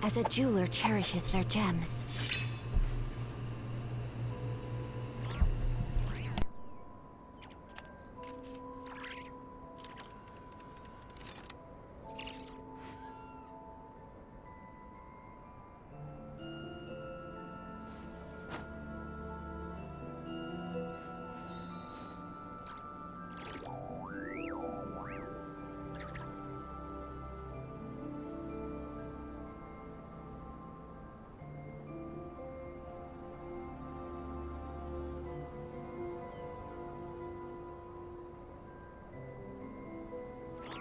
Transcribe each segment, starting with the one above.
as a jeweler cherishes their gems.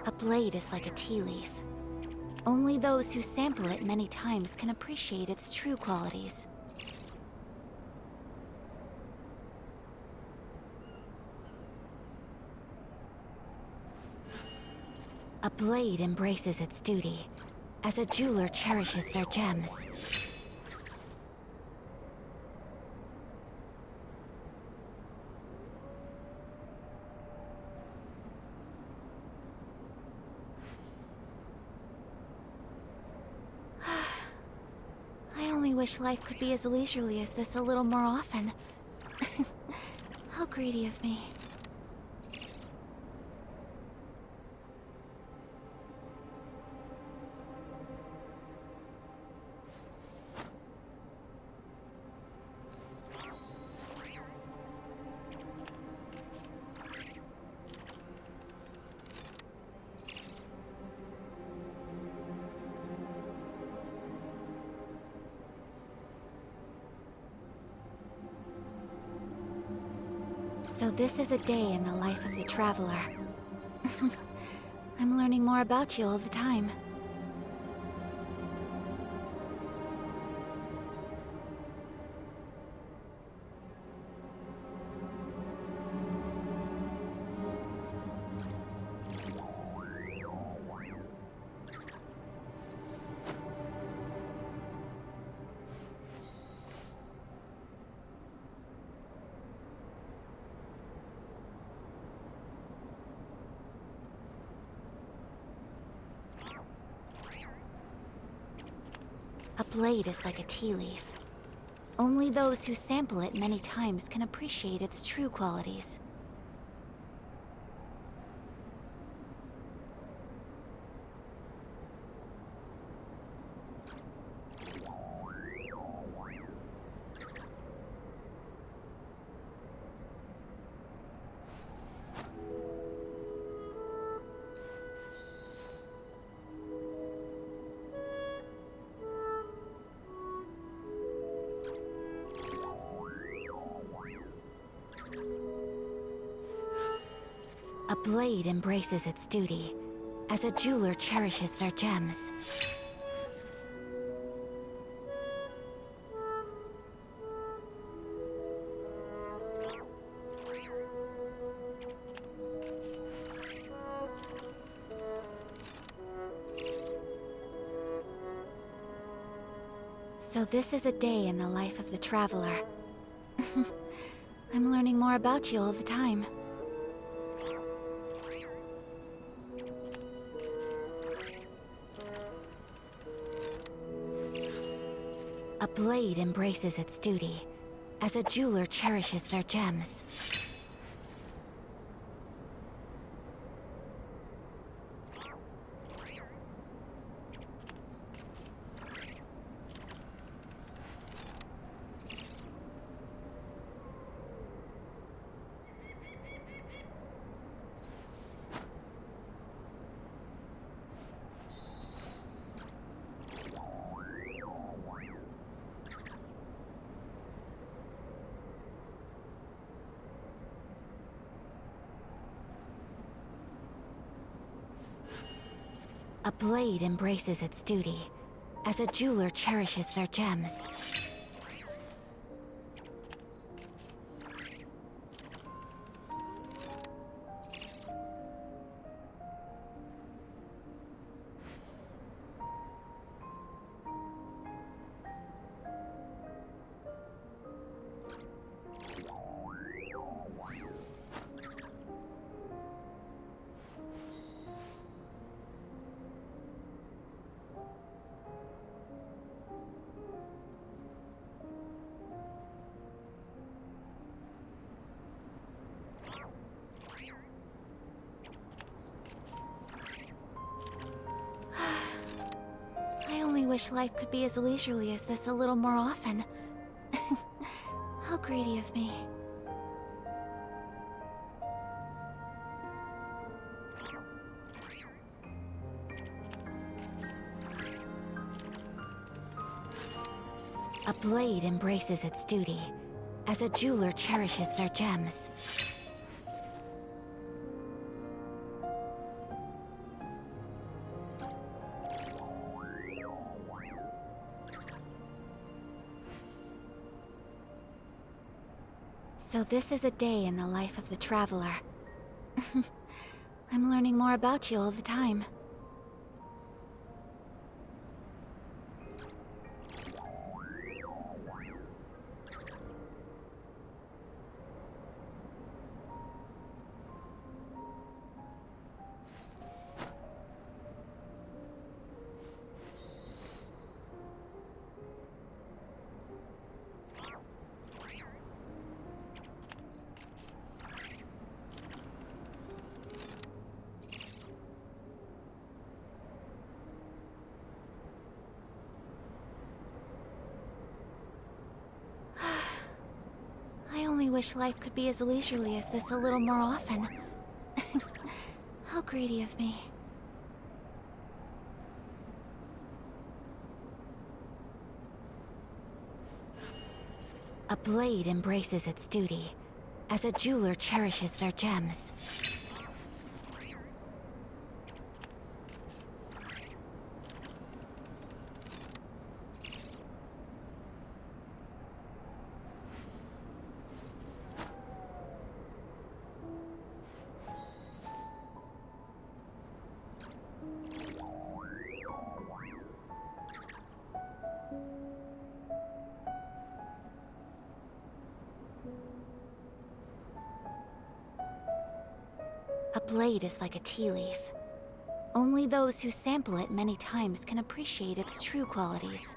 A blade is like a tea leaf. Only those who sample it many times can appreciate its true qualities. A blade embraces its duty, as a jeweler cherishes their gems. I only wish life could be as leisurely as this a little more often. How greedy of me. So this is a day in the life of the traveler. I'm learning more about you all the time. A blade is like a tea leaf. Only those who sample it many times can appreciate its true qualities. A blade embraces its duty, as a jeweler cherishes their gems. So this is a day in the life of the traveler. I'm learning more about you all the time. A blade embraces its duty, as a jeweler cherishes their gems. A blade embraces its duty, as a jeweler cherishes their gems. wish life could be as leisurely as this a little more often. How greedy of me. A blade embraces its duty, as a jeweler cherishes their gems. So this is a day in the life of the traveler. I'm learning more about you all the time. I only wish life could be as leisurely as this a little more often. How greedy of me. A blade embraces its duty, as a jeweler cherishes their gems. A blade is like a tea leaf. Only those who sample it many times can appreciate its true qualities.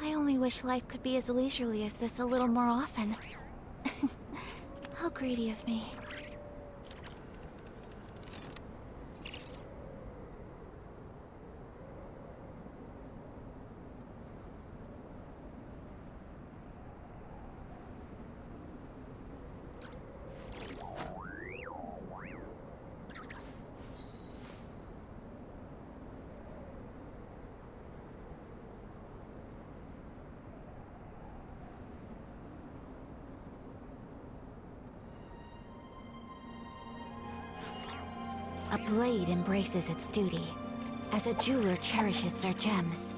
I only wish life could be as leisurely as this a little more often. How greedy of me. A blade embraces its duty, as a jeweler cherishes their gems.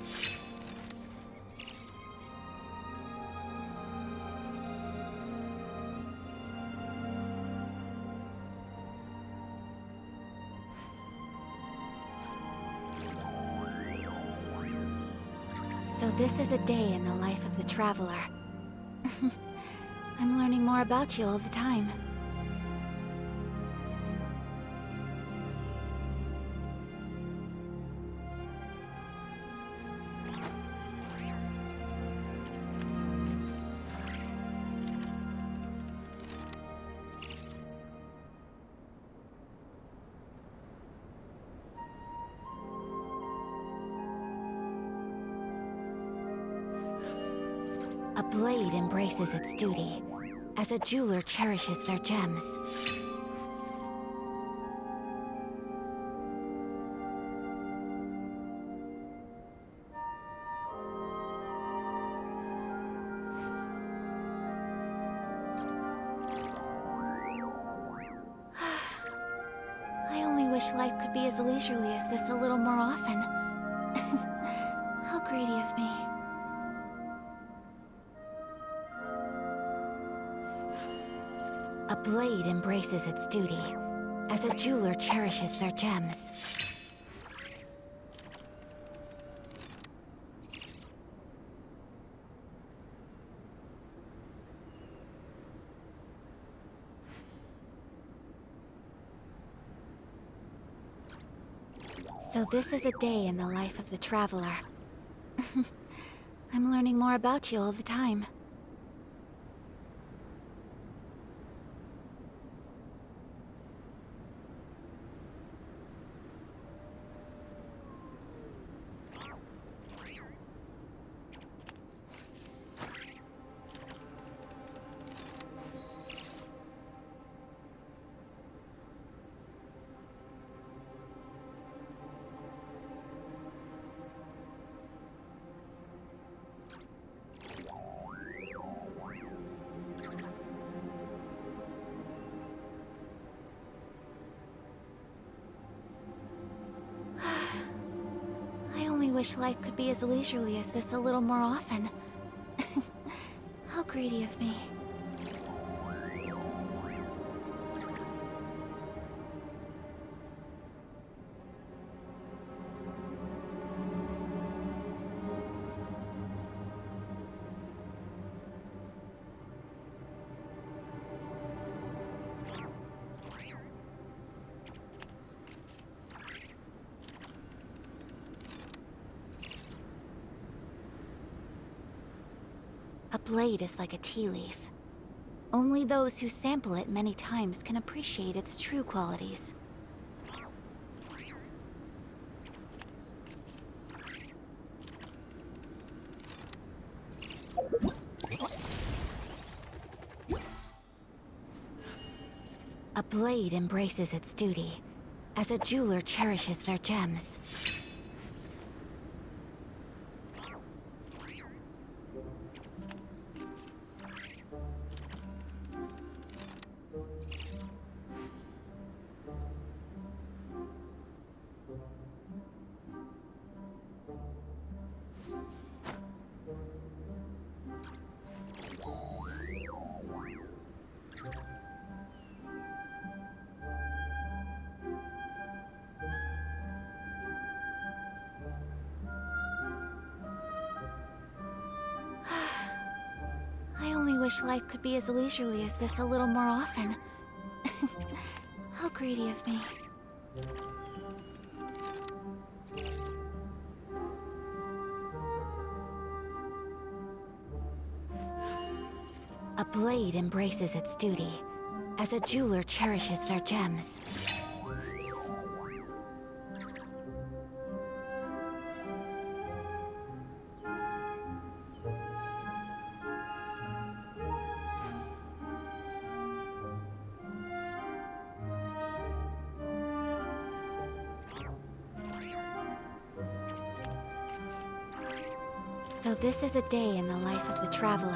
So this is a day in the life of the traveler. I'm learning more about you all the time. A blade embraces its duty, as a jeweler cherishes their gems. I only wish life could be as leisurely as this a little more often. How greedy of me. A blade embraces its duty, as a jeweler cherishes their gems. So this is a day in the life of the traveler. I'm learning more about you all the time. I only wish life could be as leisurely as this a little more often. How greedy of me. A blade is like a tea leaf. Only those who sample it many times can appreciate its true qualities. A blade embraces its duty, as a jeweler cherishes their gems. I only wish life could be as leisurely as this a little more often. How greedy of me. A blade embraces its duty, as a jeweler cherishes their gems. So this is a day in the life of the traveler.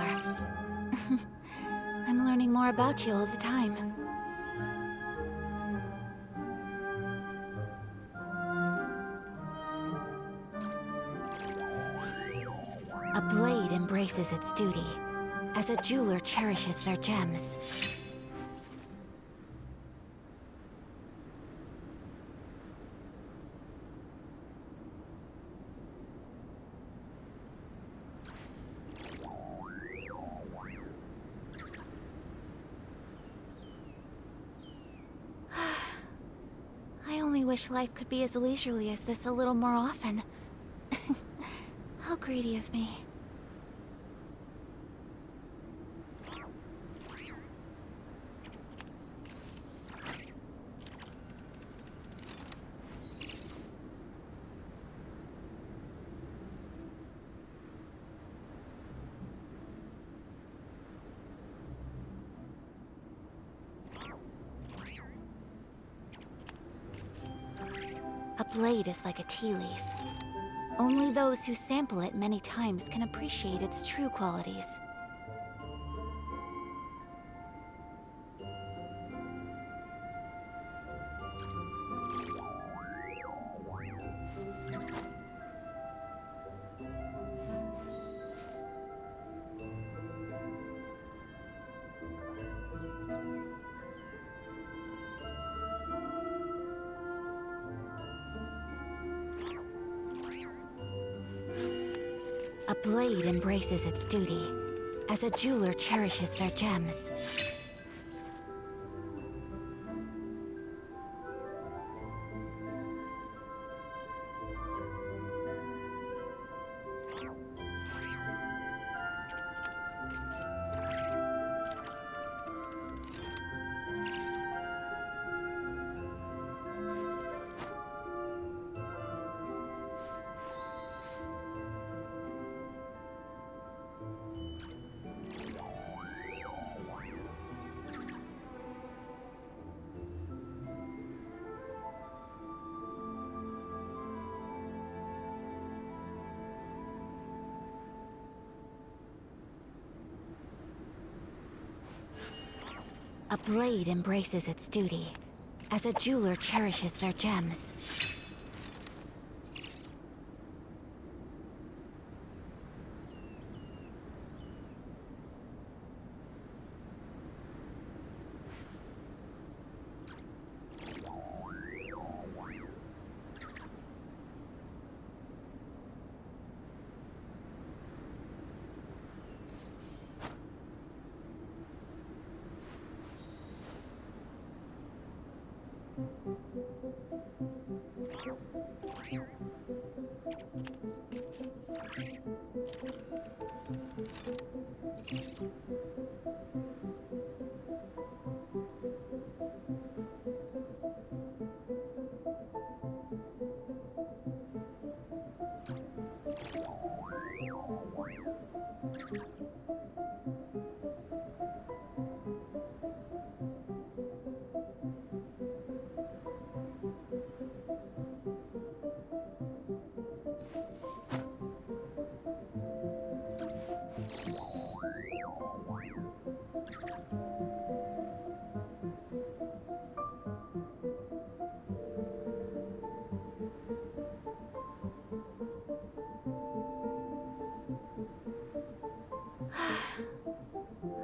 I'm learning more about you all the time. A blade embraces its duty, as a jeweler cherishes their gems. I only wish life could be as leisurely as this a little more often. How greedy of me. A blade is like a tea leaf. Only those who sample it many times can appreciate its true qualities. A blade embraces its duty, as a jeweler cherishes their gems. A blade embraces its duty, as a jeweler cherishes their gems.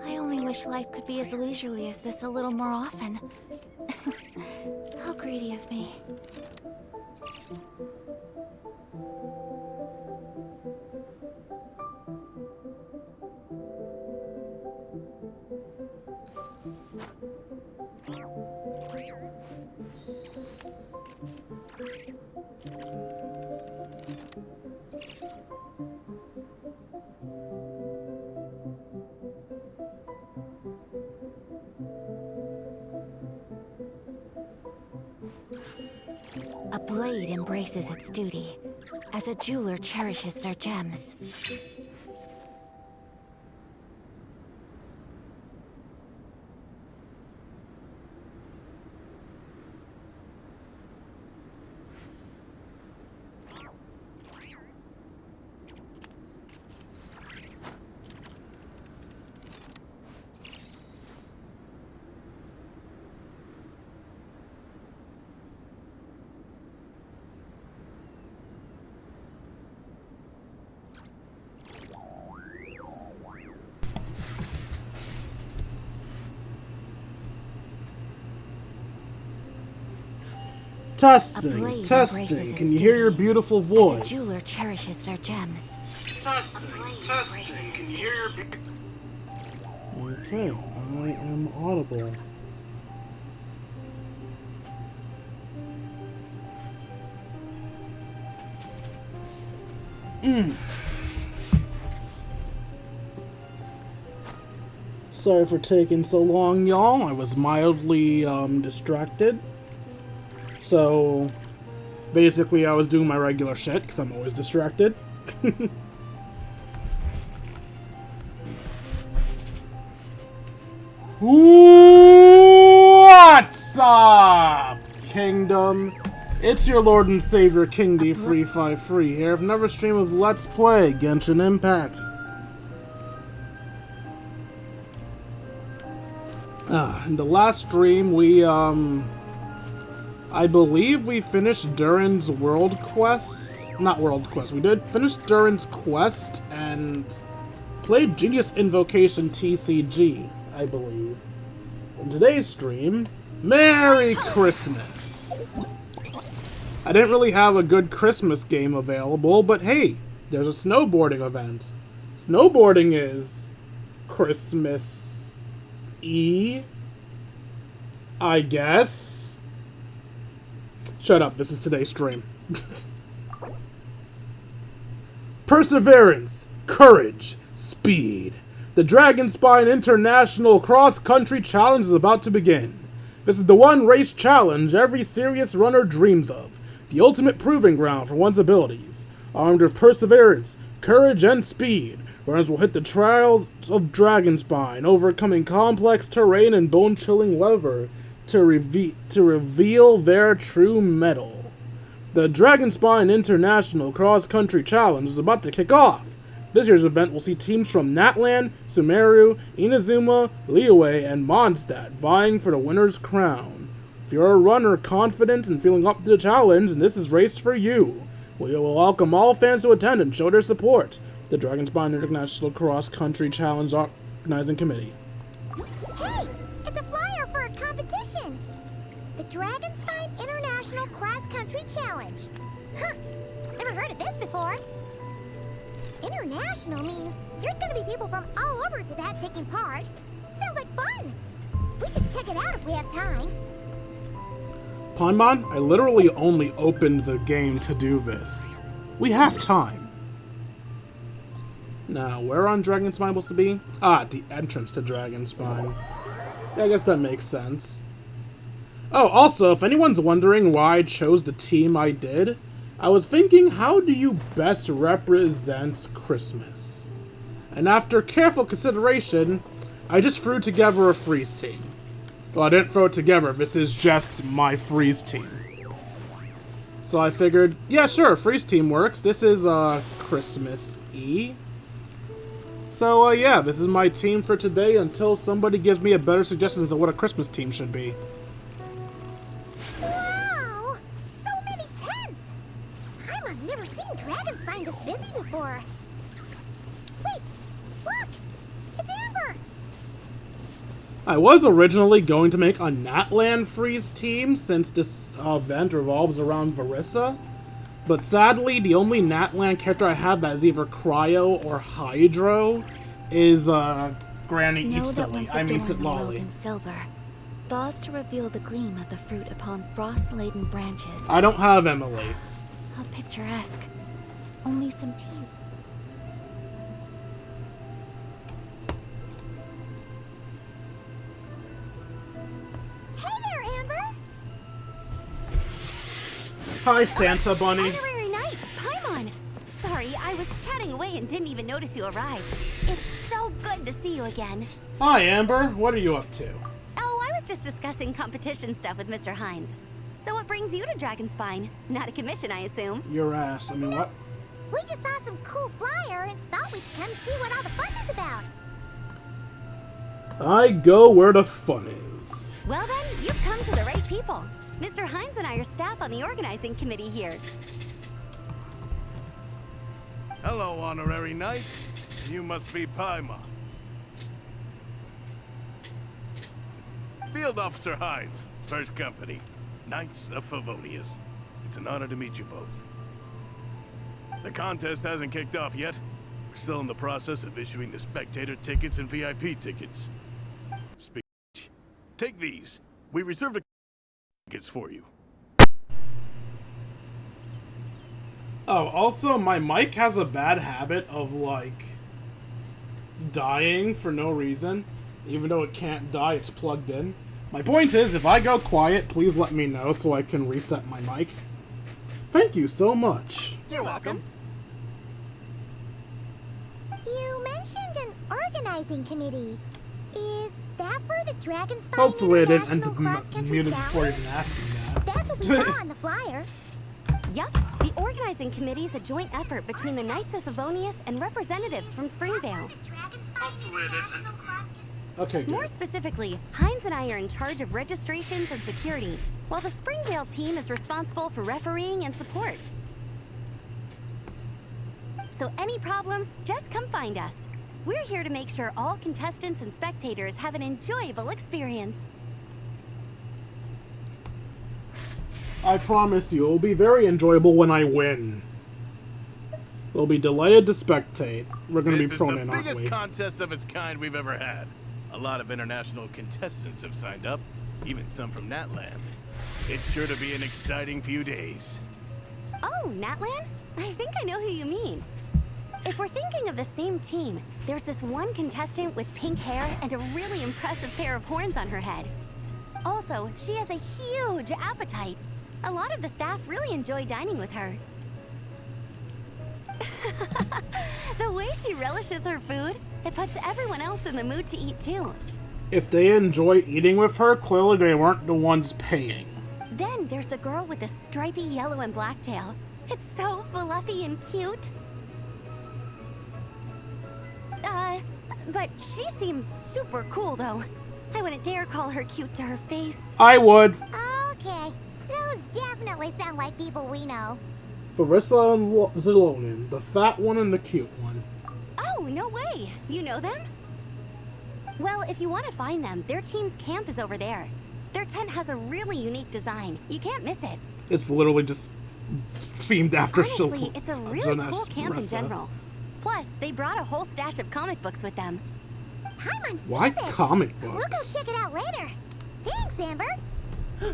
I only wish life could be as leisurely as this a little more often. How greedy of me. A blade embraces its duty, as a jeweler cherishes their gems. Testing, testing. Can you hear your beautiful voice? As a jeweler cherishes their gems. Testing, testing. Can you hear your Okay, I am audible. Sorry for taking so long, y'all. I was mildly distracted. So, basically I was doing my regular shit, because I'm always distracted. What's up, Kingdom? It's your Lord and Savior, King D353 here. I've never streamed of Let's Play Genshin Impact. In the last stream, we, I believe we finished Durin's world quest. Not world quest. We did finish Durin's quest and played Genius Invocation TCG, I believe. In today's stream, Merry Christmas! I didn't really have a good Christmas game available, but hey, there's a snowboarding event. Snowboarding is Christmas-y, I guess. Shut up, this is today's stream. Perseverance, courage, speed. The Dragonspine International Cross-Country Challenge is about to begin. This is the one race challenge every serious runner dreams of. The ultimate proving ground for one's abilities. Armed with perseverance, courage, and speed, runners will hit the trials of Dragonspine, overcoming complex terrain and bone-chilling weather to reveal their true mettle. The Dragonspine International Cross-Country Challenge is about to kick off. This year's event will see teams from Natlan, Sumeru, Inazuma, Liyue, and Mondstadt vying for the winner's crown. If you're a runner confident and feeling up to the challenge, then this is race for you. We will welcome all fans to attend and show their support. The Dragonspine International Cross Country Challenge Organizing Committee. Hey! It's a flyer for a competition! The Dragonspine International Cross Country Challenge. Huh! Never heard of this before. International means there's gonna be people from all over Tibet taking part. Sounds like fun! We should check it out if we have time. Paimon, I literally only opened the game to do this. We have time. Now, where on Dragonspine supposed to be? Ah, the entrance to Dragonspine. Yeah, I guess that makes sense. Oh, also, if anyone's wondering why I chose the team I did, I was thinking, how do you best represent Christmas? And after careful consideration, I just threw together a freeze team. Well, I didn't throw it together, this is just my freeze team. So I figured, yeah, sure, freeze team works. This is, Christmas-y. So, yeah, this is my team for today until somebody gives me a better suggestion of what a Christmas team should be. Wow! So many tents! Paimon's never seen Dragonspine this busy before. Wait! Look! It's Amber! I was originally going to make a Natlan freeze team since this event revolves around Varissa, but sadly the only Natlan character I have that is either Cryo or Hydro is Granny Snow that Eatstily. once I mean adorned the world Sitlali. in silver, thaws to reveal the gleam of the fruit upon frost-laden branches. I don't have Emily. How picturesque. Only some tea. Hey there, Amber! Hi, Santa Bunny. Honorary Knight, Paimon! Sorry, I was chatting away and didn't even notice you arrived. It's so good to see you again. Hi, Amber. What are you up to? Oh, I was just discussing competition stuff with Mr. Hines. So what brings you to Dragonspine? Not a commission, I assume. Your ass. I mean, what? We just saw some cool flyer and thought we'd come see what all the fuss is about. I go where the fun is. Well then, you've come to the right people. Mr. Hines and I are staff on the organizing committee here. Hello, Honorary Knight. You must be Paimon. Field Officer Hines, First Company, Knights of Favonius. It's an honor to meet you both. The contest hasn't kicked off yet. We're still in the process of issuing the spectator tickets and VIP tickets. Speech. Take these. We reserved the tickets for you. Oh, also, my mic has a bad habit of, like, dying for no reason. Even though it can't die, it's plugged in. My point is, if I go quiet, please let me know so I can reset my mic. Thank you so much. You're welcome. You mentioned an organizing committee. Is that for the Dragonspine Hopefully I didn't end International up Cross Country muted before Challenge? even asking that. That's what we saw on the flyer. Yup, the organizing committee is a joint effort between the Knights of Favonius and representatives from Springvale. Okay, More good. specifically, Hines and I are in charge of registrations and security, while the Springvale team is responsible for refereeing and support. So any problems, just come find us. We're here to make sure all contestants and spectators have an enjoyable experience. I promise you, it'll be very enjoyable when I win. We'll be delighted to spectate. We're gonna This be is thrown the in, aren't biggest we? contest of its kind we've ever had. A lot of international contestants have signed up, even some from Natlan. It's sure to be an exciting few days. Oh, Natlan? I think I know who you mean. If we're thinking of the same team, there's this one contestant with pink hair and a really impressive pair of horns on her head. Also, she has a huge appetite. A lot of the staff really enjoy dining with her. The way she relishes her food, it puts everyone else in the mood to eat too. If they enjoy eating with her, clearly they weren't the ones paying. Then there's the girl with the stripy yellow and black tail. It's so fluffy and cute. But she seems super cool, though. I wouldn't dare call her cute to her face. I would. Okay, those definitely sound like people we know. Farissa and Zilonin, the fat one and the cute one. Oh, no way. You know them? Well, if you want to find them, their team's camp is over there. Their tent has a really unique design. You can't miss it. It's literally just themed after Honestly, it's a really cool camp in general. Plus, they brought a whole stash of comic books with them. Paimon Why says it. comic We'll go books? check it out later. Thanks, Amber.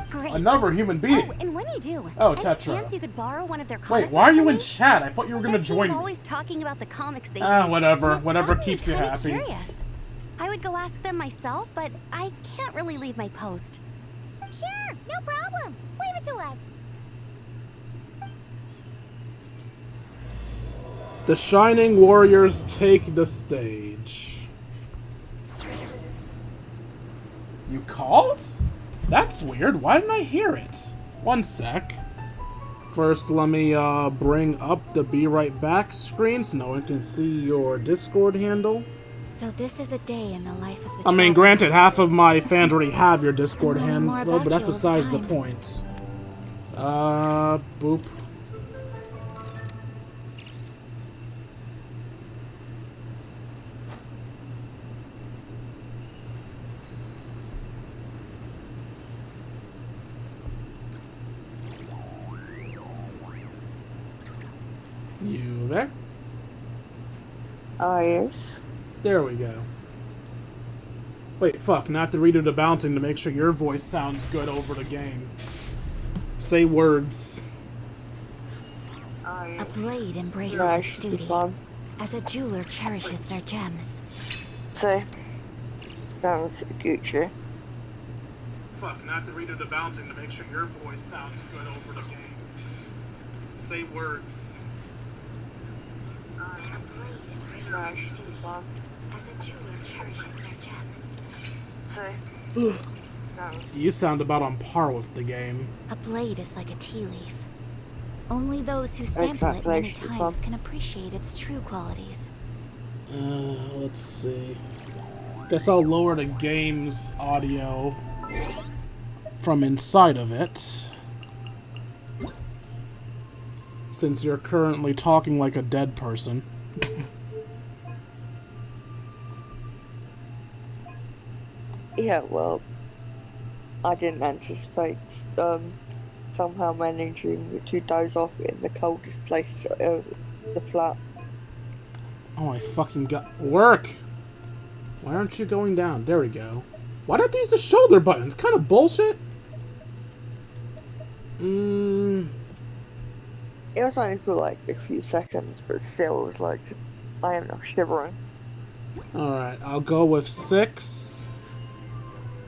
Great. Another human being. Oh, and when you do, Oh, any Tetra. chance you could borrow one of their comic Wait, why are books you from in me? chat? I thought you were gonna Their join team's me. always talking about the comics they Ah, read, whatever. and it's Whatever got me keeps you kinda happy. Curious. I would go ask them myself, but I can't really leave my post. Sure, no problem. Leave it to us. The Shining Warriors take the stage. You called? That's weird. Why didn't I hear it? One sec. First, let me bring up the Be Right Back screen so no one can see your Discord handle. So this is a day in the life of the I mean, traveler. granted, half of my fans already have your Discord I'm learning more handle, about but that's you all the besides the time. point. Boop. You there? Yes. There we go. Wait, fuck, now I have to redo the bouncing to make sure your voice sounds good over the game. Say words. A blade embraces Yeah, its should be duty, fun. as a jeweler cherishes their gems. So, sounds Gucci. Fuck, now I have to redo the bouncing to make sure your voice sounds good over the game. Say words. Yeah, should be fun. As a jeweler cherishes their gems. So, sounds You sound about on par with the game. A blade is like a tea leaf. Only those who sample it many Exactly. times can appreciate its true qualities. Let's see. Guess I'll lower the game's audio from inside of it. Since you're currently talking like a dead person. yeah, well, I didn't anticipate somehow managing to doze off in the coldest place of the flat. Oh, I fucking got work. Why aren't you going down? There we go. Why don't they use the shoulder buttons? Kind of bullshit. It was only for like a few seconds, but still, it was like, I am now shivering. Alright, I'll go with 6.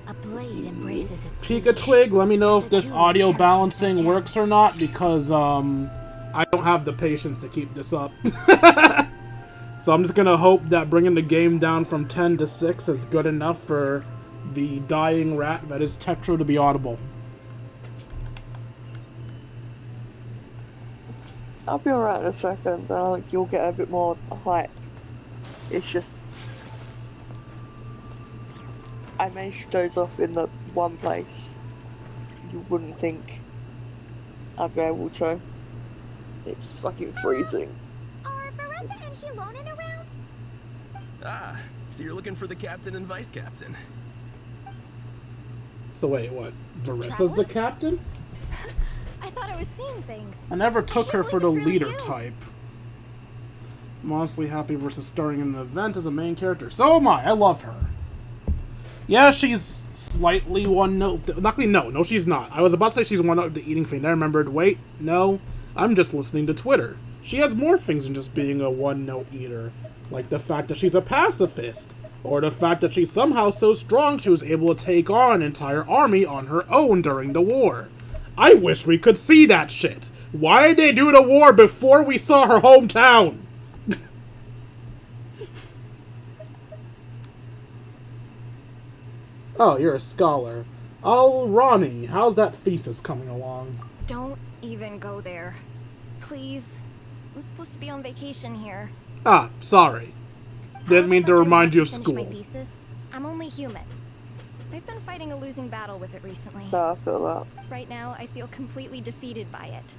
A blade embraces its Pika duty. Twig, let me know if As a this jeweler audio cherishes their balancing gems. works or not, because, I don't have the patience to keep this up. So I'm just gonna hope that bringing the game down from 10 to 6 is good enough for the dying rat that is Tetra to be audible. I'll be alright in a second, and you'll get a bit more hype. It's just, I managed to doze off in the one place you wouldn't think I'd be able to. It's fucking freezing. Are Marissa and Shilonin around? Ah, so you're looking for the captain and vice captain. So wait, what? Varissa's the captain? I thought I was seeing things. I never took her for the believe it's really leader you. type. I'm honestly happy versus starring in the event as a main character. So am I love her. Yeah, she's slightly one note. Luckily, no, she's not. I was about to say she's one note the eating fiend. I remembered, wait, no, I'm just listening to Twitter. She has more things than just being a one note eater. Like the fact that she's a pacifist. Or the fact that she's somehow so strong she was able to take on an entire army on her own during the war. I wish we could see that shit. Why did they do the war before we saw her hometown? Oh, you're a scholar. Oh, Ronnie, how's that thesis coming along? Don't even go there. Please. I'm supposed to be on vacation here. Ah, sorry. Didn't mean to However much I remind want you of finish school. My thesis, I'm only human. I've been fighting a losing battle with it recently. No, I feel that. Right now, I feel completely defeated by it.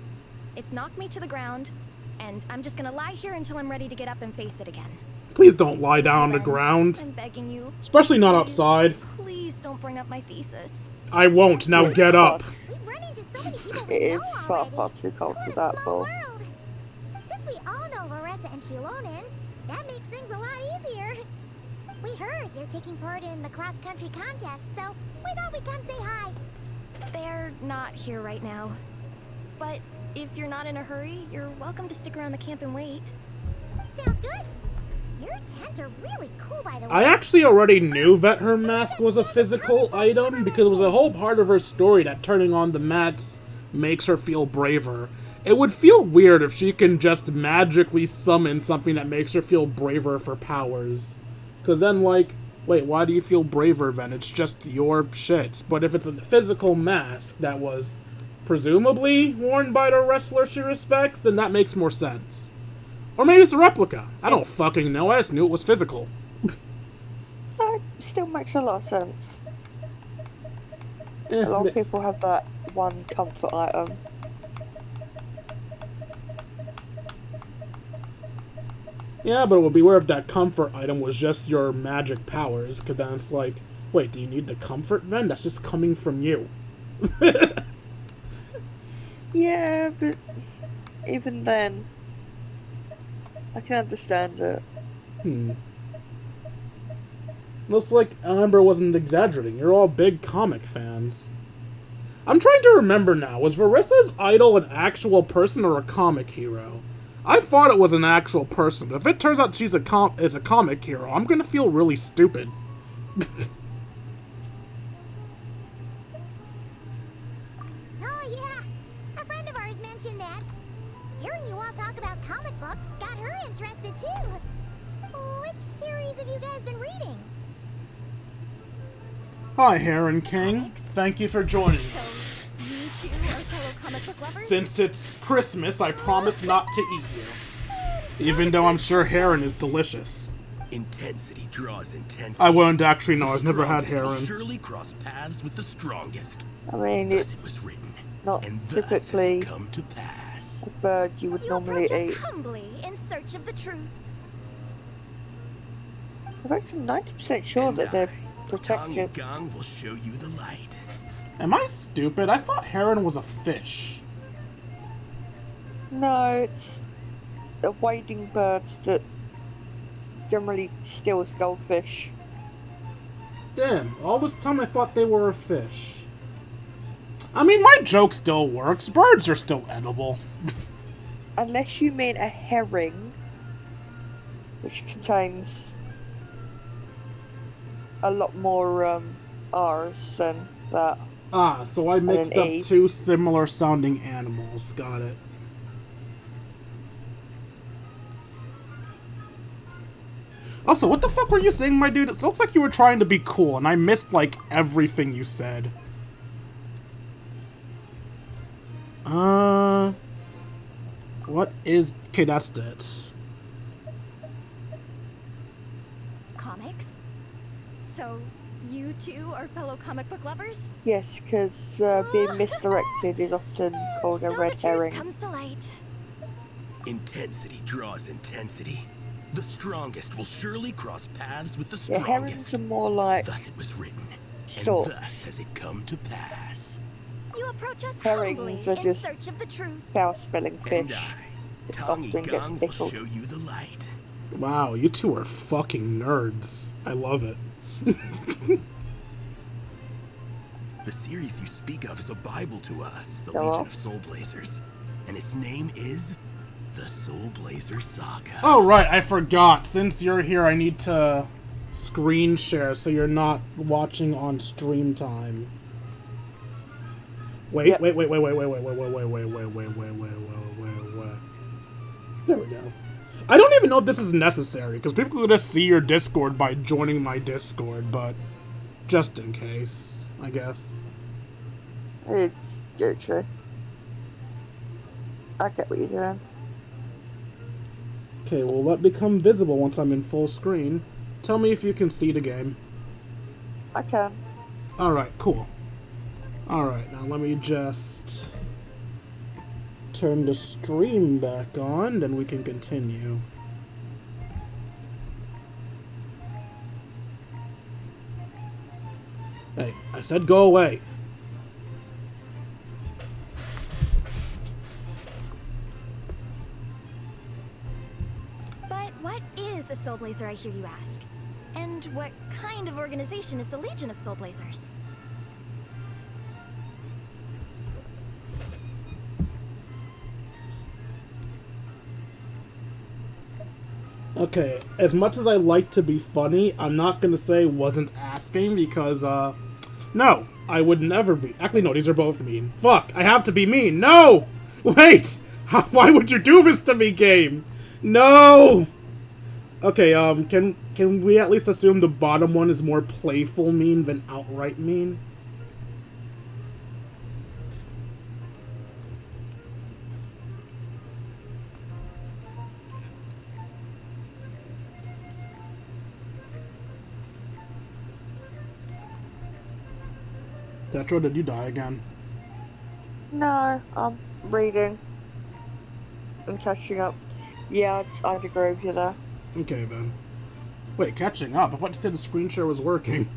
It's knocked me to the ground, and I'm just gonna lie here until I'm ready to get up and face it again. Please don't lie down on the Ren, ground. I'm begging you. Especially not Please, outside. Please don't bring up my thesis. I won't. Now It's get up. We've run into so many people It we is know far, already. far too cold What for a that small for. world. Since we all know Larissa and Shilonen, that makes things a lot easier. We heard they're taking part in the cross-country contest, so we thought we'd come say hi. They're not here right now. But if you're not in a hurry, you're welcome to stick around the camp and wait. Sounds good. Your tents are really cool, by the way. I actually already knew that her mask was a physical item because it was a whole part of her story that turning on the mats makes her feel braver. It would feel weird if she can just magically summon something that makes her feel braver for powers. Because then, like, wait, why do you feel braver then? It's just your shit. But if it's a physical mask that was presumably worn by the wrestler she respects, then that makes more sense. Or maybe it's a replica. I don't fucking know. I just knew it was physical. That still makes a lot of sense. Eh, A lot of people have that one comfort item. yeah, but it would be weird if that comfort item was just your magic powers, because then it's like, wait, do you need the comfort then? That's just coming from you. Yeah, but even then, I can understand it. Looks like Amber wasn't exaggerating. You're all big comic fans. I'm trying to remember now. Was Varissa's idol an actual person or a comic hero? I thought it was an actual person, but if it turns out she's a comic hero, I'm gonna feel really stupid. Oh, yeah. A friend of ours mentioned that. Hearing you all talk about comic books got her interested, too. Which series have you guys been reading? Hi, Heron King. Thank you for joining us. So, you two are fellow comic book lovers? Since it's Christmas, I promise not to eat you. Even though I'm sure heron is delicious. Intensity draws intensity. I wouldn't actually know. The I've never had strongest will heron. surely cross paths with the strongest. I mean, Thus it it's was written, not and thus has typically it come to pass. a bird you would You normally approach us eat. humbly in search of the truth. I'm actually 90% sure And that they're I, protected. Tongue Gong will show you the light. Am I stupid? I thought heron was a fish. No, it's a wading bird that generally steals goldfish. Damn, all this time I thought they were a fish. I mean, my joke still works. Birds are still edible. Unless you mean a herring, which contains a lot more R's than that. Ah, so I mixed an up E. two similar sounding animals. Got it. Also, what the fuck were you saying, my dude? It looks like you were trying to be cool, and I missed, like, everything you said. What is... Okay, that's it. Comics? So, you two are fellow comic book lovers? Yes, because being misdirected is often called a So red the truth herring. comes to light. Intensity draws intensity. The strongest will surely cross paths with the Yeah, herons strongest. are more like Thus it was written, and storks. thus has it come to pass. You approach us Herrings humbly are in just search of the truth. cow spelling And fish. I, It Tongue often gets Gong will pickled. show you the light. Wow, you two are fucking nerds. I love it. The series you speak of is a Bible to us, the Go Legion off. of Soul Blazers. And its name is the Soul Blazer Saga. Oh, right, I forgot. Since you're here, I need to screen share so you're not watching on stream time. Wait, Yep. wait. There we go. I don't even know if this is necessary, because people could just see your Discord by joining my Discord, but just in case, I guess. It's Gucci. I get what you're doing. Okay, well, let become visible once I'm in full screen. Tell me if you can see the game. I can. Alright, cool. Alright, now let me just turn the stream back on, then we can continue. Hey, I said go away. But what is a Soul Blazer, I hear you ask? And what kind of organization is the Legion of Soul Blazers? Okay, as much as I like to be funny, I'm not gonna say wasn't asking because, no, I would never be. Actually, no, these are both mean. Fuck, I have to be mean. No! Wait! Why would you do this to me, game? No! Okay, can we at least assume the bottom one is more playful mean than outright mean? Tetro, did you die again? No, I'm reading and catching up. Yeah, I'd agree with you there. Okay, then. Wait, catching up? I thought you said the screen share was working.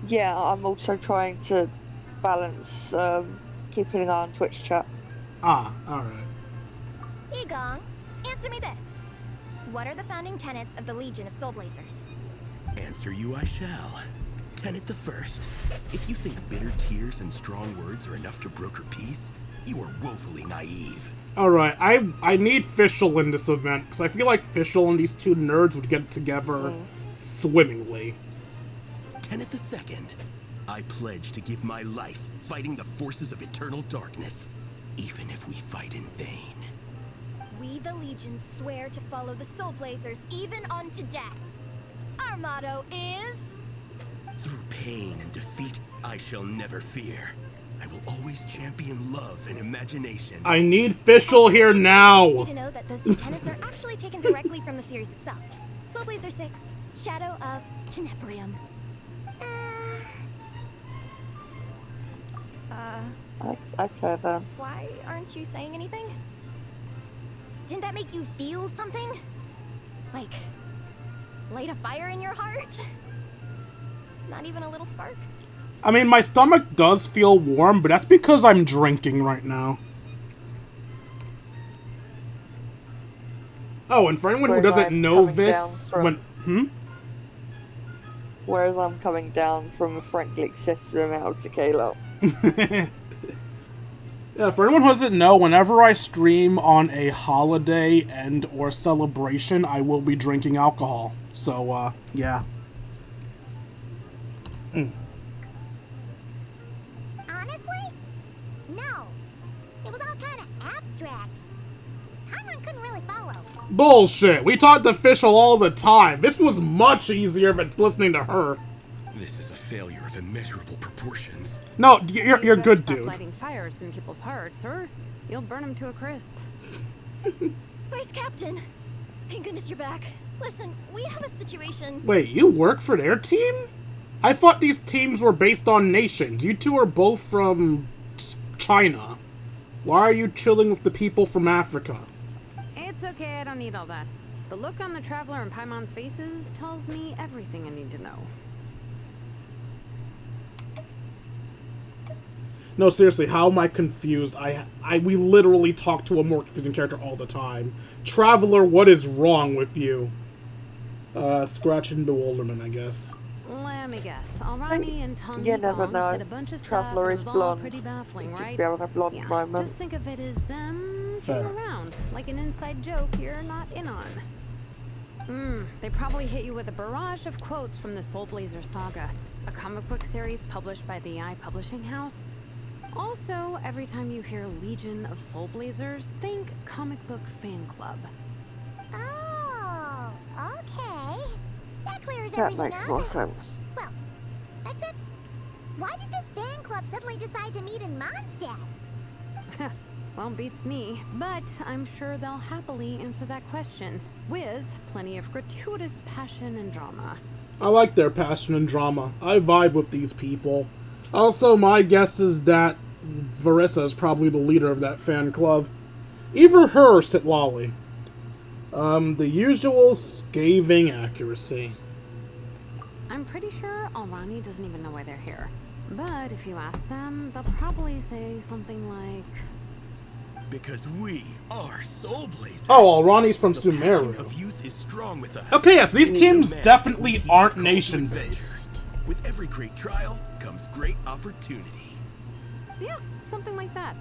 Yeah, I'm also trying to balance keeping an eye on Twitch chat. Ah, alright. Egong, answer me this. What are the founding tenets of the Legion of Soul Blazers? Answer you I shall. Tenet the first. If you think bitter tears and strong words are enough to broker peace, you are woefully naive. Alright, I need Fischl in this event, because I feel like Fischl and these two nerds would get together swimmingly. Tenet the second. I pledge to give my life fighting the forces of eternal darkness, even if we fight in vain. We, the Legion, swear to follow the Soul Blazers even unto death. Our motto is... Through pain and defeat, I shall never fear. I will always champion love and imagination. I need Fischl here now! I want you to know that those two tenets are actually taken directly from the series itself. Soul Blazer 6, Shadow of Tenebrium. Okay then. Why aren't you saying anything? Didn't that make you feel something? Like, light a fire in your heart? Not even a little spark? I mean, my stomach does feel warm, but that's because I'm drinking right now. Oh, and for anyone who doesn't know this, Whereas I'm coming down from a friendly system out to Kalo. Yeah, for anyone who doesn't know, whenever I stream on a holiday and or celebration, I will be drinking alcohol. So, yeah. Honestly? No. It was all kind of abstract. Paimon couldn't really follow. Bullshit! We talked to Fischl all the time. This was much easier than listening to her. This is a failure of immeasurable proportions. No, you're good, Stop dude. lighting fires in people's hearts, or you'll burn them to a crisp. Vice Captain! Thank goodness you're back. Listen, we have a situation. Wait, you work for their team? I thought these teams were based on nations. You two are both from China. Why are you chilling with the people from Africa? It's okay, I don't need all that. The look on the Traveler and Paimon's faces tells me everything I need to know. No, seriously, how am I confused? We literally talk to a more confusing character all the time. Traveler, what is wrong with you? Scratch and bewilderment, I guess. Let me guess. Alrighty and Tongi You never Gong know. said a bunch of Traveler stuff and it is was all blonde. pretty baffling, Just right? be having a blonde Yeah, moment. just think of it as them Fair. fooling around, like an inside joke you're not in on. They probably hit you with a barrage of quotes from the Soul Blazer saga, a comic book series published by the Eye Publishing House. Also, every time you hear Legion of Soul Blazers, think comic book fan club. Oh, okay. That clears That everything makes up. more sense. Well, except, why did this fan club suddenly decide to meet in Mondstadt? Well, beats me, but I'm sure they'll happily answer that question with plenty of gratuitous passion and drama. I like their passion and drama. I vibe with these people. Also, my guess is that Verissa is probably the leader of that fan club. Either her or Sitlali. The usual scathing accuracy. I'm pretty sure Alrani doesn't even know why they're here. But if you ask them, they'll probably say something like... Because we are Soul Blazers. Oh, Alrani's from The passion Sumeru. of youth is strong with us. Okay, yes, these We teams demand definitely we keep aren't the call to nation-based. adventure. With every great trial comes great opportunity. Yeah, something like that.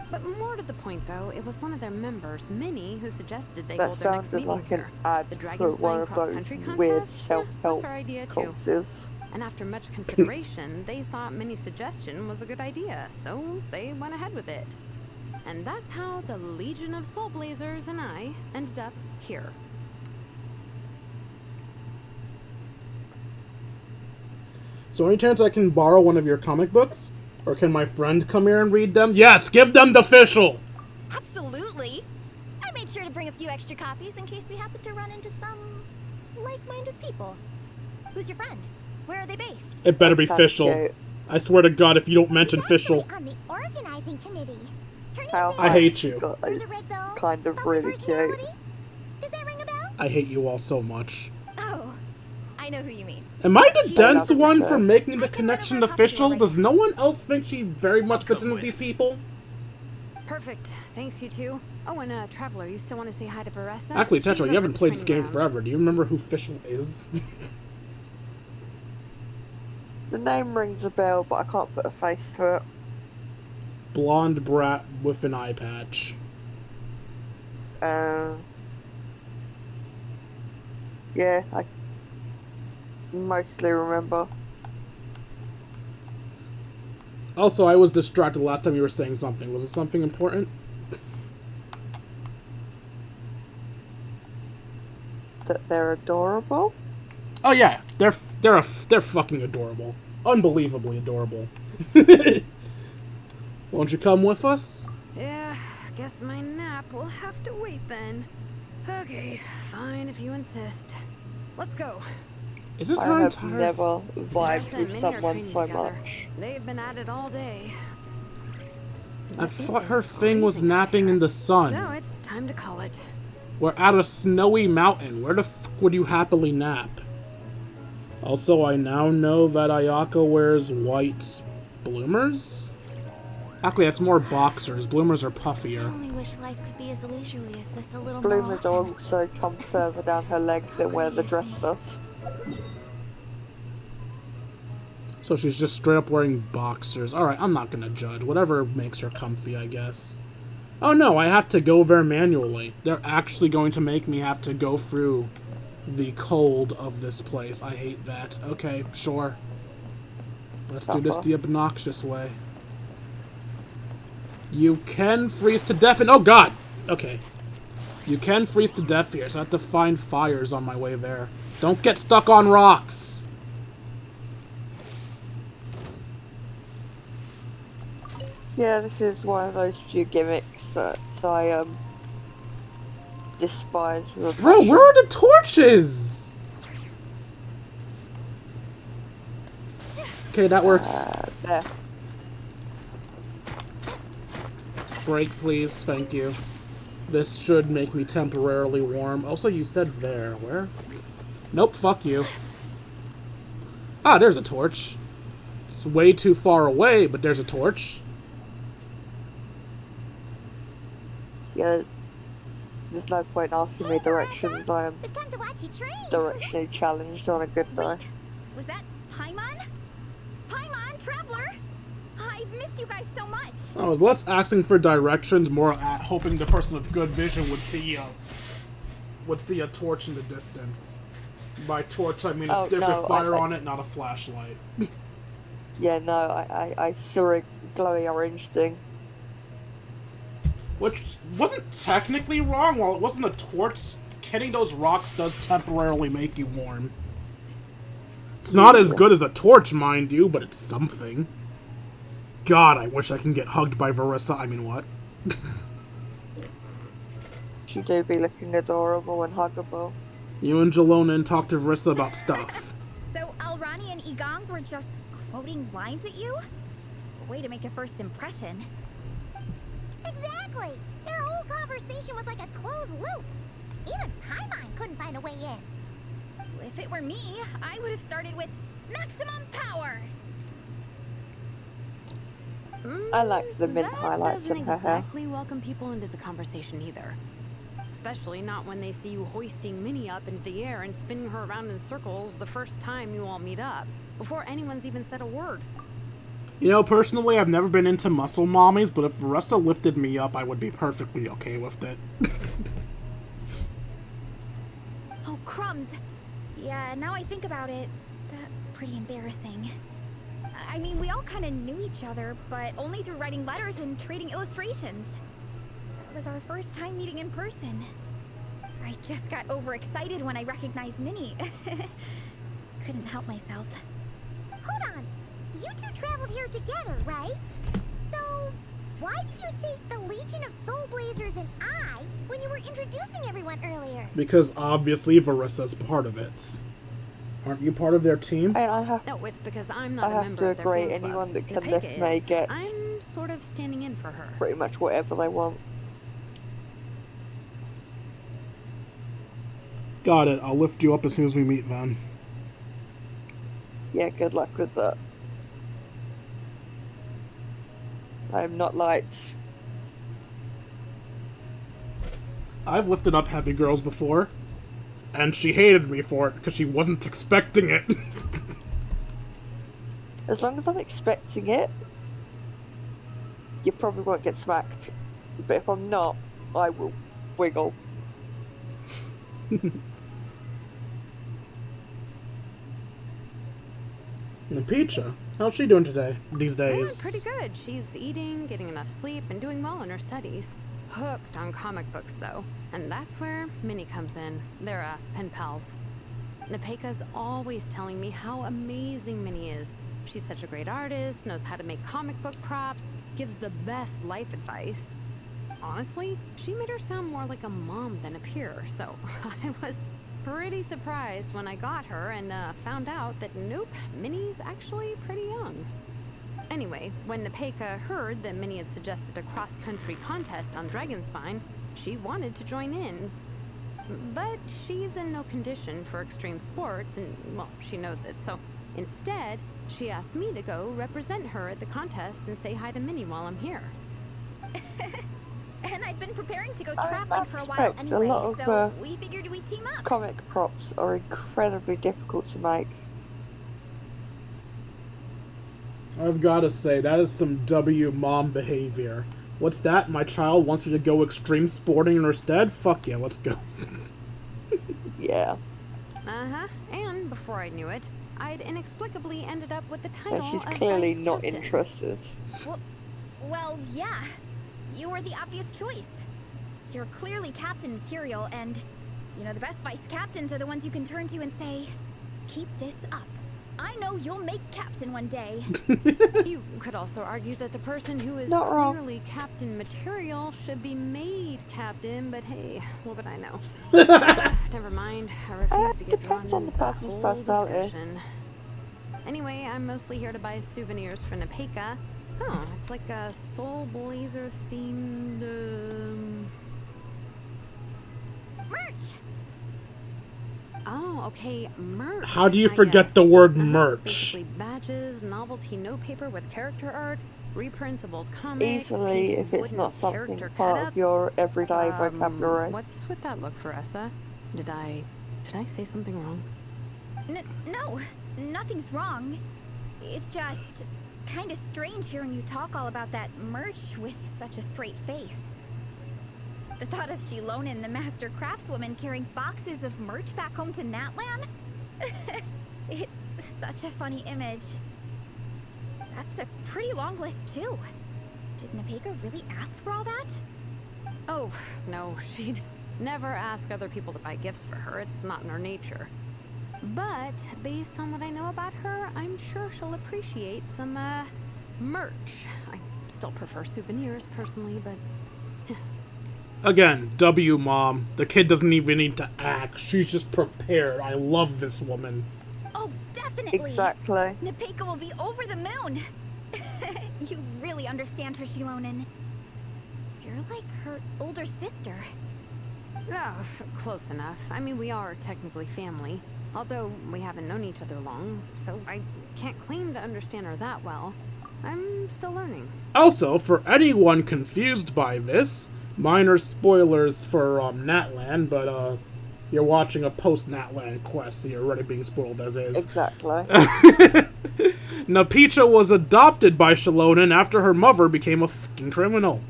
But more to the point, though, it was one of their members, Minnie, who suggested they That hold their next sounded meeting like an here. ad The for Dragons one Playing of those Cross-Country weird contest was self-help her idea, too. courses. And after much consideration, they thought Minnie's suggestion was a good idea, so they went ahead with it. And that's how the Legion of Soul Blazers and I ended up here. So any chance I can borrow one of your comic books? Or can my friend come here and read them? Yes, give them the official! Absolutely. I made sure to bring a few extra copies in case we happen to run into some like-minded people. Who's your friend? Where are they based? It better be That's kinda official. cute. I swear to God, if you don't mention She's actually official, on the organizing committee. Her name's How I hate you. God, There's a it's red belt, kind of bubbly really cute. personality. Does that ring a bell? I hate you all so much. Oh, I know who you mean. Am I the dense She's- one for making I the can connection run over a copy official? right Does now. no one else think she very much fits in Come with with. these people? Perfect. Thanks, you two. Oh, and Traveler, you still want to say hi to Veressa? Actually, She's Tetra, over you haven't the played this training game grounds. forever. Do you remember who official is? The name rings a bell, but I can't put a face to it. Blonde brat with an eye patch. Yeah, I mostly remember. Also, I was distracted last time you were saying something. Was it something important? That they're adorable. Oh yeah, they're fucking adorable, unbelievably adorable. Won't you come with us? Yeah, guess my nap will have to wait then. Okay, fine if you insist. Let's go. Isn't I her have entire never Veressa vibed and with Minnie are someone training so together. much. They've been at it all day. I But thought it her is thing was freezing napping here. in the sun. So it's time to call it. We're at a snowy mountain. Where the fuck would you happily nap? Also, I now know that Ayaka wears white bloomers? Actually, that's more boxers. Bloomers are I puffier. only wish life could be as leisurely as this a little Bloomers more often. also come further down her leg than where the dress does. So she's just straight up wearing boxers. Alright, I'm not gonna judge. Whatever makes her comfy, I guess. Oh no, I have to go there manually. They're actually going to make me have to go through the cold of this place. I hate that. Okay, sure. Let's do this the obnoxious way. You can freeze to death and... Oh god! Okay. You can freeze to death here, so I have to find fires on my way there. Don't get stuck on rocks! Yeah, this is one of those few gimmicks that I despise with a Bro, passion. where are the torches? Okay, that works. There. Break, please. Thank you. This should make me temporarily warm. Also, you said there. Where? Nope, fuck you. Ah, there's a torch. It's way too far away, but there's a torch. Yeah, there's no point asking me directions. I am We've come to watch you train. directionally challenged on a good day. Was that Paimon? Paimon, Traveler! I've missed you guys so much. I was less asking for directions, more hoping the person with good vision would see a torch in the distance. By torch, I mean a Oh, stick no, with fire I- on it, not a flashlight. Yeah, no, I saw a glowy orange thing. Which wasn't technically wrong. While it wasn't a torch, hitting those rocks does temporarily make you warm. It's not as good as a torch, mind you, but it's something. God, I wish I can get hugged by Verissa. I mean, what? She do be looking adorable and huggable. You and Jalona talk to Verissa about stuff. So Alrani and Igong were just quoting lines at you? A way to make a first impression. Exactly! Their whole conversation was like a closed loop. Even Paimon couldn't find a way in. If it were me, I would have started with maximum power. I liked the mint That highlights in doesn't her hair. exactly welcome people into the conversation either. Especially not when they see you hoisting Minnie up into the air and spinning her around in circles the first time you all meet up, before anyone's even said a word. You know, personally, I've never been into muscle mommies, but if Verissa lifted me up, I would be perfectly okay with it. Oh, crumbs. Yeah, now I think about it, that's pretty embarrassing. I mean, we all kind of knew each other, but only through writing letters and trading illustrations. It was our first time meeting in person. I just got overexcited when I recognized Minnie. Couldn't help myself. Hold on. You two traveled here together, right? So, why did you say the Legion of Soul Blazers and I when you were introducing everyone earlier? Because obviously Verissa's part of it. Aren't you part of their team? And I have No, it's because I'm I not a have member to of their agree, fan club. anyone that can Napeka lift may is. get I'm sort of standing in for her. pretty much whatever they want. Got it. I'll lift you up as soon as we meet then. Yeah, good luck with that. I'm not light. I've lifted up heavy girls before, and she hated me for it because she wasn't expecting it. As long as I'm expecting it, you probably won't get smacked. But if I'm not, I will wiggle. And Pecha, how's she doing today? These Yeah, days? pretty good. She's eating, getting enough sleep, and doing well in her studies. Hooked on comic books, though. And that's where Minnie comes in. They're, pen pals. Napeka's always telling me how amazing Minnie is. She's such a great artist, knows how to make comic book props, gives the best life advice. Honestly, she made her sound more like a mom than a peer, so I was pretty surprised when I got her and found out that nope, Minnie's actually pretty young. Anyway, when Napeka heard that Minnie had suggested a cross-country contest on Dragonspine, she wanted to join in. But she's in no condition for extreme sports, and, well, she knows it, so instead, she asked me to go represent her at the contest and say hi to Minnie while I'm here. And I'd been preparing to go I traveling for a while respect a anyway, lot of, so we figured we'd team up. Comic props are incredibly difficult to make. I've gotta say, that is some W mom behavior. What's that? My child wants me to go extreme sporting in her stead? Fuck yeah, let's go. Yeah. Uh-huh, and before I knew it, I'd inexplicably ended up with the title And she's of clearly Vice not Captain. interested. Well, yeah. You were the obvious choice. You're clearly captain material, and, you know, the best vice captains are the ones you can turn to and say, keep this up. I know you'll make captain one day. You could also argue that the person who is Not wrong. clearly captain material should be made captain, but hey, what would I know? Never mind, I refuse to get drawn depends on into the that person's whole personality. discussion. Anyway, I'm mostly here to buy souvenirs for Napeka. Oh, it's like a Soul Blazer themed, Merch! Oh, okay, merch. How do you I forget guess. the word Uh-huh, merch? Basically badges, novelty notepaper with character art, reprints of old comics, Easily, painted if it's wooden not something character part cutouts. of your everyday vocabulary. What's with that look, Verissa? Did I say something wrong? No, nothing's wrong. It's just kind of strange hearing you talk all about that merch with such a straight face. The thought of Shilonin, the master craftswoman, carrying boxes of merch back home to Natlan? It's such a funny image. That's a pretty long list, too. Did Napeka really ask for all that? Oh, no, she'd never ask other people to buy gifts for her. It's not in her nature. But based on what I know about her, I'm sure she'll appreciate some, merch. I still prefer souvenirs, personally, but Again, W mom. The kid doesn't even need to act. She's just prepared. I love this woman. Oh, definitely. Exactly. Nepeka will be over the moon. You really understand her, Shilonen. You're like her older sister. Oh, close enough. I mean, we are technically family. Although we haven't known each other long, so I can't claim to understand her that well. I'm still learning. Also, for anyone confused by this, minor spoilers for Natlan, but you're watching a post-Natlan quest, so you're already being spoiled as is. Exactly. Napicha was adopted by Shilonen after her mother became a fucking criminal.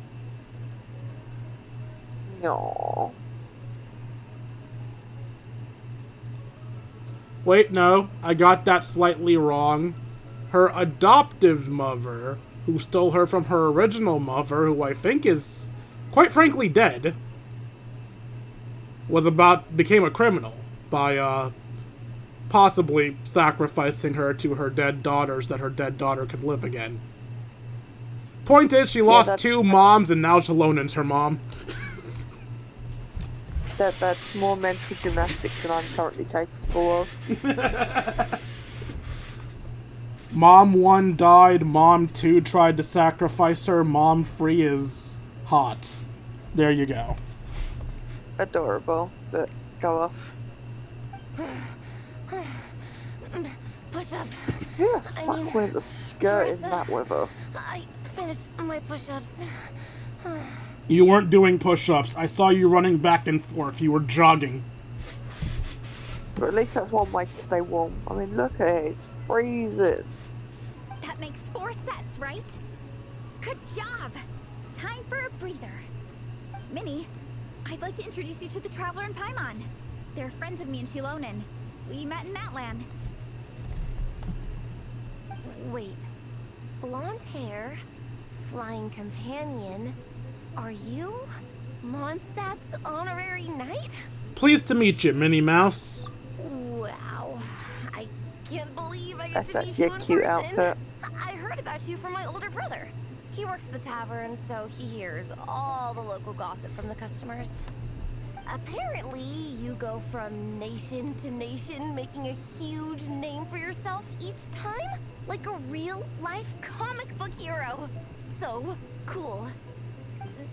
No. Wait, no, I got that slightly wrong. Her adoptive mother, who stole her from her original mother, who I think is, quite frankly, dead, became a criminal by, possibly sacrificing her to her dead daughters that her dead daughter could live again. Point is, she lost 2 moms, and now Shalonen's her mom. That's more mental gymnastics than I'm currently capable of. Mom 1 died, Mom 2 tried to sacrifice her, Mom 3 is hot. There you go. Adorable, but go off. Push up. Yeah, fuck wears a skirt in that weather. I finished my push-ups. You weren't doing push-ups. I saw you running back and forth. You were jogging. But at least that's one way to stay warm. I mean, look at it. It's freezing. That makes 4 sets, right? Good job. Time for a breather. Minnie, I'd like to introduce you to the Traveler and Paimon. They're friends of me and Shilonen. We met in Natlan. Wait. Blonde hair, flying companion. Are you Mondstadt's honorary knight? Pleased to meet you, Minnie Mouse. Wow. I can't believe I get That's to meet actually you a in cute person. outfit. I heard about you from my older brother. He works at the tavern, so he hears all the local gossip from the customers. Apparently, you go from nation to nation, making a huge name for yourself each time? Like a real-life comic book hero. So cool.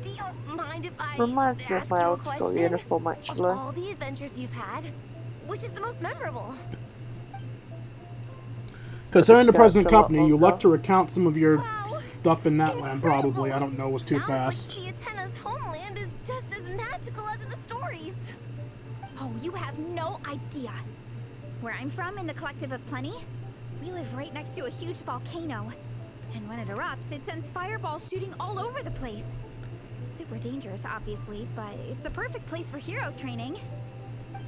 Do you mind if I Reminds me of ask my you a old school question? uniform, Of actually. all the adventures you've had, which is the most memorable? Concerning the This present guy's a lot company, you longer. like to recount some of your Wow. stuff in Natlan, probably. I don't know, it was too fast. Sounds like Fiatenna's homeland is just as magical as in the stories. Oh, you have no idea. Where I'm from, in the Collective of Plenty, we live right next to a huge volcano. And when it erupts, it sends fireballs shooting all over the place. Super dangerous, obviously, but it's the perfect place for hero training.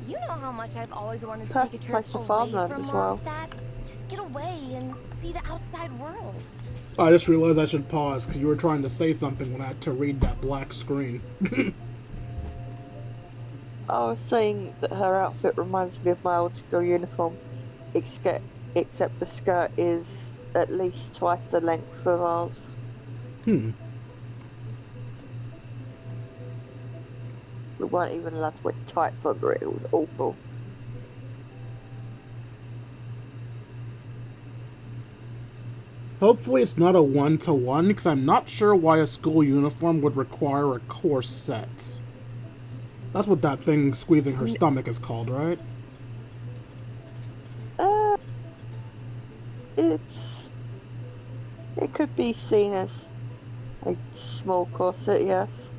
You know how much I've always wanted to Perfect take a trip place for away farmland from as well. Mondstadt. Just get away and see the outside world. I just realized I should pause, because you were trying to say something when I had to read that black screen. I was saying that her outfit reminds me of my old school uniform, except the skirt is at least twice the length of ours. Hmm. We weren't even allowed to wear tights under it. It was awful. Hopefully it's not a one-to-one, because I'm not sure why a school uniform would require a corset. That's what that thing squeezing her stomach is called, right? It could be seen as a small corset, yes.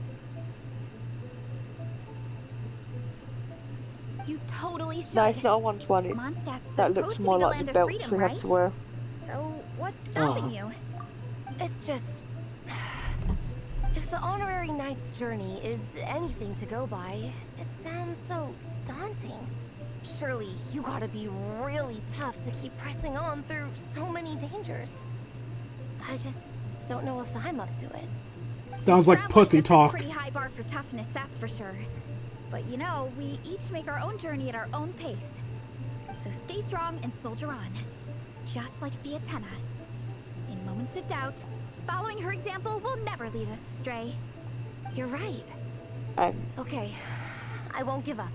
You totally should. No, it's not a one-to-one. Mondstadt's That supposed looks to be more the like land the of belts freedom, we right? have to wear. So, what's stopping you? It's just... If the honorary knight's journey is anything to go by, it sounds so daunting. Surely you gotta be really tough to keep pressing on through so many dangers. I just don't know if I'm up to it. Sounds like Travelers pussy have a talk. Pretty high bar for toughness, that's for sure. But you know, we each make our own journey at our own pace. So stay strong and soldier on. Just like Fiatenna. In moments of doubt, following her example will never lead us astray. You're right. And Okay, I won't give up.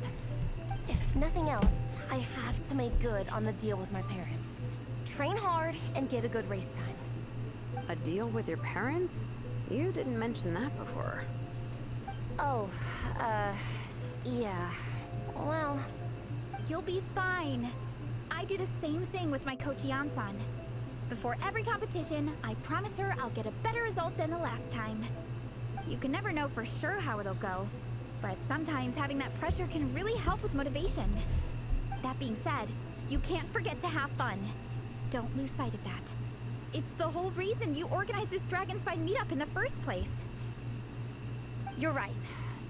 If nothing else, I have to make good on the deal with my parents. Train hard and get a good race time. A deal with your parents? You didn't mention that before. Oh, yeah. Well, You'll be fine. I do the same thing with my coach Yan-san. Before every competition, I promise her I'll get a better result than the last time. You can never know for sure how it'll go, but sometimes having that pressure can really help with motivation. That being said, you can't forget to have fun. Don't lose sight of that. It's the whole reason you organized this Dragon Spine meetup in the first place. you're right.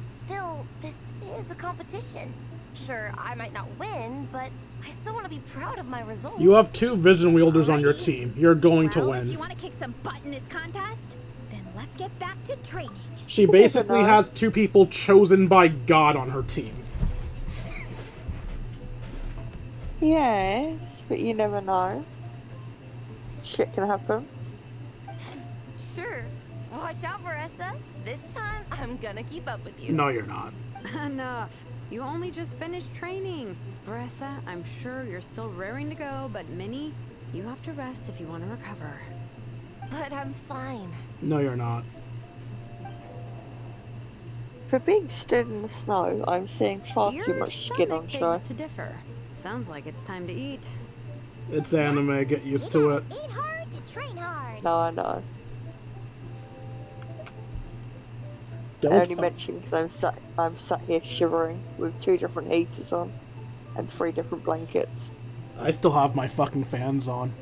Still, this is a competition. Sure, I might not win, but I still want to be proud of my results. You have 2 vision wielders on your Alrighty. team. You're going to Well, if you win. want to kick some butt in this contest, then let's get back to training. She basically has 2 people chosen by God on her team. yes, but you never know. Shit can happen. Sure. Watch out, Marissa. This time, I'm gonna keep up with you. No, you're not. Enough. You only just finished training. Bressa, I'm sure you're still raring to go, but Minnie, you have to rest if you want to recover. But I'm fine. No, you're not. For being stood in the snow, I'm seeing far Your too much skin stomach on show. begs to differ. Sounds like it's time to eat. It's anime. Get used to it. Eat hard to train hard. No, I know. I only Don't. mention because I'm sat here shivering with 2 different heaters on and 3 different blankets. I still have my fucking fans on.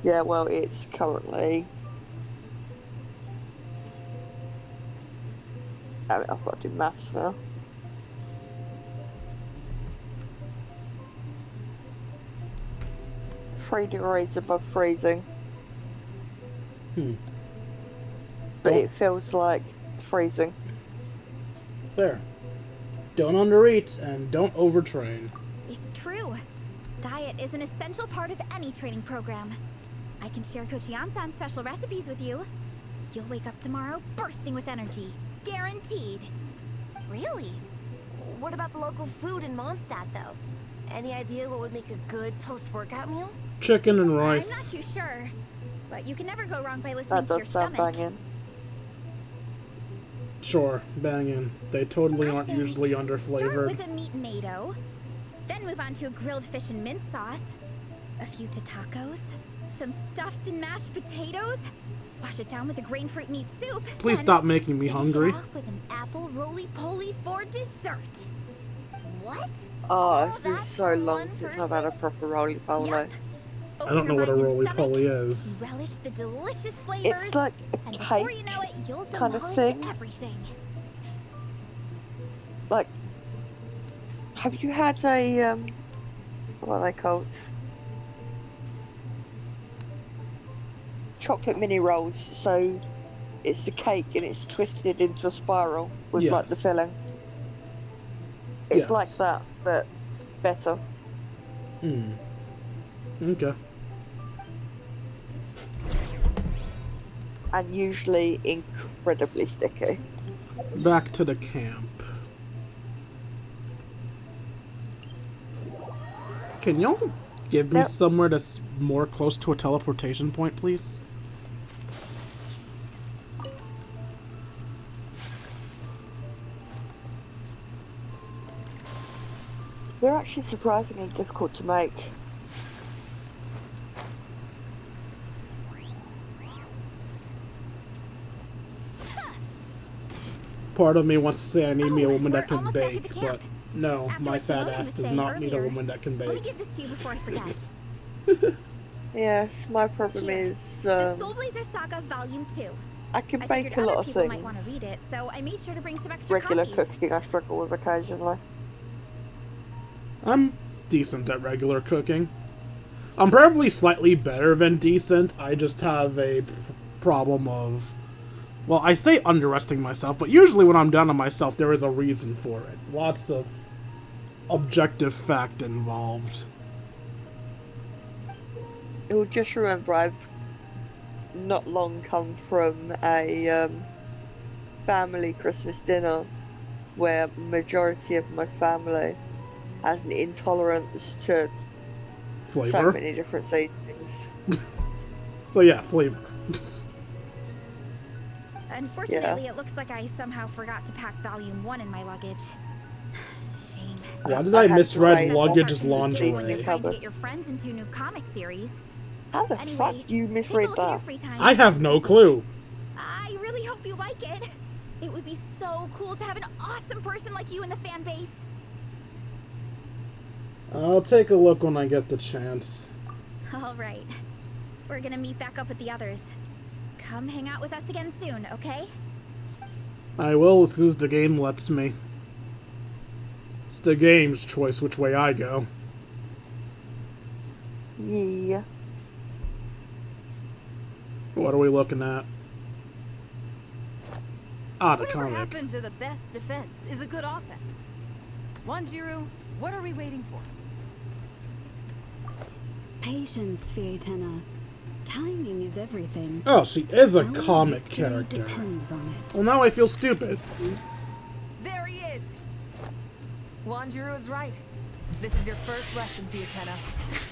Yeah, well, it's currently. I mean, I've got to do maths now. Three degrees above freezing, but it feels like freezing. There. Don't undereat and don't overtrain. It's true. Diet is an essential part of any training program. I can share Coach Yan-san's special recipes with you. You'll wake up tomorrow bursting with energy. Guaranteed. Really? What about the local food in Mondstadt, though? Any idea what would make a good post-workout meal? Chicken and I'm not rice. too sure, but you can never go wrong by listening That to your does sound stomach. banging. Sure, banging. They totally aren't I think usually Start underflavored. with a meat nado, then move on to a grilled fish and mint sauce, a few tacos, some stuffed and mashed potatoes, wash it down with a grain fruit meat soup. Please then stop making me finish it hungry. off with an apple roly-poly for dessert. What? Oh, All it's been that so for long one since I've had a person? proper roly-poly. Yup. I don't know what a Open your mind and roly-poly stomach, is. Relish the delicious flavors, It's like a and before cake you know it, you'll kind of demolish thing. everything. Like, have you had a, what are they called? Chocolate mini rolls, so it's the cake and it's twisted into a spiral with like the Yes. filling. It's like Yes. that, but better. Okay. And usually incredibly sticky. Back to the camp. Can y'all give me Yep. somewhere that's more close to a teleportation point, please? They're actually surprisingly difficult to make. Part of me wants to say I need me a woman that we're can almost back at bake, the but camp. no, After my what fat Simone ass was does saying not need a earlier, woman that can Let me bake. give this to you before I forget. Yes, my problem Here. is The Soul Blazer Saga Volume 2. I can I bake figured a other lot of people might want to things. read it, so I made sure to bring some extra Regular copies. cooking I struggle with occasionally. I'm decent at regular cooking. I'm probably slightly better than decent. I just have a problem of... Well, I say underestimating myself, but usually when I'm down on myself, there is a reason for it. Lots of objective fact involved. You'll just remember I've not long come from a family Christmas dinner where majority of my family has an intolerance to so Flavor? many different seasonings. So yeah, flavor. Unfortunately, it looks like I somehow forgot to pack Volume 1 in my luggage. Shame. Why did I had to misread wait luggage for as the seasoning When you're lingerie? trying to cupboard. get your friends into a new comic series. How the Anyway, fuck do you take a misread look at your that? free time. I have no clue. I really hope you like it. It would be so cool to have an awesome person like you in the fan base. I'll take a look when I get the chance. All right. We're gonna meet back up with the others. Come hang out with us again soon, okay? I will as soon as the game lets me. It's the game's choice which way I go. Yeah. What are we looking at? Ah, the Whatever comic. happened to the best defense is a good offense. Wanjiru, what are we waiting for? Patience, Fietena. Timing is everything. Oh, she is a Our comic victory character. depends on it. Well, now I feel stupid. There he is! Wanjiru is right. This is your first lesson, Fietena.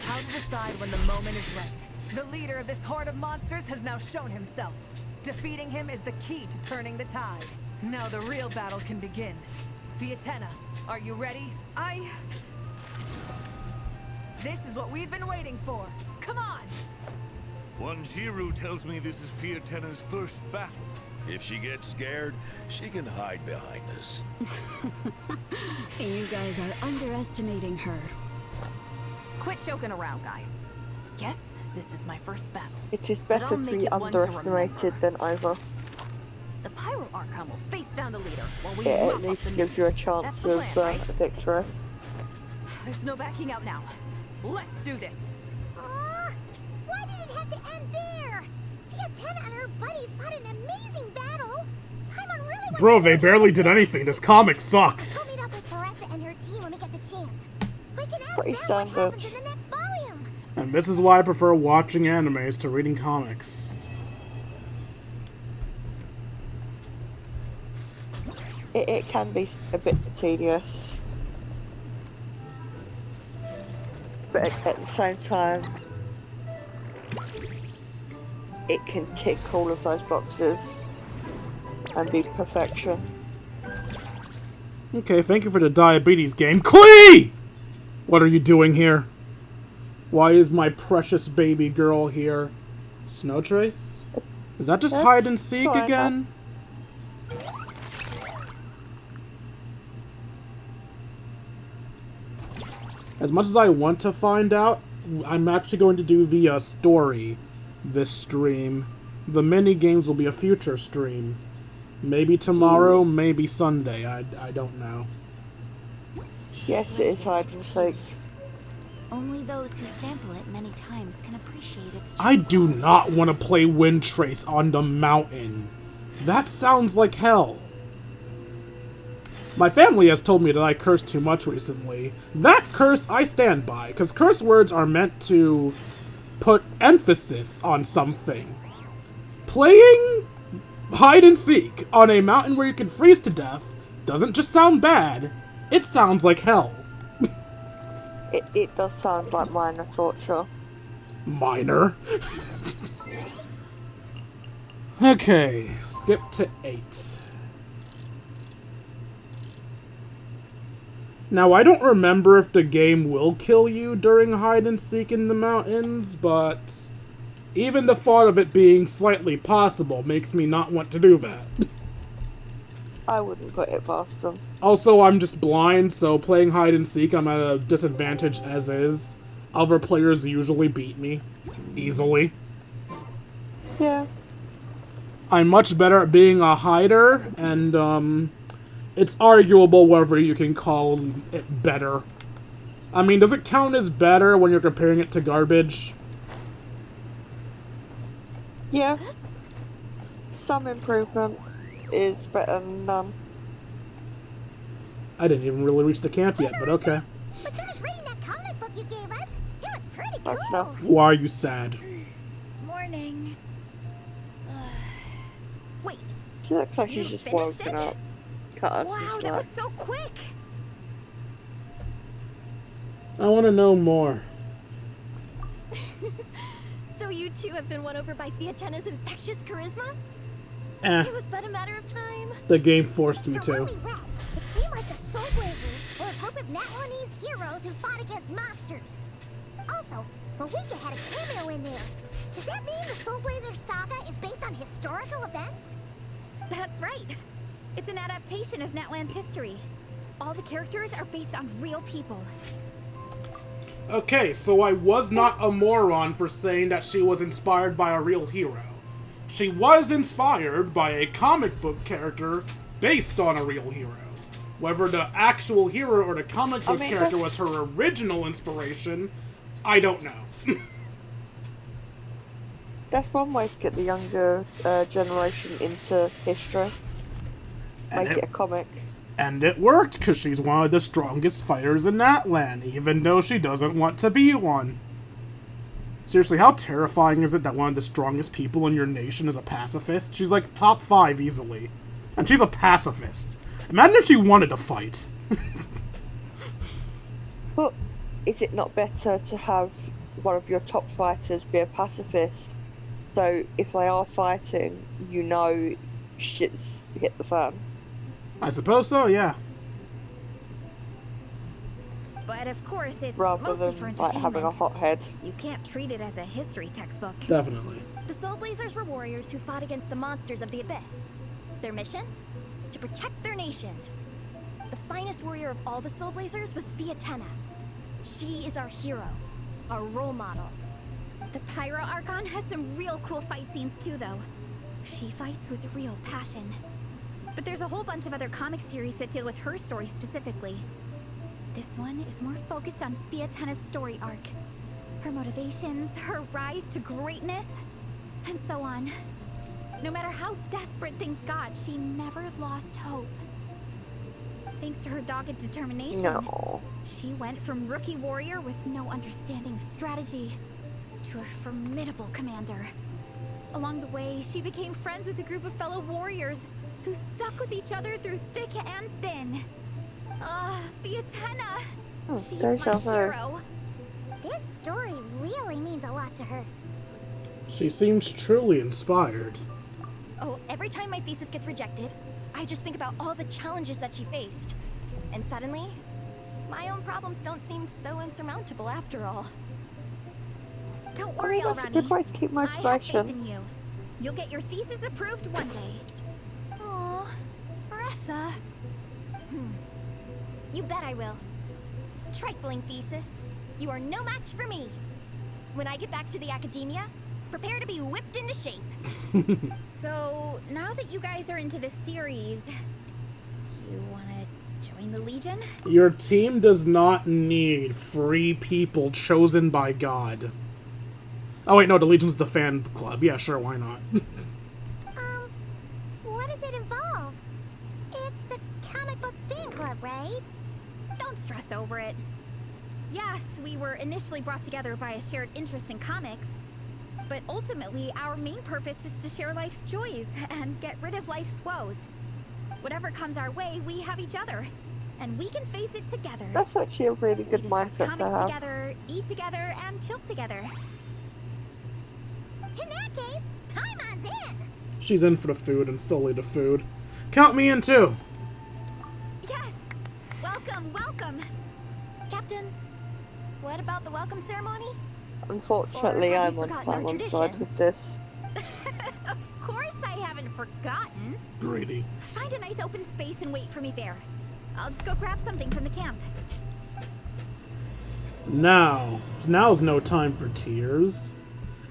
How to decide when the moment is right. The leader of this horde of monsters has now shown himself. Defeating him is the key to turning the tide. Now the real battle can begin. Fietena, are you ready? This is what we've been waiting for. Come on! Wanjiru tells me this is Fiotena's first battle. If she gets scared, she can hide behind us. You guys are underestimating her. Quit joking around, guys. Yes, this is my first battle. It is But better I'll to make be it one to underestimated than over. The Pyro Archon will face down the leader while we It mop at up least the gives you a That's chance the of plan, right? victory. There's no backing out now. Let's do this. Why did it have to end there? Fietena and her buddies fought an amazing battle. Paimon really wants Bro, to they see barely how did it anything. This comic goes. sucks. I'll meet up with Marissa and her team when we get the chance. We can ask Pretty them what standard. happens in the next volume. And this is why I prefer watching animes to reading comics. It can be a bit tedious. But at the same time, it can tick all of those boxes and be perfection. Okay, thank you for the diabetes game. Klee! What are you doing here? Why is my precious baby girl here? Snow Trace? Is that just That's hide and seek fine. again? As much as I want to find out, I'm actually going to do the story this stream. The mini games will be a future stream. Maybe tomorrow, maybe Sunday. I don't know. Yes, it is hide and seek. Only those who sample it many times can appreciate its I true do qualities. not want to play Wind Trace on the mountain. That sounds like hell. My family has told me that I cursed too much recently. That curse I stand by, because curse words are meant to put emphasis on something. Playing hide and seek on a mountain where you can freeze to death doesn't just sound bad, it sounds like hell. It does sound like minor torture. Minor. Okay, skip to 8. Now, I don't remember if the game will kill you during hide and seek in the mountains, but even the thought of it being slightly possible makes me not want to do that. I wouldn't put it past them. Also, I'm just blind, so playing hide and seek, I'm at a disadvantage as is. Other players usually beat me. Easily. Yeah. I'm much better at being a hider, and, it's arguable whether you can call it better. I mean, does it count as better when you're comparing it to garbage? Yeah. Some improvement is better than none. I didn't even really reach the camp yet, but okay. We finished reading that comic book you gave us. It was pretty That's cool. enough. Why are you sad? Morning. Wait, She looks like You she's just finished woken it? up. Cut us Wow, some that was slack. so quick. I want to know more. So you two have been won over by Fiatena's infectious charisma? Eh, It was but a matter of time. the game forced me From to. what we read, it seemed like the Soul Blazers were a group of Natlanese heroes who fought against monsters. Also, Malika had a cameo in there. Does that mean the Soul Blazer saga is based on historical events? That's right. It's an adaptation of Natlan's history. All the characters are based on real people. Okay, so I was not a moron for saying that she was inspired by a real hero. She was inspired by a comic book character based on a real hero. Whether the actual hero or the comic book character was her original inspiration, I don't know. That's one way to get the younger generation into history. And Make it a comic. And it worked, because she's one of the strongest fighters in Natlan, even though she doesn't want to be one. Seriously, how terrifying is it that one of the strongest people in your nation is a pacifist? She's like top 5 easily. And she's a pacifist. Imagine if she wanted to fight. But is it not better to have one of your top fighters be a pacifist? So if they are fighting, you know shit's hit the fan. I suppose so, yeah. But of course, it's Rather mostly than for like entertainment. having a hothead. You can't treat it as a history textbook. Definitely. The Soul Blazers were warriors who fought against the monsters of the Abyss. Their mission? To protect their nation. The finest warrior of all the Soul Blazers was Fiatena. She is our hero, our role model. The Pyro Archon has some real cool fight scenes too, though. She fights with real passion. But there's a whole bunch of other comic series that deal with her story specifically. This one is more focused on Fiatena's story arc. Her motivations, her rise to greatness, and so on. No matter how desperate things got, she never lost hope. Thanks to her dogged determination, No. she went from rookie warrior with no understanding of strategy to a formidable commander. Along the way, she became friends with a group of fellow warriors who stuck with each other through thick and thin. Fiatena! She's there's my her. hero. This story really means a lot to her. She seems truly inspired. Oh, every time my thesis gets rejected, I just think about all the challenges that she faced. And suddenly, my own problems don't seem so insurmountable after all. Don't I worry, mean, that's a Alrani. good way to keep I have faith motivation. in you. You'll get your thesis approved one day. Aw, Faressa. You bet I will. Trifling thesis. You are no match for me. When I get back to the academia, prepare to be whipped into shape. So, now that you guys are into this series, you wanna join the Legion? Your team does not need free people chosen by God. Oh wait, no, the Legion's the fan club. Yeah, sure, why not? What does it involve? It's a comic book fan club, right? Don't stress over it. Yes, we were initially brought together by a shared interest in comics, but ultimately our main purpose is to share life's joys and get rid of life's woes. Whatever comes our way, we have each other, and we can face it together. That's actually a really good We discuss mindset to comics have. together, eat together, and chill together. In that case, Paimon's in! She's in for the food and solely the food. Count me in too! Yes! Welcome, welcome! Captain, what about the welcome ceremony? Unfortunately, Or have I'm you on forgotten our Paimon's side with this. Of course I haven't forgotten. Greedy. Find a nice open space and wait for me there. I'll just go grab something from the camp. Now's no time for tears.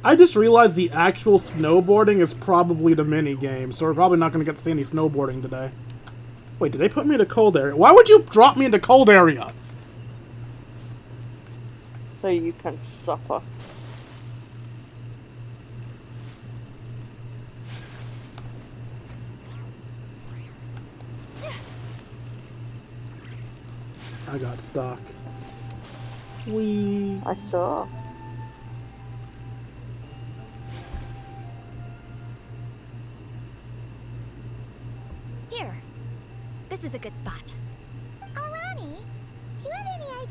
I just realized the actual snowboarding is probably the mini game, so we're probably not going to get to see any snowboarding today. Wait, did they put me in a cold area? Why would you drop me in the cold area? So you can suffer. I got stuck. Whee. I saw.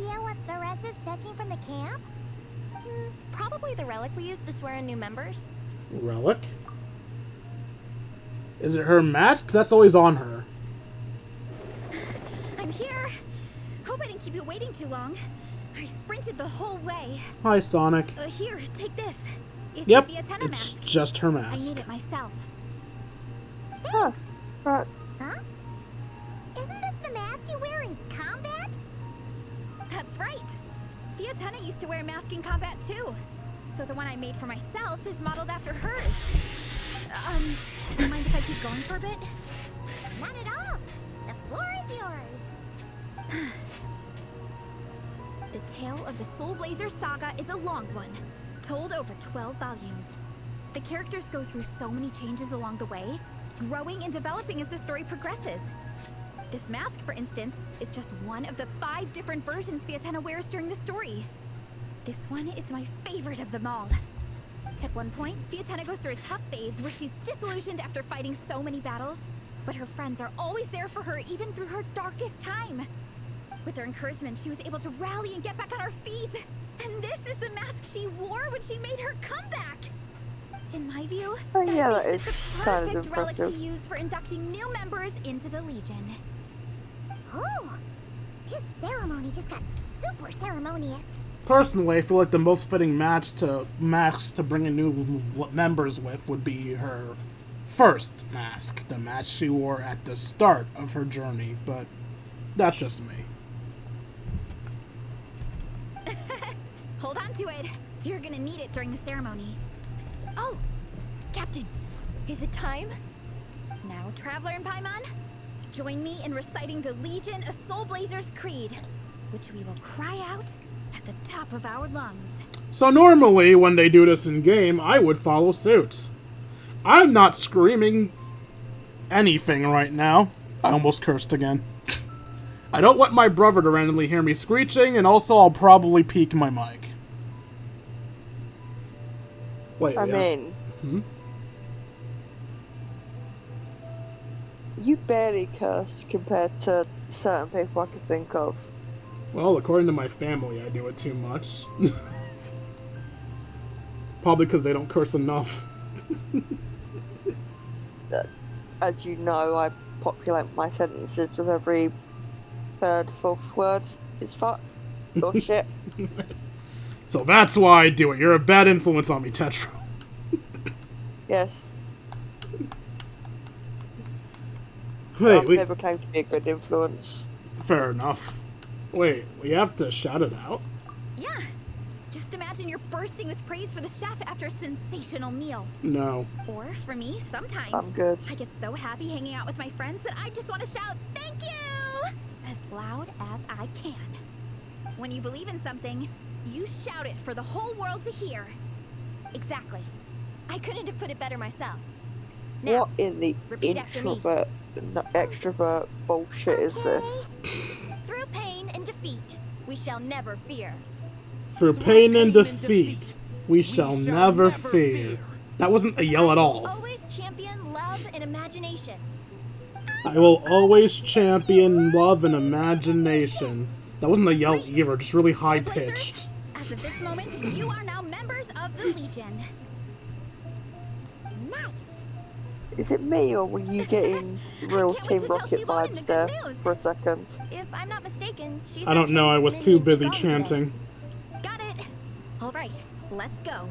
idea what Theresa's fetching from the camp? Probably the relic we used to swear in new members. Relic? Is it her mask? That's always on her. I'm here. Hope I didn't keep you waiting too long. I sprinted the whole way. Hi, Sonic. Here, take this. It's Yep, a Vietena it's mask. just her I mask. made it myself. Huh. Right. Huh? Isn't this the mask you wear in combat? That's right. Vietena used to wear a mask in combat too. So the one I made for myself is modeled after hers. Mind if I keep going for a bit? Not at all. The floor is yours. The tale of the Soul Blazer saga is a long one, told over 12 volumes. The characters go through so many changes along the way, growing and developing as the story progresses. This mask, for instance, is just one of the 5 different versions Vietena wears during the story. This one is my favorite of them all. At one point, Vietena goes through a tough phase where she's disillusioned after fighting so many battles, but her friends are always there for her even through her darkest time. With their encouragement, she was able to rally and get back on her feet. And this is the mask she wore when she made her comeback. In my view, Oh, yeah, that makes it is the kind of perfect relic to impressive. use for inducting new members into the Legion. Oh, this ceremony just got super ceremonious. Personally, I feel like the most fitting mask to bring in new members with would be her first mask, the mask she wore at the start of her journey, but that's just me. Hold on to it. You're gonna need it during the ceremony. Oh, Captain, is it time? Now, Traveler and Paimon, join me in reciting the Legion of Soul Blazers Creed, which we will cry out at the top of our lungs. So normally, when they do this in-game, I would follow suit. I'm not screaming anything right now. I almost cursed again. I don't want my brother to randomly hear me screeching, and also I'll probably peak my mic. Wait, I yeah. mean, you barely curse compared to certain people I can think of. Well, according to my family, I do it too much. Probably because they don't curse enough. As you know, I populate my sentences with every third, fourth word is fuck or shit. So that's why I do it. You're a bad influence on me, Tetra. Yes. Wait, I've never claimed to be a good influence. Fair enough. Wait, we have to shout it out? Yeah. Just imagine you're bursting with praise for the chef after a sensational meal. No. Or, for me, sometimes, I'm good. I get so happy hanging out with my friends that I just want to shout, "Thank you!" as loud as I can. When you believe in something, you shout it for the whole world to hear. Exactly. I couldn't have put it better myself. Now, What in the repeat after me. extrovert bullshit is this? Through pain and defeat, we shall never fear. Through pain and defeat, we shall never fear. That wasn't a yell at all. Always champion love and imagination. I will always champion love and imagination. That wasn't a yell either, just really high-pitched. As of this moment, you are now members of the Legion. Nice. Is it me or were you getting real can't wait Team to tell Rocket Sheila vibes the there good news. for a second? If I'm not mistaken, she's I don't know, I was too busy chanting. Got it. All right, let's go.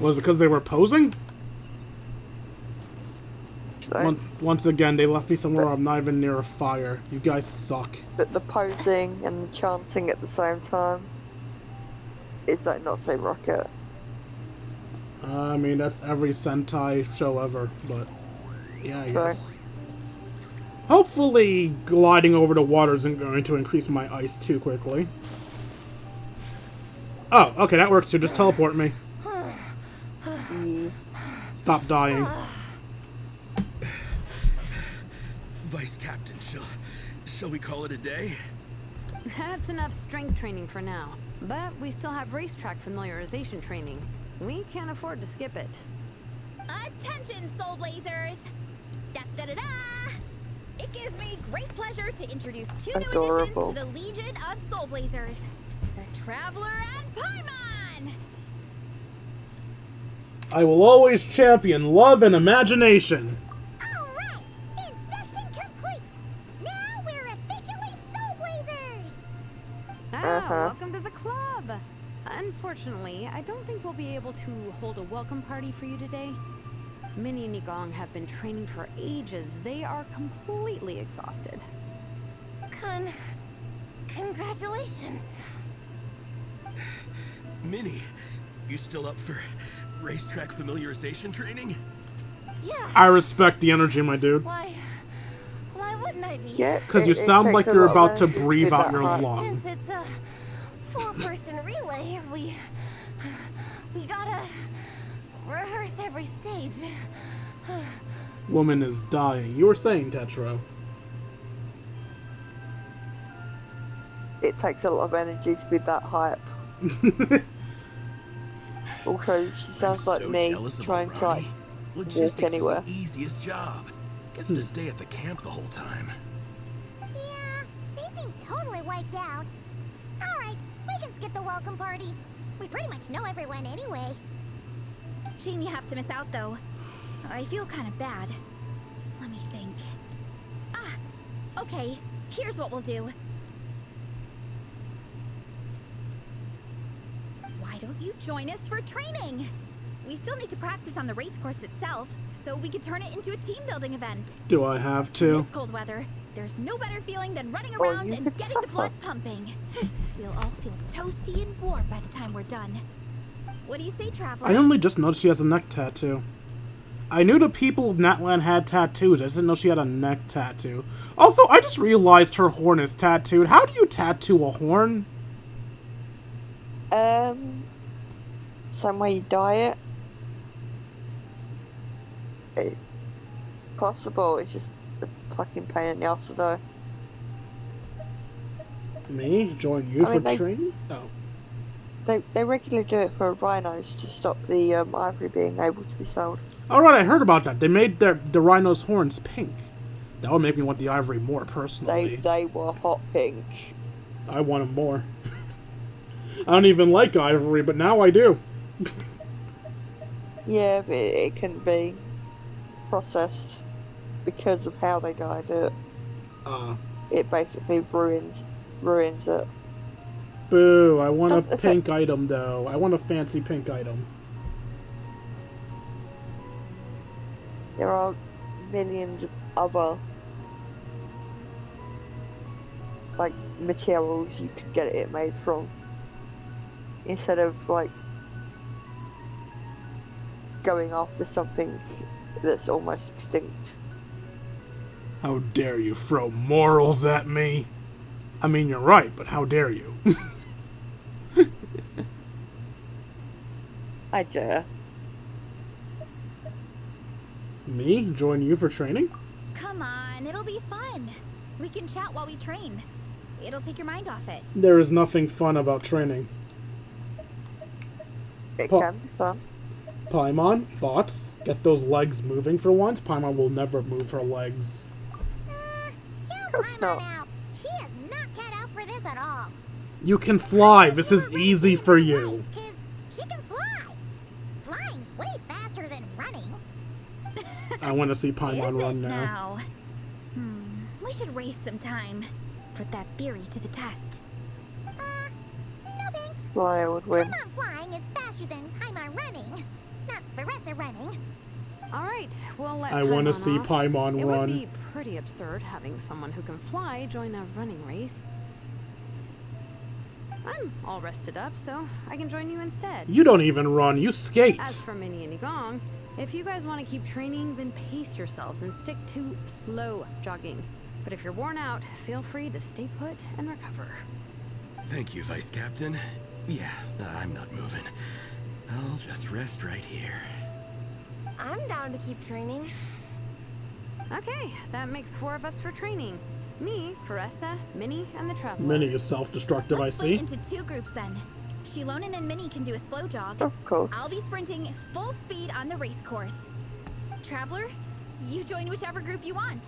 Was it because they were posing? Once again, they left me somewhere I'm not even near a fire. You guys suck. But the posing and the chanting at the same time, is that not Team Rocket? I mean, that's every Sentai show ever, but yeah, I Sure. guess. Hopefully, gliding over the water isn't going to increase my ice too quickly. Oh, okay, that works too. Just teleport me. Stop dying. Vice Captain, shall we call it a day? That's enough strength training for now. But we still have racetrack familiarization training. We can't afford to skip it. Attention, Soul Blazers! Da da da da! It's gives me great pleasure to introduce two new Adorable. additions to the Legion of Soul Blazers. The Traveler and Paimon! I will always champion love and imagination. Alright! Induction complete! Now we're officially Soul Blazers! Welcome to the club. Unfortunately, I don't think we'll be able to hold a welcome party for you today. Minnie and Igong have been training for ages. They are completely exhausted. Congratulations. Minnie, you still up for racetrack familiarization training? Yeah. I respect the energy, my dude. Why wouldn't I be? Yeah. Because you it sound takes like a you're lot of about to energy breathe do out that your hard. lung. Since it's a 4-person relay, we gotta rehearse every stage. Woman is dying. You were saying, Tetra. It takes a lot of energy to be that hype. Also, she sounds I'm like so me jealous of trying old to like Ronnie. walk Logistics anywhere. is the easiest job. Gets to stay at the camp the whole time. Yeah, they seem totally wiped out. Alright, we can skip the welcome party. We pretty much know everyone anyway. Shame you have to miss out, though. I feel kind of bad. Let me think. Okay. Here's what we'll do. Why don't you join us for training? We still need to practice on the race course itself, so we could turn it into a team-building event. Do I have In to? this cold weather, there's no better feeling than running Or around you and could getting the suffer. blood pumping. We'll all feel toasty and warm by the time we're done. What do you say, Traveler? I only just noticed she has a neck tattoo. I knew the people of Natlan had tattoos. I just didn't know she had a neck tattoo. Also, I just realized her horn is tattooed. How do you tattoo a horn? Same way you dye it. It's possible. It's just a fucking pain in the ass to do. Me? Join you I for mean, they- training? Oh. They regularly do it for rhinos to stop the ivory being able to be sold. Alright, I heard about that. They made the rhino's horns pink. That would make me want the ivory more, personally. They were hot pink. I want them more. I don't even like ivory, but now I do. Yeah, but it can be processed because of how they dyed it. It basically ruins it. Boo, I want a Does- pink item, though. I want a fancy pink item. There are millions of other like materials you could get it made from, instead of like going after something that's almost extinct. How dare you throw morals at me? I mean, you're right, but how dare you? I dare. Me? Join you for training? Come on, it'll be fun. We can chat while we train. It'll take your mind off it. There is nothing fun about training. It Pa- can be fun. Paimon, thoughts? Get those legs moving for once? Paimon will never move her legs. Kill course Paimon not. out. She is not cut out for this at all. You can fly. This is easy for you. Cause she can fly. Flying's way faster than running. I want to see Is Paimon it run now. now? We should race sometime. Put that theory to the test. No thanks. Flyer would win. Paimon flying is faster than Paimon running. Not Veressa running. All right, we'll let I want to Paimon see off. Paimon It run. would be pretty absurd having someone who can fly join a running race. I'm all rested up, so I can join you instead. You don't even run. You skate. As for Minnie and Igong, if you guys want to keep training, then pace yourselves and stick to slow jogging. But if you're worn out, feel free to stay put and recover. Thank you, Vice Captain. Yeah, I'm not moving. I'll just rest right here. I'm down to keep training. Okay, that makes 4 of us for training. Me, Veressa, Minnie, and the Traveler. Minnie is self-destructive, I Let's split see. into 2 groups then. Shilonen and Minnie can do a slow jog. Of course. I'll be sprinting full speed on the race course. Traveler, you join whichever group you want.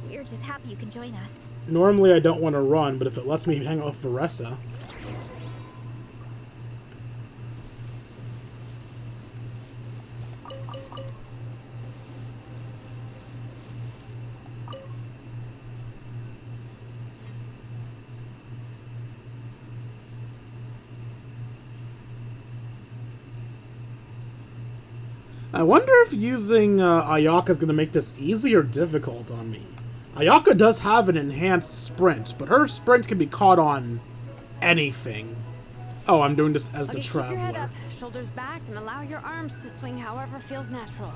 We're just happy you can join us. Normally I don't want to run, but if it lets me hang out with Veressa... I wonder if using Ayaka is going to make this easy or difficult on me. Ayaka does have an enhanced sprint, but her sprint can be caught on anything. Oh, I'm doing this as the Traveler. Keep your head up, shoulders back, and allow your arms to swing however feels natural.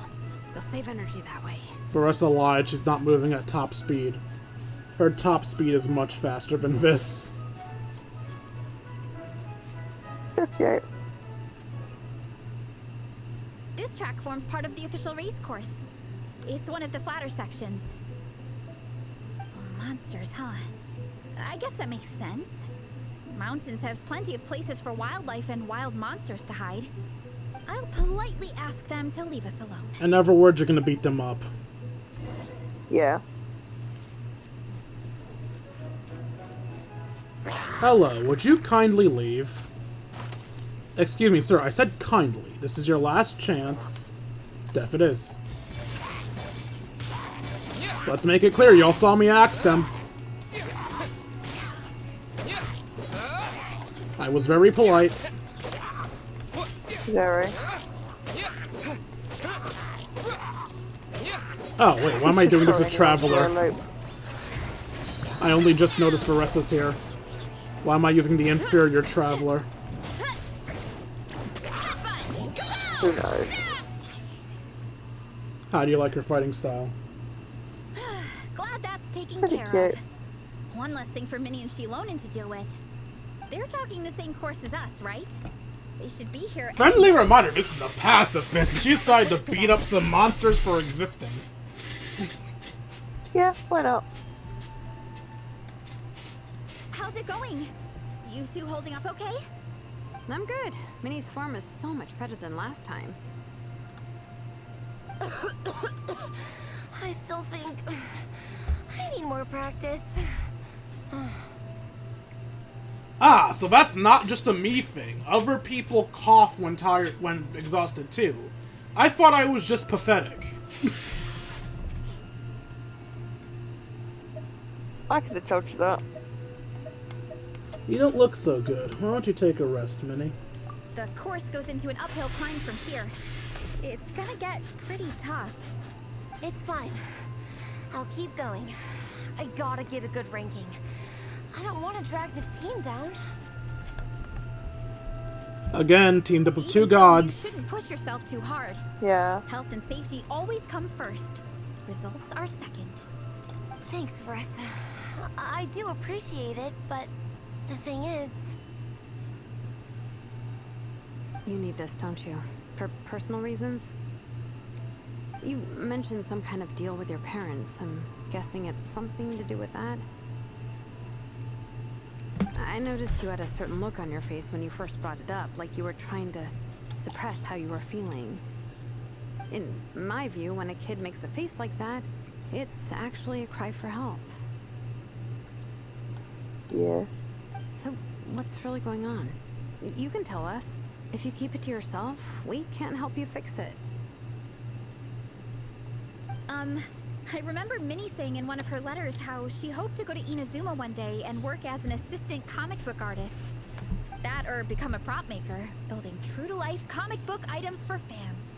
You'll save energy that way. Veressa lied, she's not moving at top speed. Her top speed is much faster than this. Okay. This track forms part of the official race course. It's one of the flatter sections. Monsters, huh? I guess that makes sense. Mountains have plenty of places for wildlife and wild monsters to hide. I'll politely ask them to leave us alone. In other words, you're gonna beat them up. Yeah. Hello, would you kindly leave? Excuse me, sir, I said kindly. This is your last chance. Def it is. Let's make it clear, y'all saw me axe them. I was very polite. Very. Oh, wait, why am I doing this with Traveler? I only just noticed Veressa's here. Why am I using the inferior Traveler? Who knows? How do you like her fighting style? Glad that's taken Pretty care cute. of. One less thing for Minnie and Shilonen to deal with. They're talking the same course as us, right? They should be here. Friendly reminder, this is a pacifist, and she decided to beat up some monsters for existing. Yeah, why not? How's it going? You two holding up okay? I'm good. Minnie's form is so much better than last time. I still think I need more practice. Ah, so that's not just a me thing. Other people cough when tired, when exhausted too. I thought I was just pathetic. I could have told you that. You don't look so good. Why don't you take a rest, Minnie? The course goes into an uphill climb from here. It's gonna get pretty tough. It's fine. I'll keep going. I gotta get a good ranking. I don't want to drag this team down. Again, teamed up with two Even so, gods. You shouldn't push yourself too hard. Yeah. Health and safety always come first. Results are second. Thanks, Veressa. I do appreciate it, but the thing is... You need this, don't you? For personal reasons? You mentioned some kind of deal with your parents. I'm guessing it's something to do with that? I noticed you had a certain look on your face when you first brought it up, like you were trying to suppress how you were feeling. In my view, when a kid makes a face like that, it's actually a cry for help. Yeah. So, what's really going on? You can tell us. If you keep it to yourself, we can't help you fix it. I remember Minnie saying in one of her letters how she hoped to go to Inazuma one day and work as an assistant comic book artist. That or become a prop maker, building true-to-life comic book items for fans.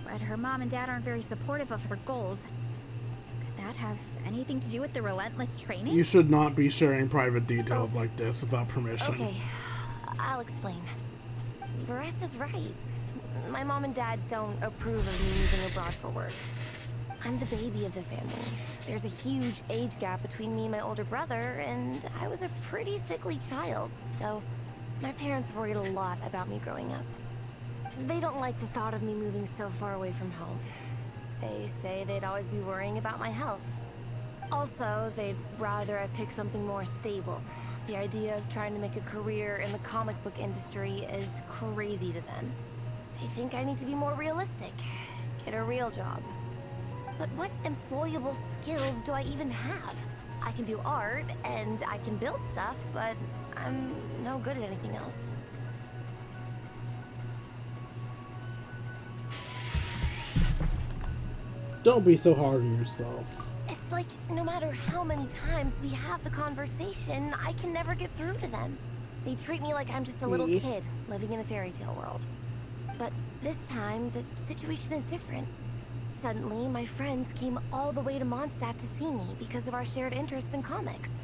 But her mom and dad aren't very supportive of her goals. Could that have anything to do with the relentless training? You should not be sharing private details like this without permission. Okay, I'll explain. Veressa's right. My mom and dad don't approve of me moving abroad for work. I'm the baby of the family. There's a huge age gap between me and my older brother, and I was a pretty sickly child, so my parents worried a lot about me growing up. They don't like the thought of me moving so far away from home. They say they'd always be worrying about my health. Also, they'd rather I pick something more stable. The idea of trying to make a career in the comic book industry is crazy to them. They think I need to be more realistic, get a real job. But what employable skills do I even have? I can do art, and I can build stuff, but I'm no good at anything else. Don't be so hard on yourself. It's like no matter how many times we have the conversation, I can never get through to them. They treat me like I'm just a little kid living in a fairy tale world. But this time, the situation is different. Suddenly, my friends came all the way to Mondstadt to see me because of our shared interests in comics.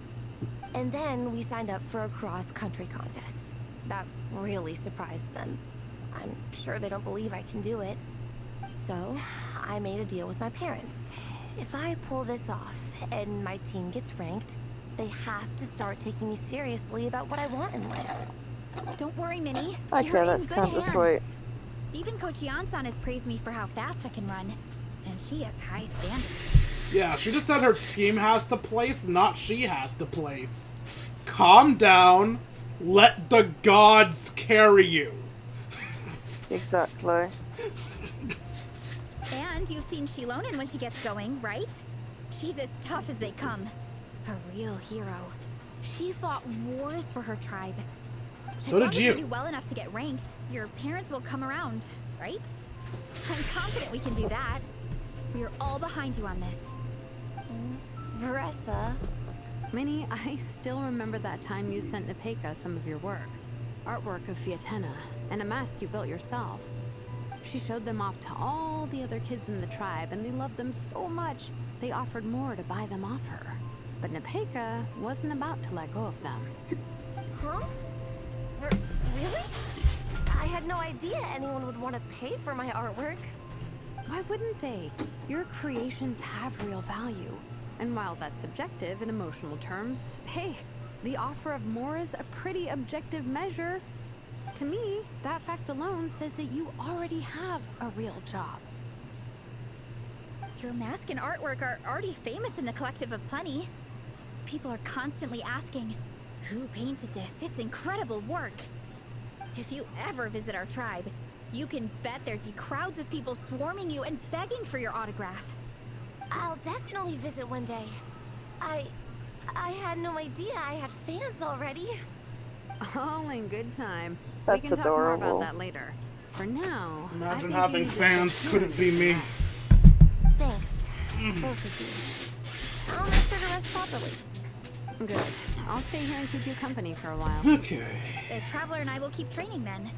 And then we signed up for a cross-country contest. That really surprised them. I'm sure they don't believe I can do it. So, I made a deal with my parents. If I pull this off and my team gets ranked, they have to start taking me seriously about what I want in life. Don't worry, Minnie. Okay, You're in that's good kind of hands. sweet. Even Coach Yansan has praised me for how fast I can run. And she has high standards. Yeah, she just said her team has to place, not she has to place. Calm down. Let the gods carry you. Exactly. And you've seen Shilonen when she gets going, right? She's as tough as they come. A real hero. She fought wars for her tribe. So did As long you. as you do well enough to get ranked, your parents will come around, right? I'm confident we can do that. We are all behind you on this. Veressa. Minnie, I still remember that time you sent Nepeka some of your work. Artwork of Fiatena, and a mask you built yourself. She showed them off to all the other kids in the tribe, and they loved them so much, they offered more to buy them off her. But Nepeka wasn't about to let go of them. Huh? Really? I had no idea anyone would want to pay for my artwork. Why wouldn't they? Your creations have real value. And while that's subjective in emotional terms, hey, the offer of more is a pretty objective measure. To me, that fact alone says that you already have a real job. Your mask and artwork are already famous in the Collective of Plenty. People are constantly asking, who painted this? It's incredible work. If you ever visit our tribe, you can bet there'd be crowds of people swarming you and begging for your autograph. I'll definitely visit one day. I had no idea I had fans already. All in good time. That's we can talk more adorable. about that later. For now, I Imagine think having you need to fans. stay Could it be me? Thanks. Both of you. I'll make sure to rest properly. Good. I'll stay here and keep you company for a while. Okay. The Traveler and I will keep training then.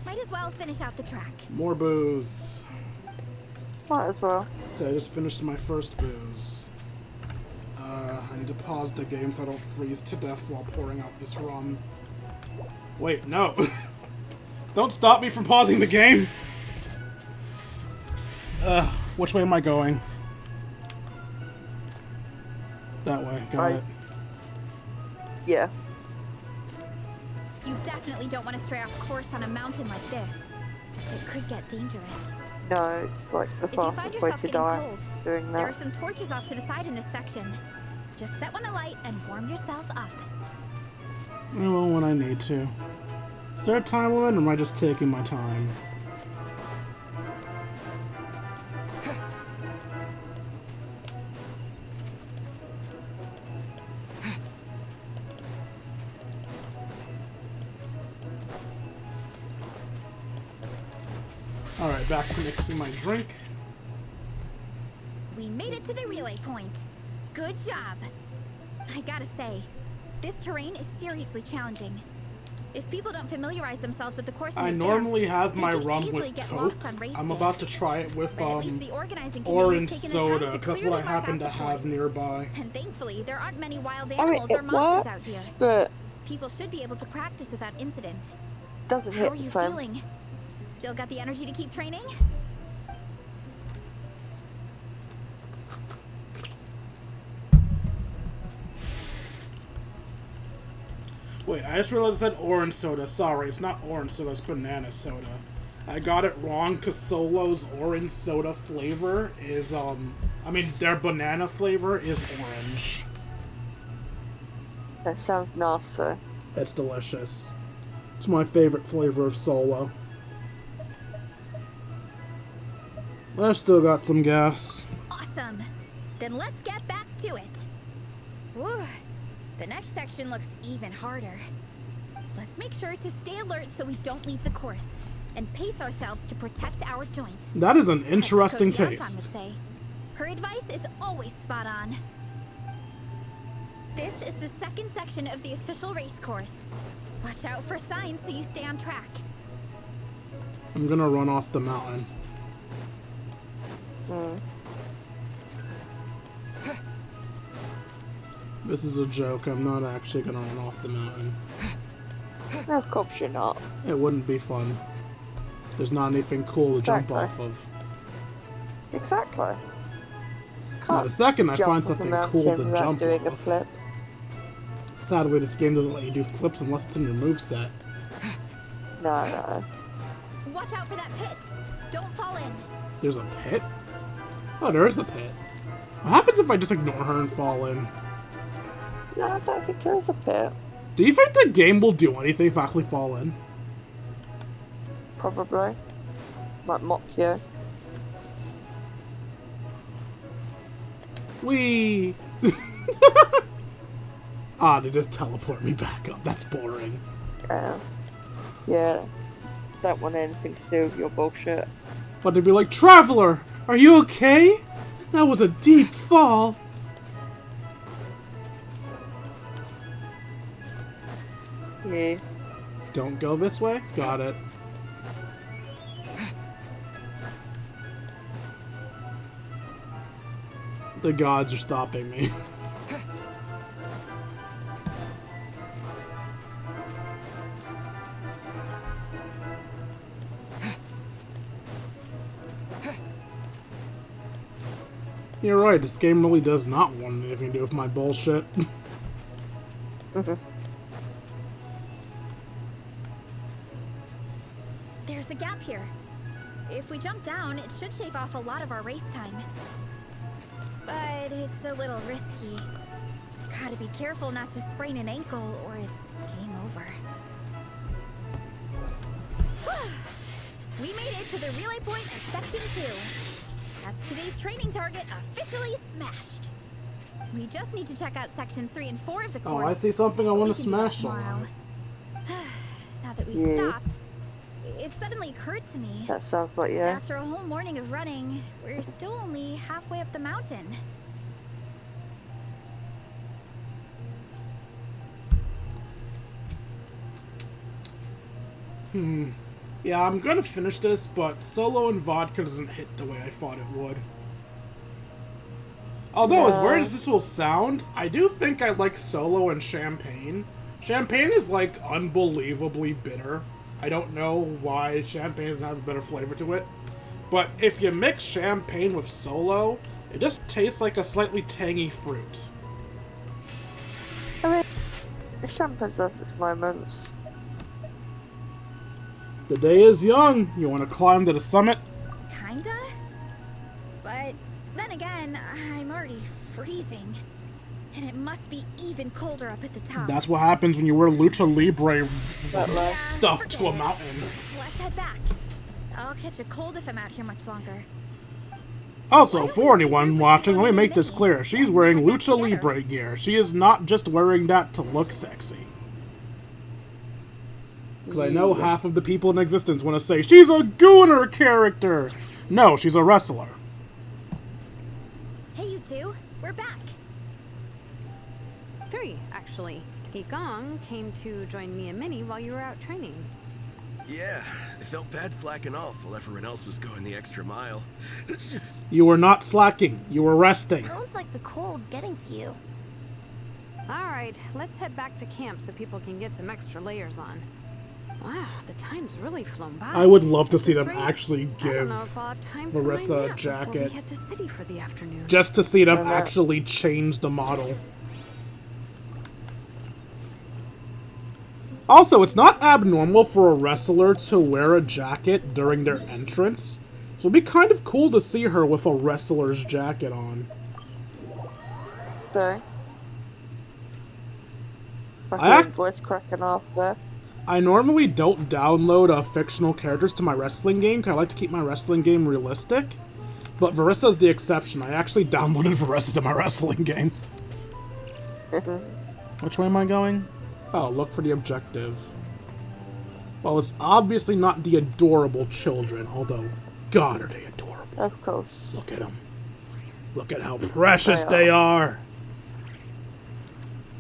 Might as well finish out the track. More booze. Might as well. Okay, I just finished my first booze. I need to pause the game so I don't freeze to death while pouring out this rum. Wait, no. Don't stop me from pausing the game. Which way am I going? That way, got it. Yeah. You definitely don't want to stray off course on a mountain like this. It could get dangerous. No, it's like the If you find fastest way yourself to getting die cold, doing there are that. some torches off to the side in this section. Just set one alight and warm yourself up. Well, when I need to. Is there a time limit, or am I just taking my time? Alright, back to mixing my drink. We made it to the relay point. Good job. I gotta say, this terrain is seriously challenging. If people don't familiarize themselves with the course in I advance, normally have they my can rum easily with get Coke. lost on race I'm day. about to try it with But at least the organizing orange committee's taken the time soda, to because clearly what I mark happen out to the have course. nearby. And thankfully, there aren't many wild I mean, animals or it monsters out works, here. but People should be able to practice without incident. doesn't How hit are the you same. feeling? Still got the energy to keep training? Wait, I just realized I said orange soda. Sorry, it's not orange soda, it's banana soda. I got it wrong because Solo's orange soda flavor is, I mean, their banana flavor is orange. That sounds nasty. It's delicious. It's my favorite flavor of Solo. I've still got some gas. Awesome. Awesome. Then let's get back to it. Whew. The next section looks even harder. Let's make sure to stay alert so we don't leave the course, and pace ourselves to protect our joints. That is an interesting As Coach Yansan would taste. say, her advice is always spot on. This is the second section of the official race course. Watch out for signs so you stay on track. I'm gonna run off the mountain. This is a joke. I'm not actually gonna run off the mountain. Of course you're not. It wouldn't be fun. There's not anything cool to jump off of. Exactly. Now, the second I Jump find off a something mountain cool to without jump doing a off. flip. Sadly, this game doesn't let you do flips unless it's in your moveset. No. Watch out for that pit. Don't fall in. There's a pit? Oh, there is a pit. What happens if I just ignore her and fall in? No, I don't think there's a pit. Do you think the game will do anything if I actually fall in? Probably. Might mock you. Whee! Ah, they just teleport me back up. That's boring. Yeah. Don't want anything to do with your bullshit. But they'd be like, Traveler, are you okay? That was a deep fall. Yeah. Don't go this way? Got it. The gods are stopping me. You're right, this game really does not want anything to do with my bullshit. There's a gap here. If we jump down, it should shave off a lot of our race time. But it's a little risky. Gotta be careful not to sprain an ankle or it's game over. We made it to the relay point of Section 2. That's today's training target officially smashed. We just need to check out Sections 3 and 4 of the course. Oh, I see something I want to We can do that smash tomorrow. on. Now that we've stopped, it suddenly occurred to me. That sounds like you. After a whole morning of running, we're still only halfway up the mountain. Yeah, I'm gonna finish this, but Solo and Vodka doesn't hit the way I thought it would. Although, as weird as this will sound, I do think I like Solo and Champagne. Champagne is, like, unbelievably bitter. I don't know why Champagne doesn't have a better flavor to it. But if you mix Champagne with Solo, it just tastes like a slightly tangy fruit. I mean, Champagne has its moments. The day is young. You want to climb to the summit? Kinda? But then again, I'm already freezing. And it must be even colder up at the top. That's what happens when you wear Lucha Libre Yeah, stuff forget to a it. mountain. Let's head back. I'll catch a cold if I'm out here much longer. Also, for anyone watching, let me make this clear. She's wearing Lucha Libre gear. She is not just wearing that to look sexy. Because I know half of the people in existence want to say, she's a gooner character! No, she's a wrestler. Hey, you two. We're back. 3, actually. Gong came to join me and Minnie while you were out training. Yeah, I felt bad slacking off while everyone else was going the extra mile. You were not slacking. You were resting. Sounds like the cold's getting to you. Alright, let's head back to camp so people can get some extra layers on. Wow, the time's really flown by. I would love to see them Afraid- actually I don't give know if I'll have time for my Marissa a nap before jacket. we hit the city for the afternoon. Just to see them actually change the model. Also, it's not abnormal for a wrestler to wear a jacket during their entrance. So it'd be kind of cool to see her with a wrestler's jacket on. Okay. I My ac- voice cracking off there. I normally don't download fictional characters to my wrestling game, because I like to keep my wrestling game realistic. But Varissa's the exception. I actually downloaded Varissa to my wrestling game. Which way am I going? Oh, look for the objective. Well, it's obviously not the adorable children, although, God, are they adorable. Of course. Look at them. Look at how precious they are.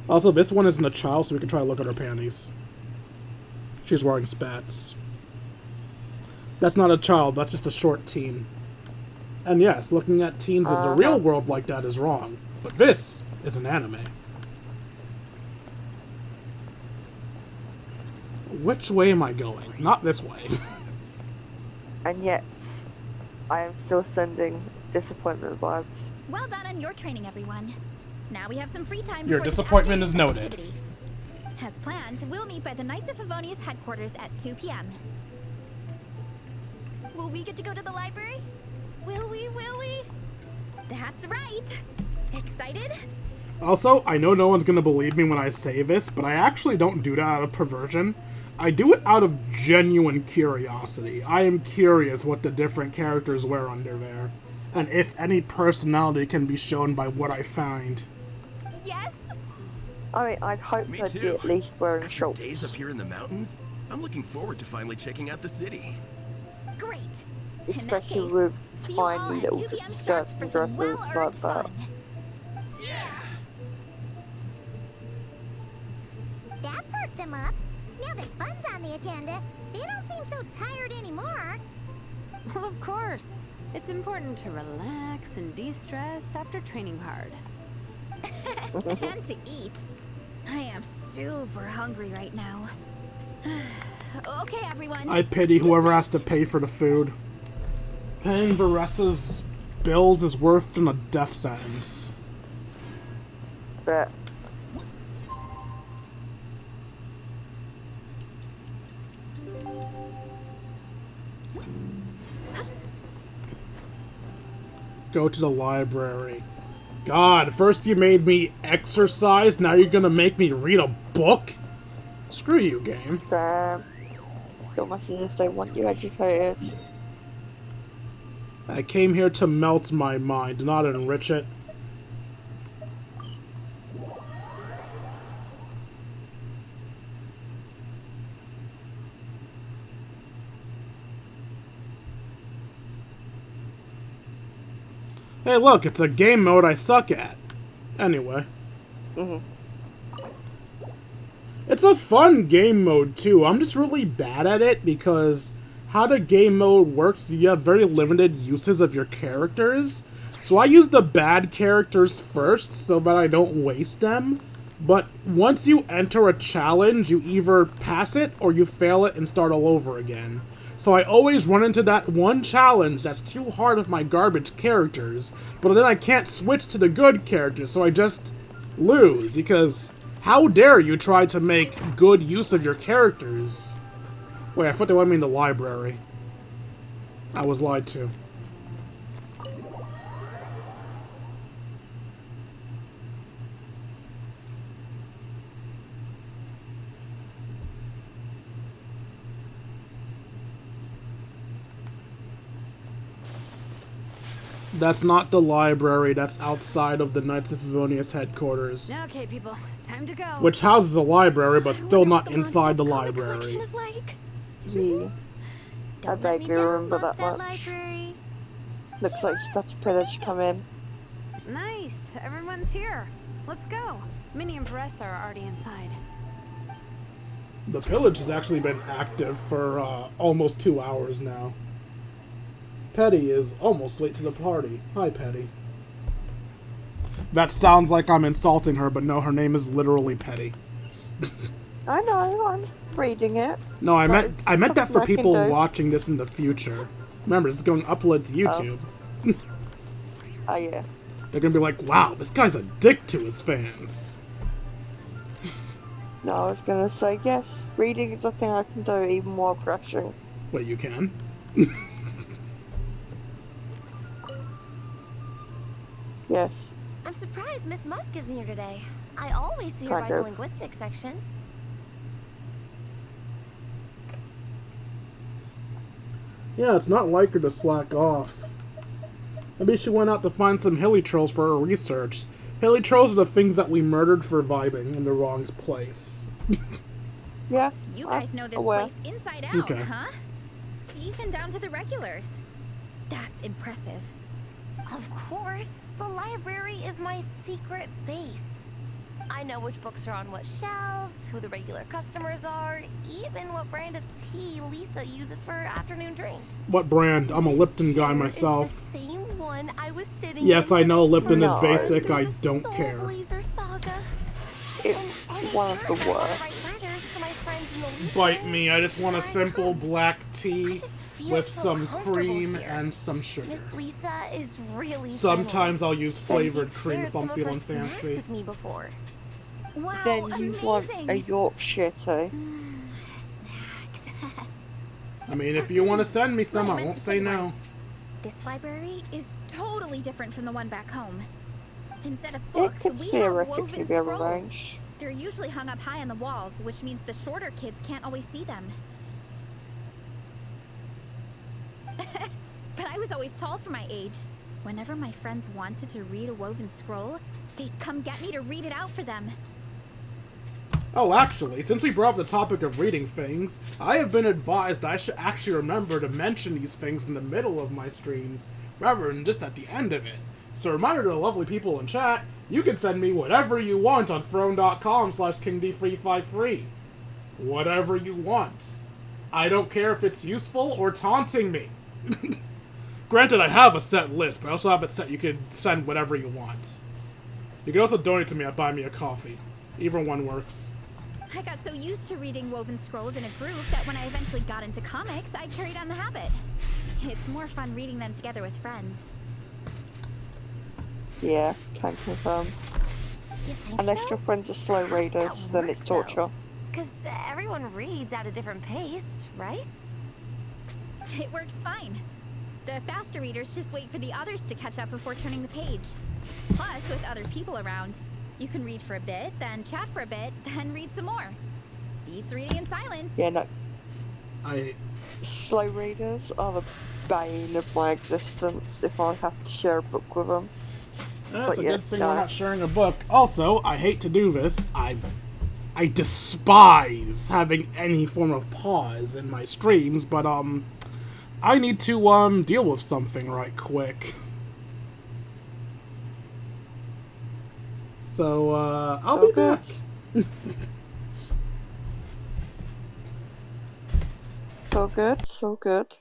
Also, this one isn't a child, so we can try to look at her panties. She's wearing spats. That's not a child, that's just a short teen. And yes, looking at teens in the real world like that is wrong. But this is an anime. Which way am I going? Not this way. And yet, I am still sending disappointment vibes. Well done on your training, everyone. Now we have some free time. Your before the disappointment is afternoon noted. activity. As planned, we'll meet by the Knights of Favonius headquarters at 2 p.m. Will we get to go to the library? Will we? Will we? That's right. Excited? Also, I know no one's gonna believe me when I say this, but I actually don't do that out of perversion. I do it out of genuine curiosity. I am curious what the different characters wear under there, and if any personality can be shown by what I find. Yes? I mean, I'd hope Me they'd be too. at least wearing After shorts. days up here in the mountains, I'm looking forward to finally checking out the city. Great. Especially case, with see you all tiny at little 2 p.m. skirts sharp and for some dresses well-earned like that. fun. Yeah. That perked them up. Now that fun's on the agenda, they don't seem so tired anymore. Well, of course. It's important to relax and de-stress after training hard. And to eat. I am super hungry right now. Okay, everyone. I pity whoever has to pay for the food. Paying Varissa's bills is worse than a death sentence. But Go to the library. God, first you made me exercise, now you're gonna make me read a book? Screw you, game. damn. Don't much as if they want you educated. I came here to melt my mind, not enrich it. Hey look, it's a game mode I suck at. Anyway. It's a fun game mode too. I'm just really bad at it because how the game mode works, you have very limited uses of your characters. So I use the bad characters first so that I don't waste them. But once you enter a challenge, you either pass it or you fail it and start all over again. So I always run into that one challenge that's too hard with my garbage characters, but then I can't switch to the good characters, so I just lose, because how dare you try to make good use of your characters? Wait, I thought they wanted me in the library. I was lied to. That's not the library, that's outside of the Knights of Favonius headquarters. Okay, people, time to go. Which houses a library, but still wonder not what the inside the Monsters comic library. collection is like. Yeah. I Don't let me vaguely down, remember that Mondstadt much. Library. Looks like you've got a pillage come in. Nice, everyone's here. Let's go. Minnie and Varessa are already inside. The pillage has actually been active for almost 2 hours now. Petty is almost late to the party. Hi, Petty. That sounds like I'm insulting her, but no, her name is literally Petty. I know, I'm reading it. No, I But meant it's that for something I can people do. watching this in the future. Remember, it's going upload to YouTube. Oh yeah. They're gonna be like, wow, this guy's a dick to his fans. No, I was gonna say yes. Reading is a thing I can do, even more crushing. Wait, you can? Yes. I'm surprised Miss Musk isn't here today. I always see her Kind by the of. linguistics section. Yeah, it's not like her to slack off. Maybe she went out to find some hilly trolls for her research. Hilly trolls are the things that we murdered for vibing in the wrong place. Yeah. You guys know this aware. place inside out, Okay. huh? Even down to the regulars. That's impressive. Of course, the library is my secret base. I know which books are on what shelves, who the regular customers are, even what brand of tea Lisa uses for her afternoon drink. What brand? I'm a Lipton guy Chair myself. Is the same one I was sitting Yes, in I when know Lipton is No. basic. I the don't Soul care. Blazer saga. It's And one of the it turns out I wanna worst. write letters to my friends in the Bite weekends me. I just want a before I simple cook. black I tea just feel with so some comfortable cream here. and some sugar. Miss Lisa is really Sometimes friendly. I'll use And flavored she's cream shared if I'm some of her feeling snacks fancy. with me before. Wow, Then you want a amazing. Yorkshire tea. Snacks. I mean, if you want to send me some, What I meant won't to say no. was, this library is totally different from the one back home. Instead of It books, could we have theoretically woven be scrolls. arranged. They're usually hung up high on the walls, which means the shorter kids can't always see them. But I was always tall for my age. Whenever my friends wanted to read a woven scroll, they'd come get me to read it out for them. Oh, actually, since we brought up the topic of reading things, I have been advised I should actually remember to mention these things in the middle of my streams, rather than just at the end of it. So reminder to the lovely people in chat, you can send me whatever you want on throne.com/kingd353. Whatever you want. I don't care if it's useful or taunting me. Granted, I have a set list, but I also have it set you can send whatever you want. You can also donate to me at Buy Me a Coffee. Either one works. I got so used to reading woven scrolls in a group that when I eventually got into comics, I carried on the habit. It's more fun reading them together with friends. Yeah, can confirm. You think Unless so? your friends are slow How does that readers, then it's work, torture. Because everyone reads at a different pace, right? It works fine. The faster readers just wait for the others to catch up before turning the page. Plus, with other people around, you can read for a bit, then chat for a bit, then read some more. Beats reading in silence. Yeah, no. I Slow readers are the bane of my existence if I have to share a book with them. That's But a yeah, good thing no. we're not sharing a book. Also, I hate to do this. I despise having any form of pause in my streams, but I need to deal with something right quick. So I'll be good. back. So good, so good.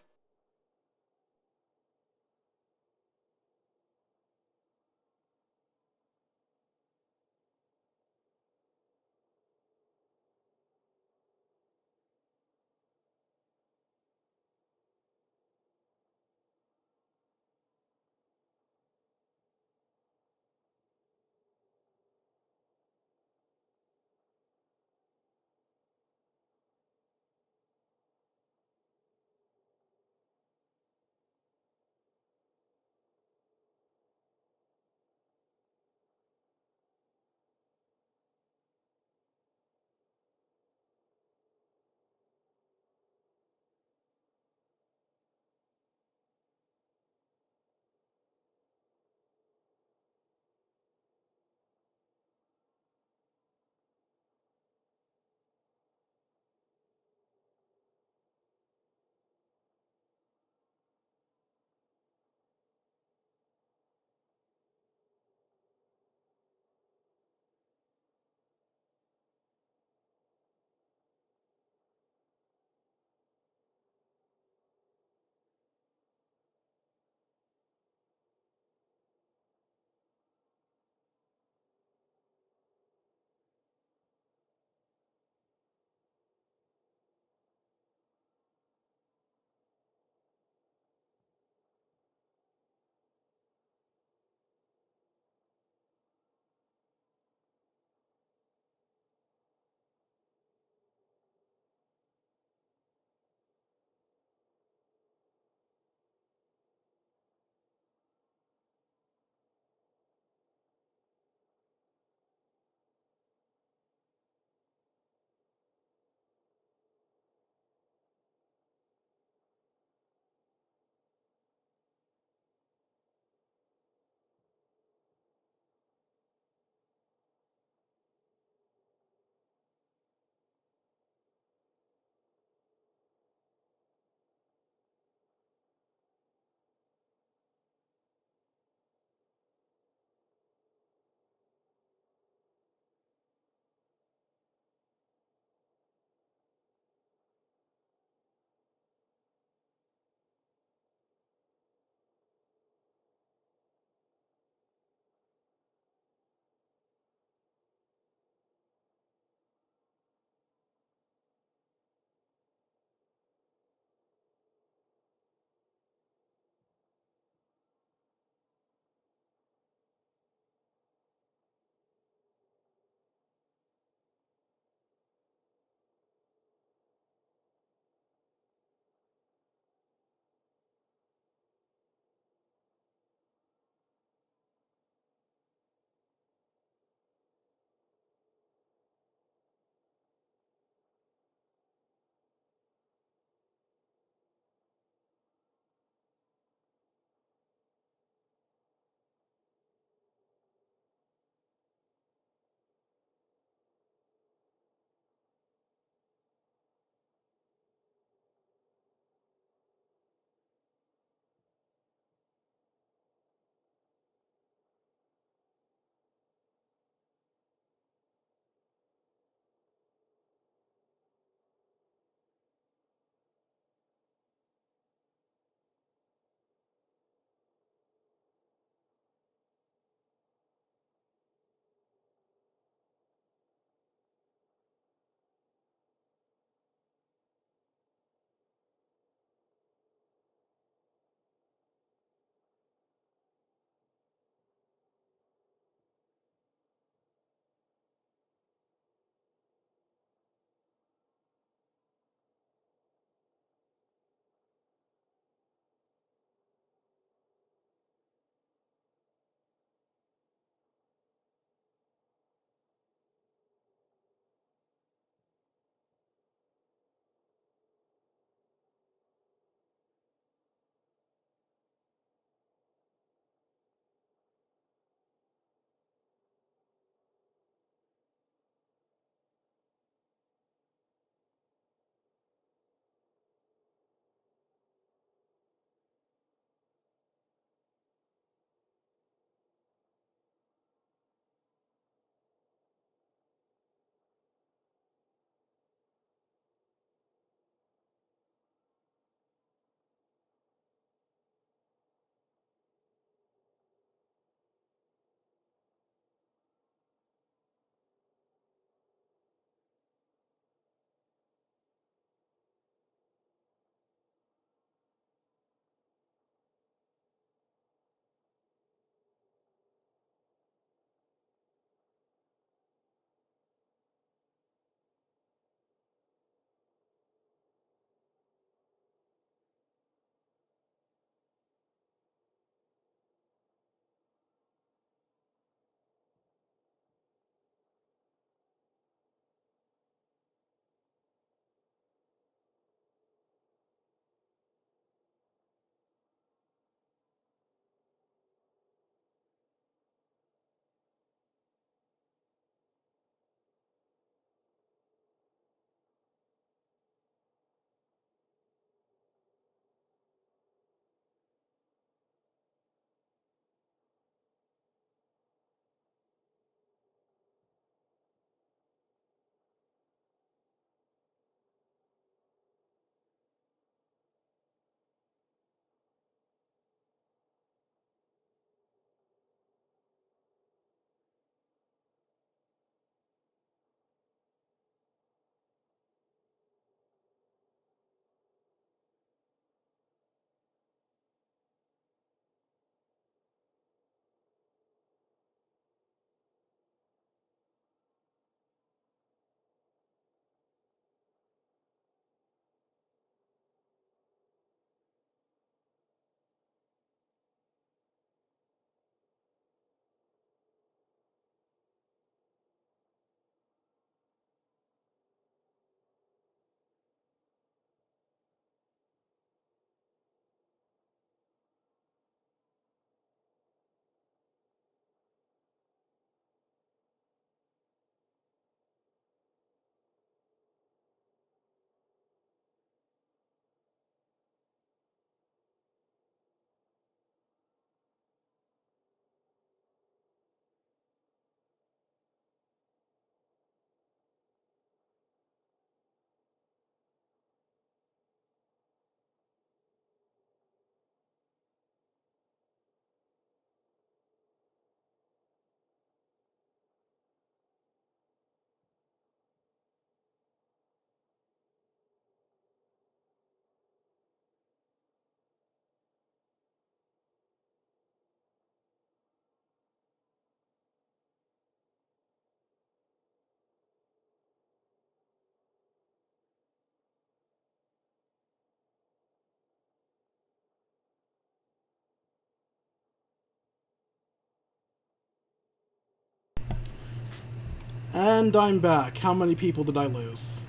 And I'm back. How many people did I lose?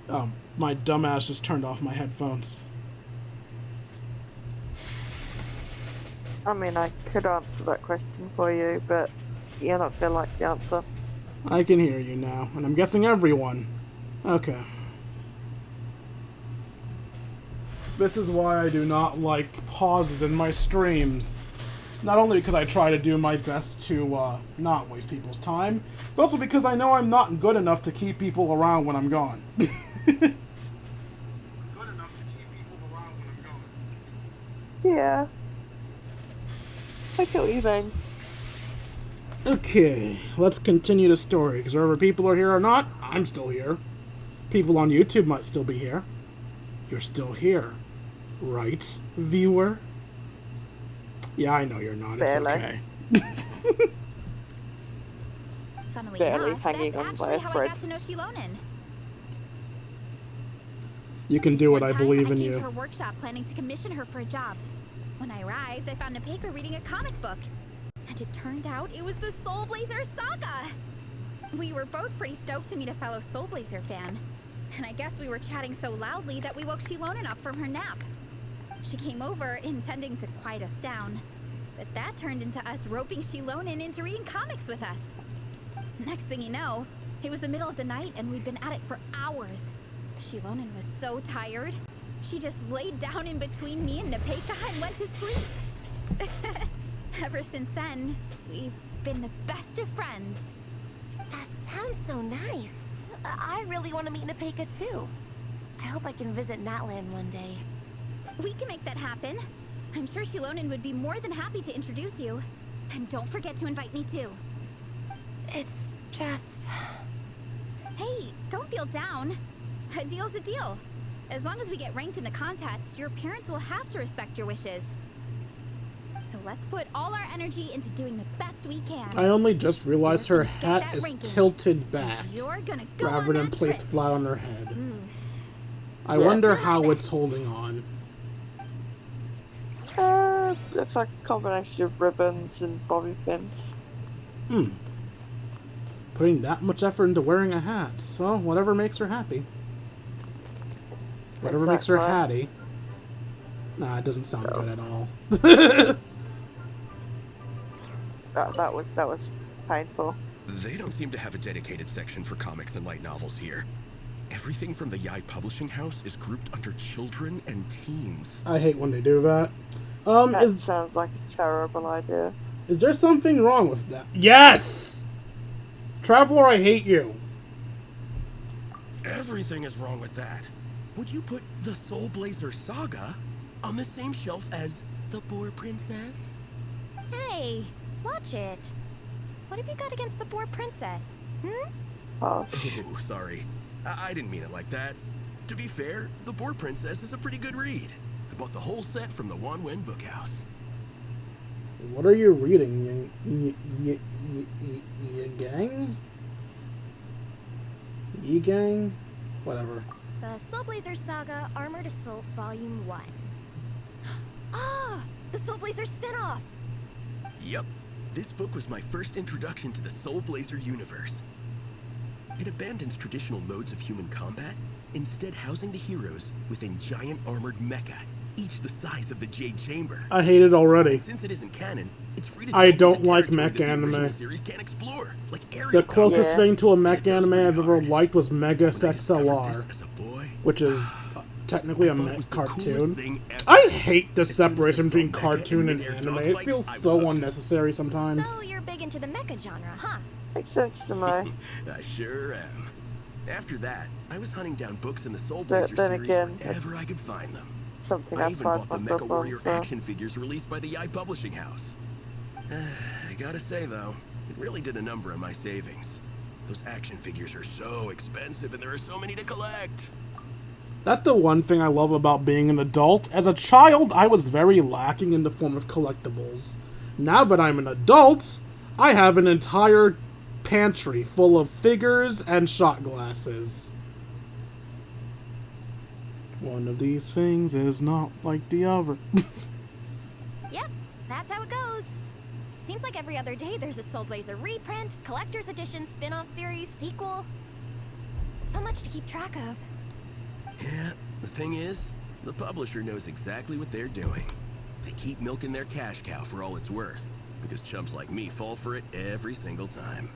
Oh, my dumbass just turned off my headphones. I mean, I could answer that question for you, but you don't feel like the answer. I can hear you now, and I'm guessing everyone. Okay. This is why I do not like pauses in my streams. Not only because I try to do my best to not waste people's time, but also because I know I'm not good enough to keep people around when I'm gone. Yeah. I get what you mean. Okay, let's continue the story, because whether people are here or not, I'm still here. People on YouTube might still be here. You're still here. Right, viewer? Yeah, I know you're not. It's Barely. okay. Funnily Barely enough, hanging that's on by actually a how I thread. got to know Shilonen. You can do it, One I time, believe in I came to you. her workshop planning to commission her for a job. When I arrived, I found Nepeka reading a comic book. And it turned out it was the Soul Blazer saga! We were both pretty stoked to meet a fellow Soul Blazer fan. And I guess we were chatting so loudly that we woke Shilonen up from her nap. She came over, intending to quiet us down. But that turned into us roping Shilonen into reading comics with us. Next thing you know, it was the middle of the night and we'd been at it for hours. Shilonen was so tired, she just laid down in between me and Nepeka and went to sleep. Ever since then, we've been the best of friends. That sounds so nice. I really want to meet Nepeka too. I hope I can visit Natlan one day. We can make that happen. I'm sure Shilonen would be more than happy to introduce you. And don't forget to invite me too. It's just... Hey, don't feel down. A deal's a deal. As long as we get ranked in the contest, your parents will have to respect your wishes. So let's put all our energy into doing the best we can. I only just realized her hat is ranking. tilted back, You're gonna go rather on than that placed trip. flat on her head. I Yeah. wonder how it's holding on. Looks like a combination of ribbons and bobby pins. Putting that much effort into wearing a hat, so whatever makes her happy. Whatever makes her Exactly. hatty. Nah, it doesn't sound good at all. That was painful. They don't seem to have a dedicated section for comics and light novels here. Everything from the Yai Publishing House is grouped under children and teens. I hate when they do that. That sounds like a terrible idea. Is there something wrong with that? Yes! Traveler, I hate you. Everything is wrong with that. Would you put the Soul Blazer saga on the same shelf as the Boar Princess? Hey, watch it. What have you got against the Boar Princess? Oh, sorry. I didn't mean it like that. To be fair, the Boar Princess is a pretty good read. I bought the whole set from the Wanwen Bookhouse. What are you reading, Gang? Yi-Gang? Whatever. The Soul Blazer Saga Armored Assault Volume 1. Ah! The Soul Blazer spinoff! Yep. This book was my first introduction to the Soul Blazer universe. It abandons traditional modes of human combat, instead housing the heroes within giant armored mecha, each the size of the Jade Chamber. I hate it already. And since it isn't canon, it's free to I delve into don't like territory mech that the anime. original series can't explore, like The aerial closest combat. thing to a mech anime I've ever liked was Mega XLR, which is technically a mech cartoon. I hate the separation between cartoon and anime. It feels so unnecessary sometimes. So you're big into the mecha genre, huh? Makes sense to me. I sure am. After that, I was hunting down books in the Soul But Blazer then series again, wherever I could find them. Something I I even pride bought the myself Mecha on, Warrior so... action figures released by the Yai Publishing House. I gotta say though, it really did a number on my savings. Those action figures are so expensive and there are so many to collect. That's the one thing I love about being an adult. As a child, I was very lacking in the form of collectibles. Now that I'm an adult, I have an entire pantry full of figures and shot glasses. One of these things is not like the other. Yep, that's how it goes. Seems like every other day there's a Soul Blazer reprint, collector's edition, spin-off series, sequel. So much to keep track of. Yeah, the thing is, the publisher knows exactly what they're doing. They keep milking their cash cow for all it's worth, because chumps like me fall for it every single time.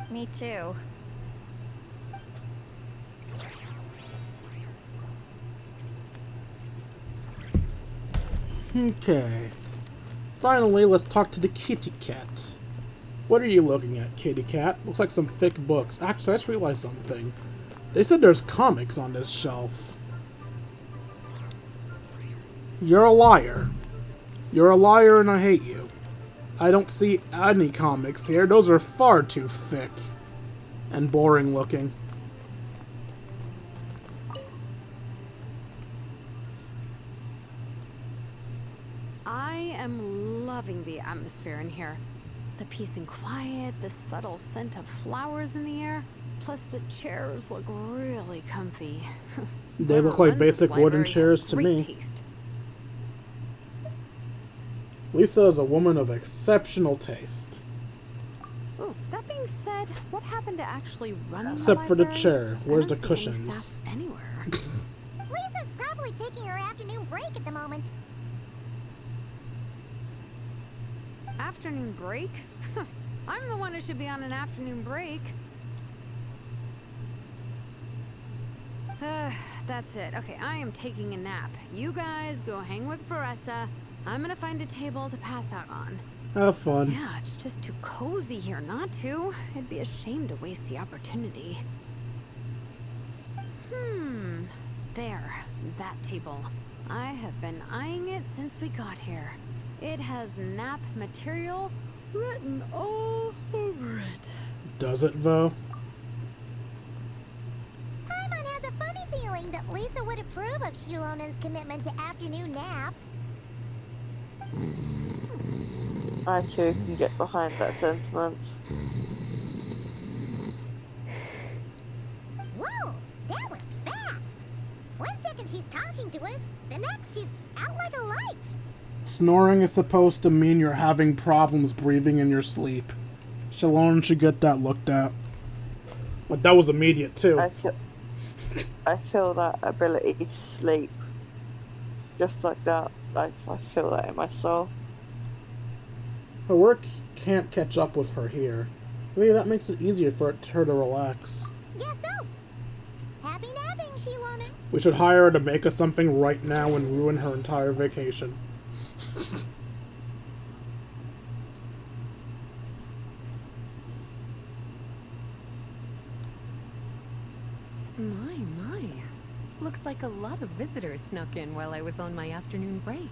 Me too. Okay. Finally, let's talk to the kitty cat. What are you looking at, kitty cat? Looks like some thick books. Actually, I just realized something. They said there's comics on this shelf. You're a liar. You're a liar and I hate you. I don't see any comics here. Those are far too thick and boring looking. I am loving the atmosphere in here. The peace and quiet, the subtle scent of flowers in the air, plus the chairs look really comfy. They look like basic wooden chairs to me. Taste. Lisa is a woman of exceptional taste. Ooh, that being said, what happened to actually running Except for the library? chair. Where's I the don't see any cushions? staff anywhere. Lisa's probably taking her afternoon break at the moment. Afternoon break? I'm the one who should be on an afternoon break. That's it. Okay, I am taking a nap. You guys go hang with Faressa. I'm gonna find a table to pass out on. Have fun. Yeah, it's just too cozy here not to. It'd be a shame to waste the opportunity. There, that table. I have been eyeing it since we got here. It has nap material written all over it. Does it, though? Paimon has a funny feeling that Lisa would approve of Shilonen's commitment to afternoon naps. I too can get behind that sentiment. Whoa, that was fast. 1 second she's talking to us, the next she's out like a light. Snoring is supposed to mean you're having problems breathing in your sleep. Shalon should get that looked at. But that was immediate, too. I feel that ability to sleep. Just like that. I feel that in my soul. Her work can't catch up with her here. Maybe that makes it easier for her to relax. Guess so. Happy napping, Shilonen. We should hire her to make us something right now and ruin her entire vacation. My. Looks like a lot of visitors snuck in while I was on my afternoon break.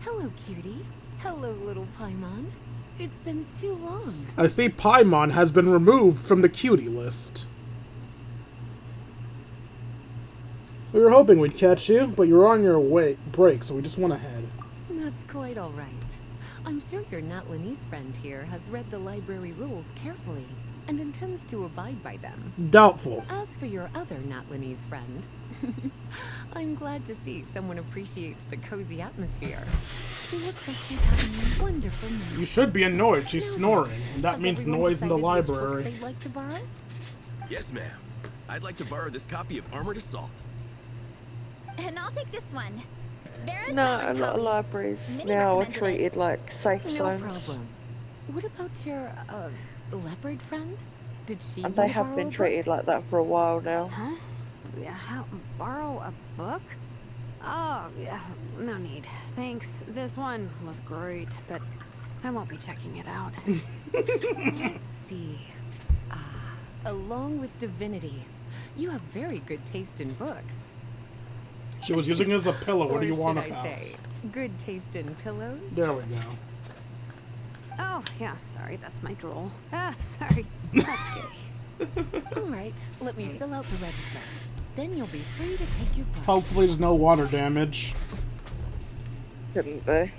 Hello, cutie. Hello, little Paimon. It's been too long. I see Paimon has been removed from the cutie list. We were hoping we'd catch you, but you were on your break, so we just went ahead. That's quite all right. I'm sure your Natlanese friend here has read the library rules carefully and intends to abide by them. Doubtful. As for your other Natlanese friend, I'm glad to see someone appreciates the cozy atmosphere. She looks like she's having a wonderful night. You should be annoyed. She's snoring, and that Has means everyone noise in the decided which books library. they'd like to borrow? Yes, ma'am. I'd like to borrow this copy of Armored Assault. And I'll take this one. There's No, that a one lot of copy. libraries Minnie now are recommended it. treated like safe No zones. problem. What about your, leopard friend? Did she And wanna they have borrow been a book? treated like that for a while now. Huh? Borrow a book? Oh, yeah, no need. Thanks. This one was great, but I won't be checking it out. Let's see. Along with divinity, you have very good taste in books. She was using it as a pillow. What Or do you want should I about? say, good taste in pillows? There we go. Oh, yeah, sorry, that's my drool. Sorry. Okay. All right, let me fill out the register. Then you'll be free to take your book. Hopefully there's no water damage. Couldn't be.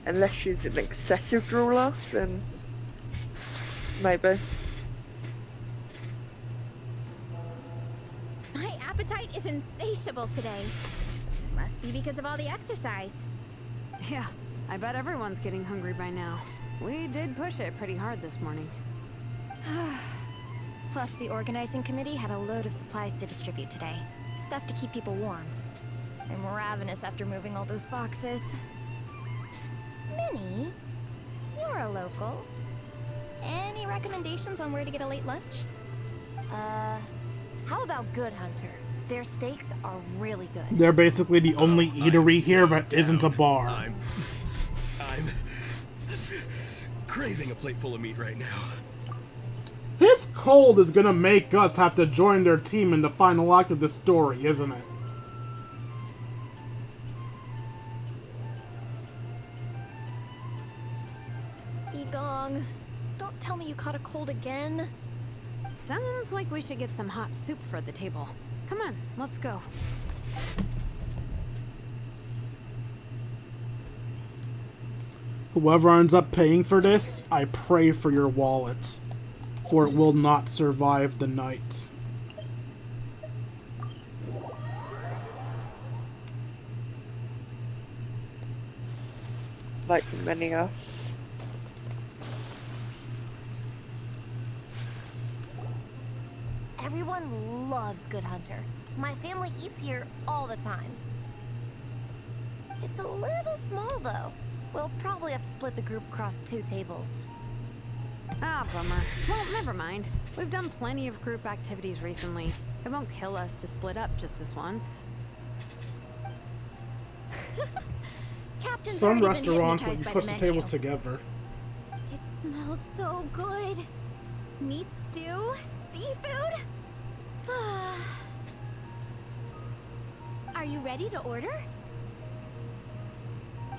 Unless she's an excessive drooler, then maybe. My appetite is insatiable today. Must be because of all the exercise. Yeah, I bet everyone's getting hungry by now. We did push it pretty hard this morning. Plus, the organizing committee had a load of supplies to distribute today. Stuff to keep people warm. I'm ravenous after moving all those boxes. Minnie, you're a local. Any recommendations on where to get a late lunch? How about Good Hunter? Their steaks are really good. They're basically the only eatery here that isn't a bar. I'm craving a plate full of meat right now. His cold is gonna make us have to join their team in the final act of the story, isn't it? Yigong, don't tell me you caught a cold again. Sounds like we should get some hot soup for the table. Come on, let's go. Whoever ends up paying for this, I pray for your wallet, for it will not survive the night. Like many us. Everyone loves Good Hunter. My family eats here all the time. It's a little small, though. We'll probably have to split the group across 2 tables. Ah, bummer. Well, never mind. We've done plenty of group activities recently. It won't kill us to split up just this once. Captain's Some already been restaurants will hypnotized by push the the menu. tables together. It smells so good. Meat stew? Seafood? Are you ready to order?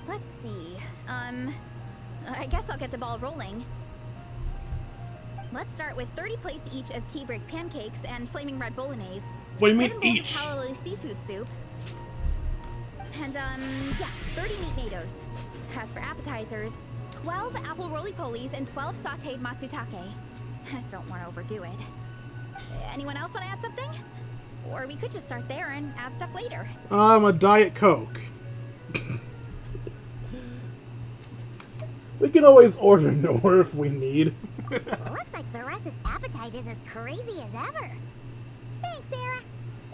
Let's see. I guess I'll get the ball rolling. Let's start with 30 plates each of tea break pancakes and flaming red bolognese. What do you mean 7 bowls each? of Paloli seafood soup. And, yeah, 30 meat natos. As for appetizers, 12 apple roly-polies and 12 sauteed matsutake. Don't want to overdo it. Anyone else want to add something? Or we could just start there and add stuff later. A Diet Coke. We can always order more if we need. Looks like Baressa's appetite is as crazy as ever. Thanks, Sarah.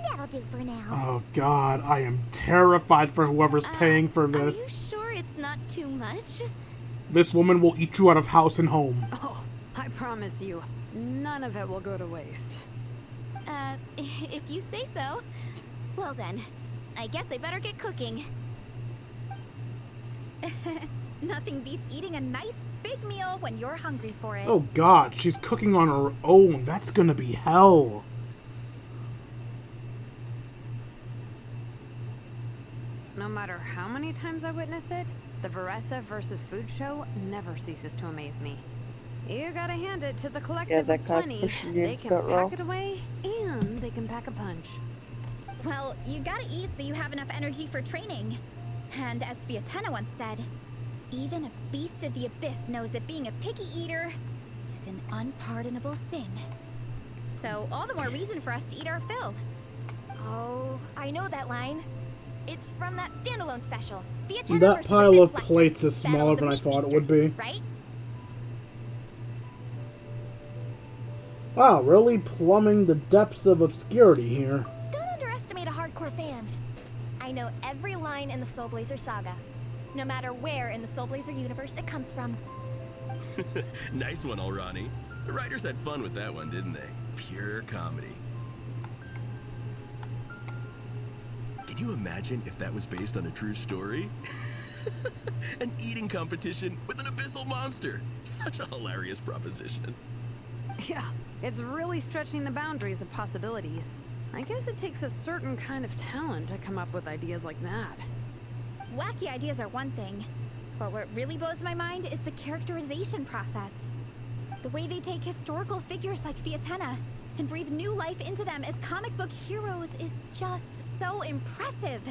That'll do for now. Oh god, I am terrified for whoever's paying for Are you this. sure it's not too much? This woman will eat you out of house and home. Oh, I promise you, none of it will go to waste. If you say so. Well then, I guess I better get cooking. Nothing beats eating a nice big meal when you're hungry for it. Oh god, she's cooking on her own. That's gonna be hell. No matter how many times I witness it, the Varessa versus food show never ceases to amaze me. You gotta hand it to the collective that of kind of plenty. pushing They against can that row. pack it away, and they can pack a punch. Well, you gotta eat so you have enough energy for training. And as Fiatena once said, even a beast of the abyss knows that being a picky eater is an unpardonable sin. So all the more reason for us to eat our fill. Oh, I know that line. It's from that standalone special. Fiatena That versus pile Abyss of Lecter. plates is Battle smaller of the than I Meat thought it would Feasters, be. Right? Wow, really plumbing the depths of obscurity here. Don't underestimate a hardcore fan. I know every line in the Soul Blazer saga. No matter where in the Soul Blazer universe it comes from. Nice one, Alrani. The writers had fun with that one, didn't they? Pure comedy. Can you imagine if that was based on a true story? An eating competition with an abyssal monster. Such a hilarious proposition. Yeah, it's really stretching the boundaries of possibilities. I guess it takes a certain kind of talent to come up with ideas like that. Wacky ideas are one thing, but what really blows my mind is the characterization process. The way they take historical figures like Fiatena and breathe new life into them as comic book heroes is just so impressive.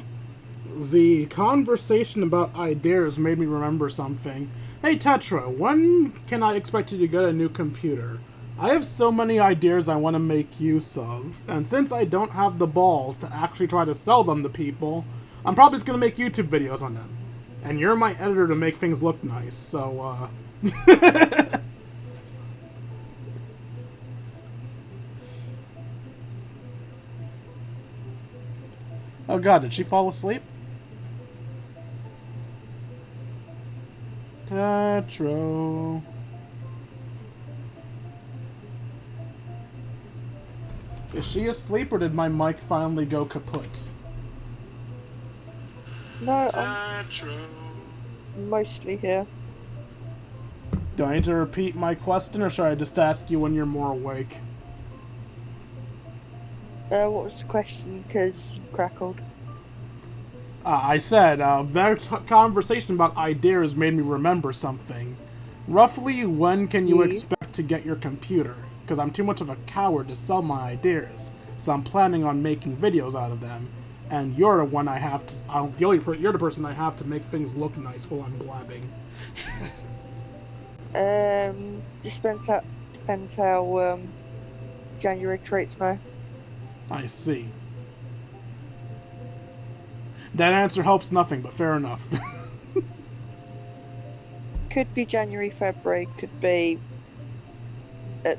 The conversation about ideas made me remember something. Hey Tetra, when can I expect you to get a new computer? I have so many ideas I want to make use of, and since I don't have the balls to actually try to sell them to people, I'm probably just gonna make YouTube videos on them. And you're my editor to make things look nice, so, Oh god, did she fall asleep? Tetro. Is she asleep or did my mic finally go kaput? No, I'm mostly here. Do I need to repeat my question or should I just ask you when you're more awake? What was the question? Because you crackled. I said, that conversation about ideas made me remember something. Roughly when can you expect to get your computer? Because I'm too much of a coward to sell my ideas, so I'm planning on making videos out of them. And you're the one I have to. You're the person I have to make things look nice while I'm blabbing. Depends how January treats me. I see. That answer helps nothing, but fair enough. Could be January, February. Could be at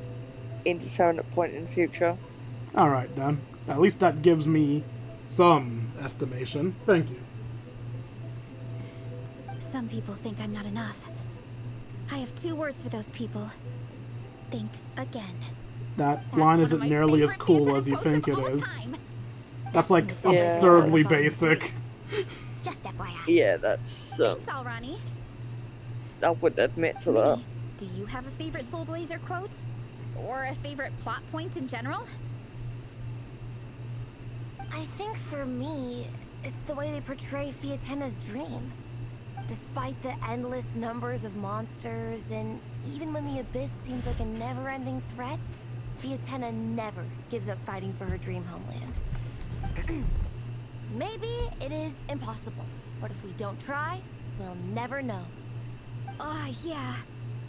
indeterminate point in the future. All right then. At least that gives me some estimation. Thank you. Some people think I'm not enough. I have 2 words for those people. Think again. That line isn't nearly as cool as you think it is. That's like absurdly basic. Just FYI. Yeah, that's. Thanks, Alrani. I wouldn't admit to that. Do you have a favorite Soul Blazer quote? Or a favorite plot point in general? I think for me, it's the way they portray Fiatena's dream. Despite the endless numbers of monsters, and even when the Abyss seems like a never-ending threat, Fiatena never gives up fighting for her dream homeland. Maybe it is impossible, but if we don't try, we'll never know. Yeah.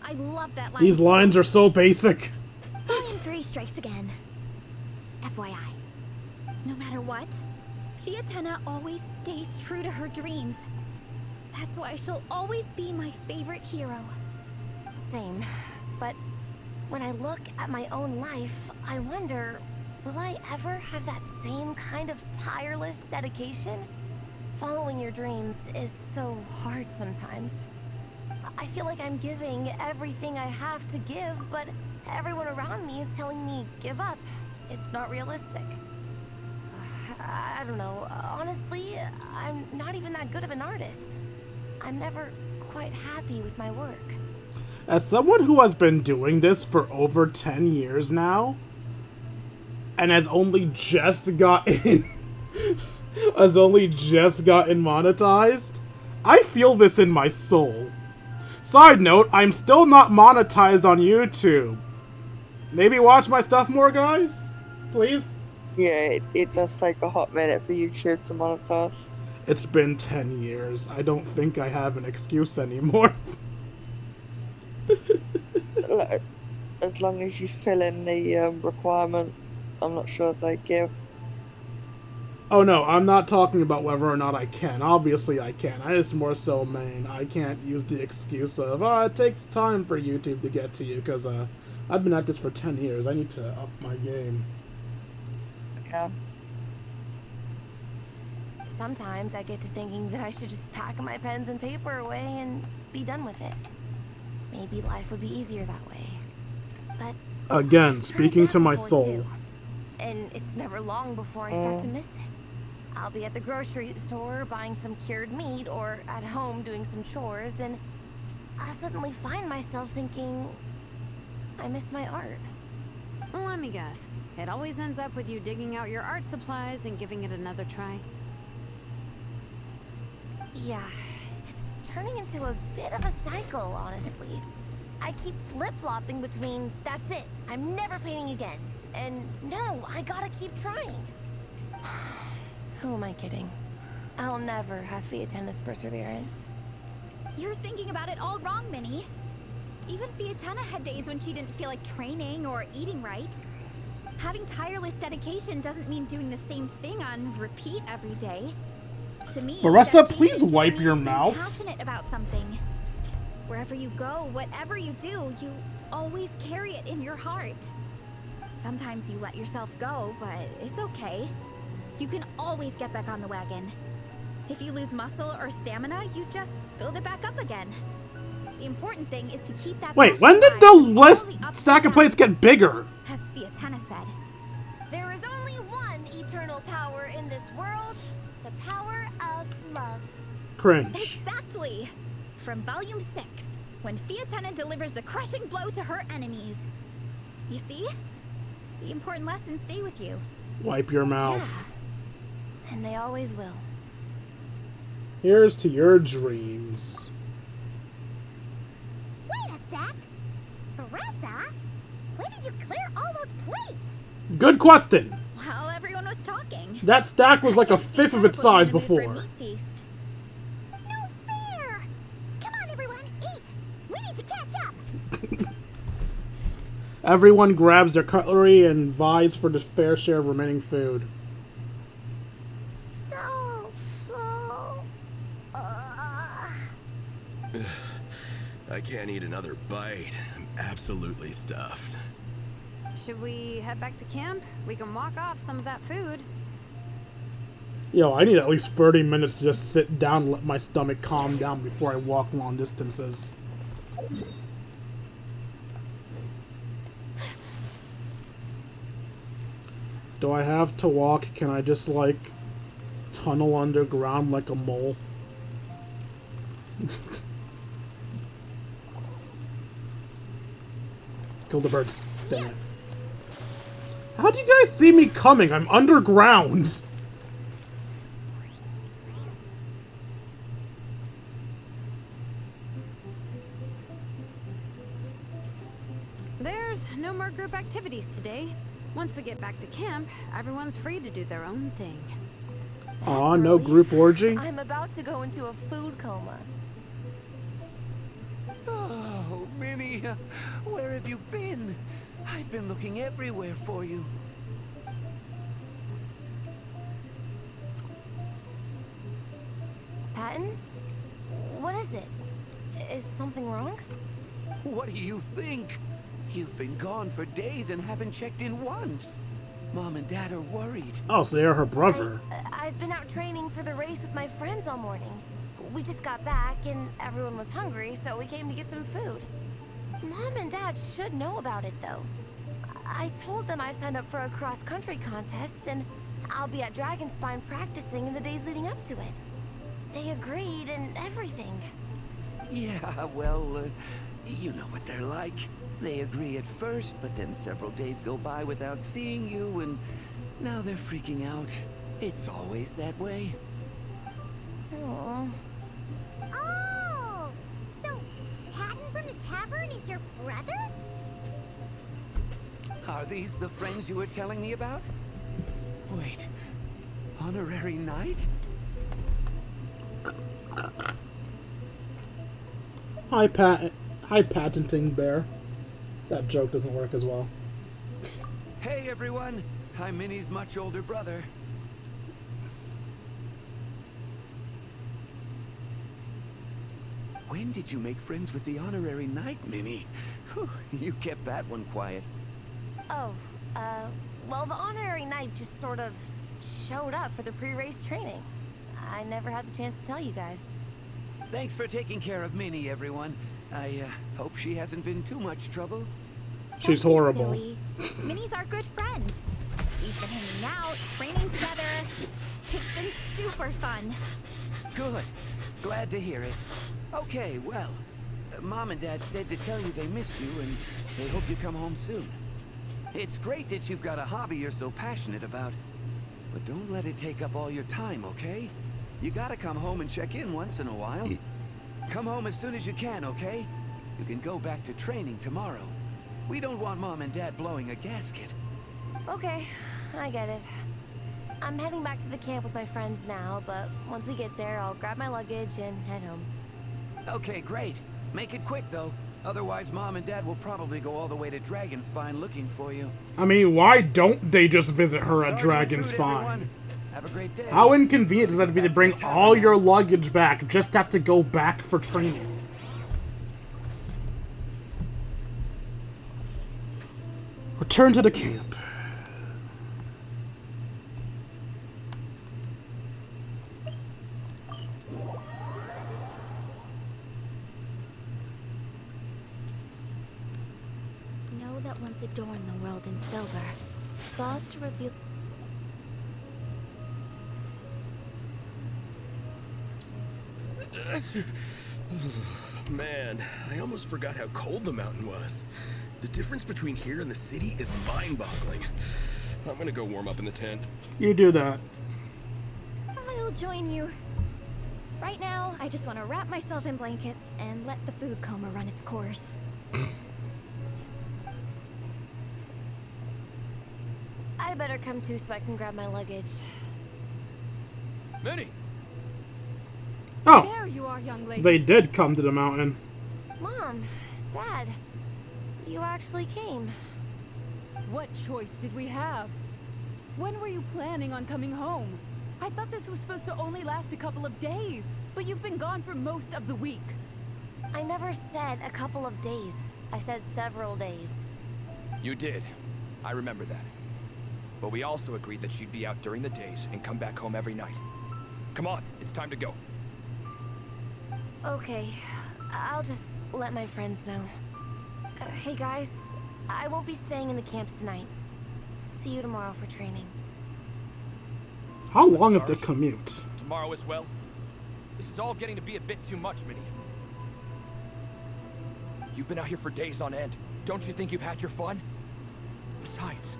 I love that line. These lines are so basic. Volume 3 strikes again. FYI. No matter what, Fiatena always stays true to her dreams. That's why she'll always be my favorite hero. Same. But when I look at my own life, I wonder, will I ever have that same kind of tireless dedication? Following your dreams is so hard sometimes. I feel like I'm giving everything I have to give, but everyone around me is telling me, give up. It's not realistic. I don't know. Honestly, I'm not even that good of an artist. I'm never quite happy with my work. As someone who has been doing this for over 10 years now, and has only just gotten monetized, I feel this in my soul. Side note, I'm still not monetized on YouTube. Maybe watch my stuff more, guys? Please? Yeah, it does take a hot minute for YouTube to monetize. It's been 10 years. I don't think I have an excuse anymore. As long as you fill in the requirements, I'm not sure they give. Oh no, I'm not talking about whether or not I can. Obviously I can. I just more so mean I can't use the excuse of, it takes time for YouTube to get to you, because I've been at this for 10 years. I need to up my game. Yeah. Sometimes I get to thinking that I should just pack my pens and paper away and be done with it. Maybe life would be easier that way. But again, speaking to my soul. Too. And it's never long before I start to miss it. I'll be at the grocery store buying some cured meat, or at home doing some chores, and I'll suddenly find myself thinking, I miss my art. Well, let me guess. It always ends up with you digging out your art supplies and giving it another try. Yeah, it's turning into a bit of a cycle, honestly. I keep flip-flopping between, that's it, I'm never painting again, and no, I gotta keep trying. Who am I kidding? I'll never have Fiatena's perseverance. You're thinking about it all wrong, Minnie. Even Fiatena had days when she didn't feel like training or eating right. Having tireless dedication doesn't mean doing the same thing on repeat every day. to me Baressa, that please patience just wipe your means being mouth. passionate about something. Wherever you go, whatever you do, you always carry it in your heart. Sometimes you let yourself go, but it's okay. You can always get back on the wagon. If you lose muscle or stamina, you just build it back up again. The important thing is to keep that. Wait, when did the list stack of plates get bigger? As Sviatana said, There is only one eternal power in this world, the power of love. Cringe. exactly. From Volume 6, when Fiatena delivers the crushing blow to her enemies. You see? The important lessons stay with you. Wipe your mouth. And they always will. Here's to your dreams. Wait a sec. Baressa, when did you clear all those plates? Good question. While everyone was talking. That stack was like a fifth of its size before. Feast. No fair! Come on, everyone, eat! We need to catch up! Everyone grabs their cutlery and vies for the fair share of remaining food. So full. I can't eat another bite. I'm absolutely stuffed. Should we head back to camp? We can walk off some of that food. Yo, I need at least 30 minutes to just sit down and let my stomach calm down before I walk long distances. Do I have to walk? Can I just, like, tunnel underground like a mole? Kill the birds. Dang it. How do you guys see me coming? I'm underground. There's no more group activities today. Once we get back to camp, everyone's free to do their own thing. Aw, no group orgy? I'm about to go into a food coma. Oh, Minnie, where have you been? I've been looking everywhere for you. Patton? What is it? Is something wrong? What do you think? You've been gone for days and haven't checked in once. Mom and Dad are worried. Oh, so you're her brother. I've been out training for the race with my friends all morning. We just got back and everyone was hungry, so we came to get some food. Mom and Dad should know about it, though. I told them I signed up for a cross-country contest and I'll be at Dragonspine practicing in the days leading up to it. They agreed and everything. Yeah, well, you know what they're like. They agree at first, but then several days go by without seeing you, and now they're freaking out. It's always that way. Aww. Oh! So, Patton from the tavern is your brother? Are these the friends you were telling me about? Wait, honorary knight? Hi, patenting bear. That joke doesn't work as well. Hey everyone, I'm Minnie's much older brother. When did you make friends with the honorary knight, Minnie? Whew, you kept that one quiet. Oh, well, the honorary knight just sort of showed up for the pre-race training. I never had the chance to tell you guys. Thanks for taking care of Minnie, everyone. I hope she hasn't been too much trouble. She's horrible. Silly. Minnie's our good friend. We've been hanging out, training together. It's been super fun. Good. Glad to hear it. Okay, well, Mom and Dad said to tell you they miss you and they hope you come home soon. It's great that you've got a hobby you're so passionate about, but don't let it take up all your time, okay? You gotta come home and check in once in a while. Come home as soon as you can, okay? You can go back to training tomorrow. We don't want Mom and Dad blowing a gasket. Okay, I get it. I'm heading back to the camp with my friends now, but once we get there, I'll grab my luggage and head home. Okay, great. Make it quick, though. Otherwise, Mom and Dad will probably go all the way to Dragonspine looking for you. I mean, why don't they just visit her at Sorry to intrude, Dragonspine? everyone. Have a great day. How inconvenient does that be to bring all your luggage back, just have to go back for training? Return to the camp. Snow that once adorned the world in silver, thaws to reveal... Man, I almost forgot how cold the mountain was. The difference between here and the city is mind-boggling. I'm gonna go warm up in the tent. You do that. I'll join you. Right now, I just want to wrap myself in blankets and let the food coma run its course. I better come too so I can grab my luggage. Minnie! Oh, There you are, young lady. they did come to the mountain. Mom, Dad, you actually came. What choice did we have? When were you planning on coming home? I thought this was supposed to only last a couple of days, but you've been gone for most of the week. I never said a couple of days. I said several days. You did. I remember that. But we also agreed that she'd be out during the days and come back home every night. Come on, it's time to go. Okay, I'll just let my friends know. Hey guys, I won't be staying in the camp tonight. See you tomorrow for training. How long is the commute? Tomorrow as well? This is all getting to be a bit too much, Minnie. You've been out here for days on end. Don't you think you've had your fun? Besides,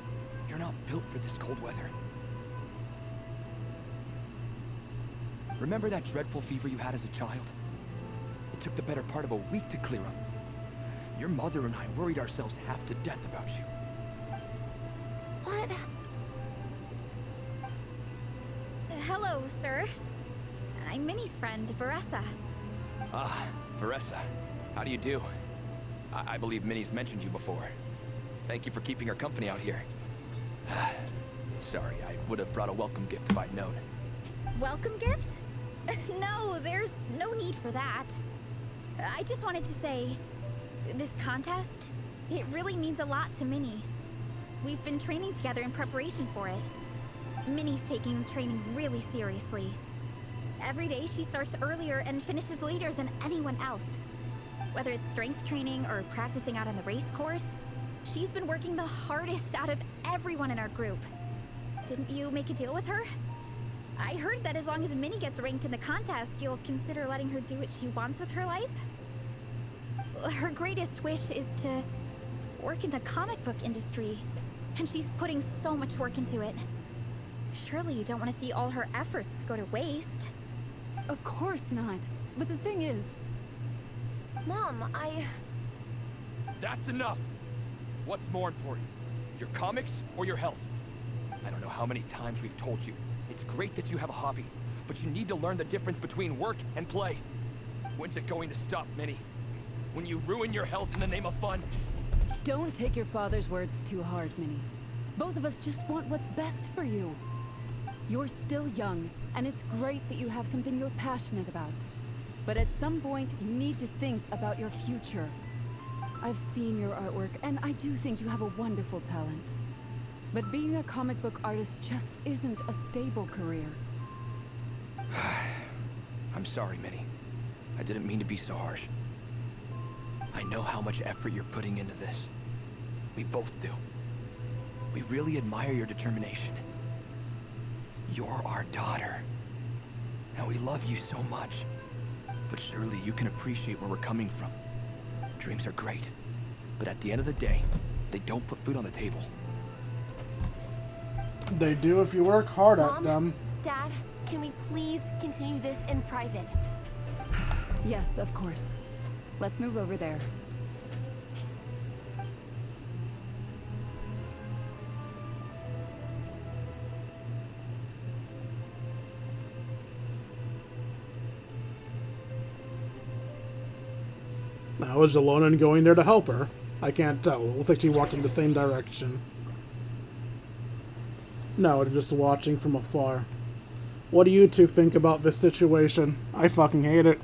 you're not built for this cold weather. Remember that dreadful fever you had as a child? It took the better part of a week to clear up. Your mother and I worried ourselves half to death about you. What? Hello, sir. I'm Minnie's friend, Varessa. Ah, Varessa. How do you do? I believe Minnie's mentioned you before. Thank you for keeping her company out here. Sorry, I would have brought a welcome gift if I'd known. Welcome gift? No, there's no need for that. I just wanted to say, this contest, it really means a lot to Minnie. We've been training together in preparation for it. Minnie's taking training really seriously. Every day she starts earlier and finishes later than anyone else. Whether it's strength training or practicing out on the race course, she's been working the hardest out of everyone in our group. Didn't you make a deal with her? I heard that as long as Minnie gets ranked in the contest, you'll consider letting her do what she wants with her life? Her greatest wish is to work in the comic book industry, and she's putting so much work into it. Surely you don't want to see all her efforts go to waste. Of course not. But the thing is... Mom, That's enough! What's more important? Your comics or your health? I don't know how many times we've told you. It's great that you have a hobby, but you need to learn the difference between work and play. When's it going to stop, Minnie? When you ruin your health in the name of fun? Don't take your father's words too hard, Minnie. Both of us just want what's best for you. You're still young, and it's great that you have something you're passionate about. But at some point, you need to think about your future. I've seen your artwork, and I do think you have a wonderful talent. But being a comic book artist just isn't a stable career. I'm sorry, Minnie. I didn't mean to be so harsh. I know how much effort you're putting into this. We both do. We really admire your determination. You're our daughter. And we love you so much. But surely you can appreciate where we're coming from. Dreams are great. But at the end of the day, they don't put food on the table. They do if you work hard at them. Dad, can we please continue this in private? Yes, of course. Let's move over there. I was alone and going there to help her. I can't tell. It looks like she walked in the same direction. No, just watching from afar. What do you two think about this situation? I fucking hate it.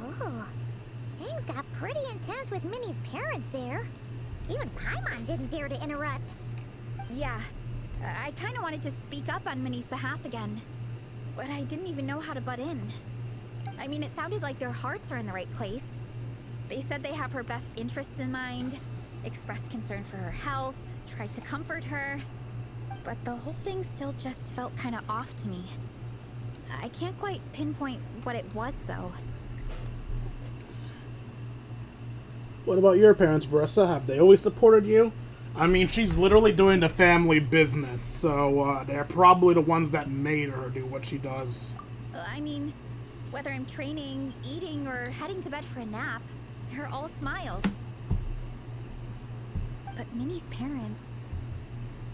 Oh, things got pretty intense with Minnie's parents there. Even Paimon didn't dare to interrupt. Yeah, I kind of wanted to speak up on Minnie's behalf again, but I didn't even know how to butt in. I mean, it sounded like their hearts are in the right place. They said they have her best interests in mind, expressed concern for her health, tried to comfort her, but the whole thing still just felt kind of off to me. I can't quite pinpoint what it was, though. What about your parents, Verissa? Have they always supported you? I mean, she's literally doing the family business, so they're probably the ones that made her do what she does. I mean, whether I'm training, eating, or heading to bed for a nap, they're all smiles. But Minnie's parents,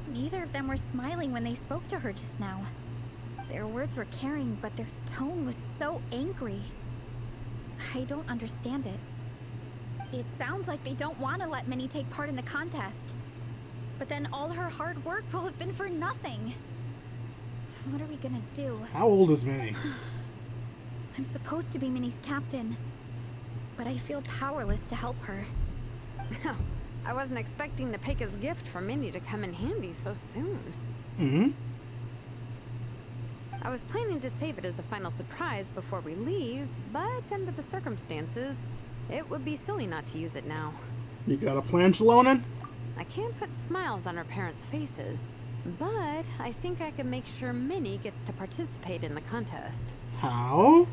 neither of them were smiling when they spoke to her just now. Their words were caring, but their tone was so angry. I don't understand it. It sounds like they don't want to let Minnie take part in the contest. But then all her hard work will have been for nothing. What are we gonna do? How old is Minnie? I'm supposed to be Minnie's captain, but I feel powerless to help her. I wasn't expecting the Peka's gift for Minnie to come in handy so soon. Mm-hmm. I was planning to save it as a final surprise before we leave, but under the circumstances, it would be silly not to use it now. You got a plan, Shalonen? I can't put smiles on our parents' faces, but I think I can make sure Minnie gets to participate in the contest. How?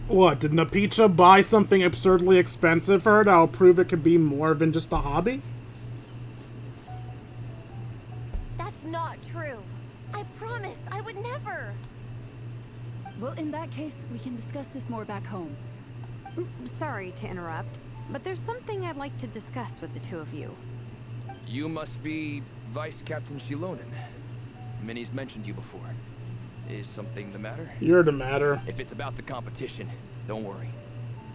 What, did Napicha buy something absurdly expensive for her that'll prove it could be more than just a hobby? That's not true. I promise I would never. Well, in that case, we can discuss this more back home. Sorry to interrupt, but there's something I'd like to discuss with the two of you. You must be Vice Captain Shilonen. Minnie's mentioned you before. Is something the matter? You're the matter. If it's about the competition, don't worry.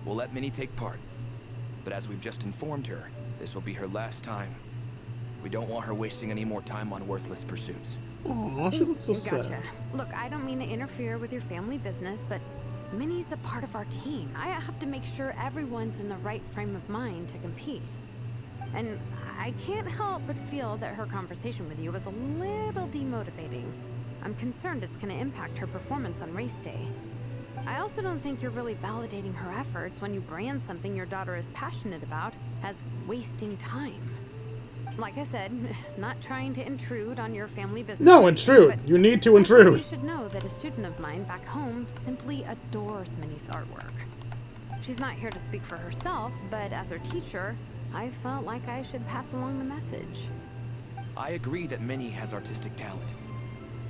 We'll let Minnie take part. But as we've just informed her, this will be her last time. We don't want her wasting any more time on worthless pursuits. Aw, she looks so Gotcha. sad. Look, I don't mean to interfere with your family business, but Minnie's a part of our team. I have to make sure everyone's in the right frame of mind to compete. And I can't help but feel that her conversation with you was a little demotivating. I'm concerned it's going to impact her performance on race day. I also don't think you're really validating her efforts when you brand something your daughter is passionate about as wasting time. Like I said, not trying to intrude on your family business. No, intrude. You need to intrude. You should know that a student of mine back home simply adores Minnie's artwork. She's not here to speak for herself, but as her teacher, I felt like I should pass along the message. I agree that Minnie has artistic talent.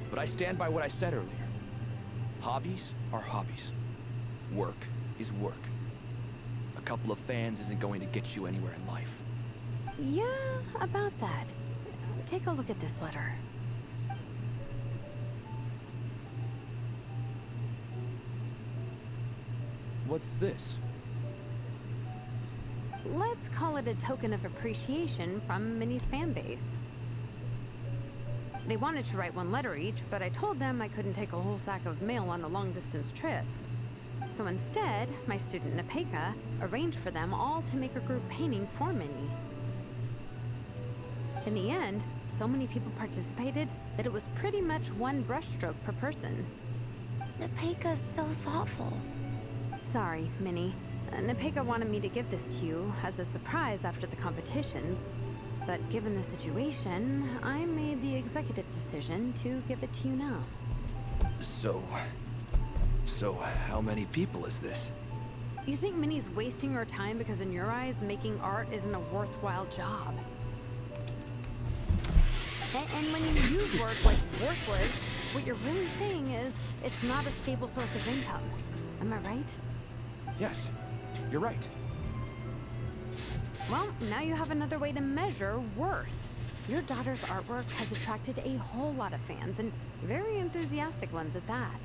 But I stand by what I said earlier. Hobbies are hobbies. Work is work. A couple of fans isn't going to get you anywhere in life. Yeah, about that. Take a look at this letter. What's this? Let's call it a token of appreciation from Minnie's fan base. They wanted to write one letter each, but I told them I couldn't take a whole sack of mail on a long-distance trip. So instead, my student Napeka arranged for them all to make a group painting for Minnie. In the end, so many people participated that it was pretty much one brushstroke per person. Napeka's so thoughtful. Sorry, Minnie. Napeka wanted me to give this to you as a surprise after the competition, but given the situation, I made the executive decision to give it to you now. So how many people is this? You think Minnie's wasting her time because in your eyes, making art isn't a worthwhile job? And when you use words like worthless, what you're really saying is it's not a stable source of income. Am I right? Yes, you're right. Well, now you have another way to measure worth. Your daughter's artwork has attracted a whole lot of fans, and very enthusiastic ones at that.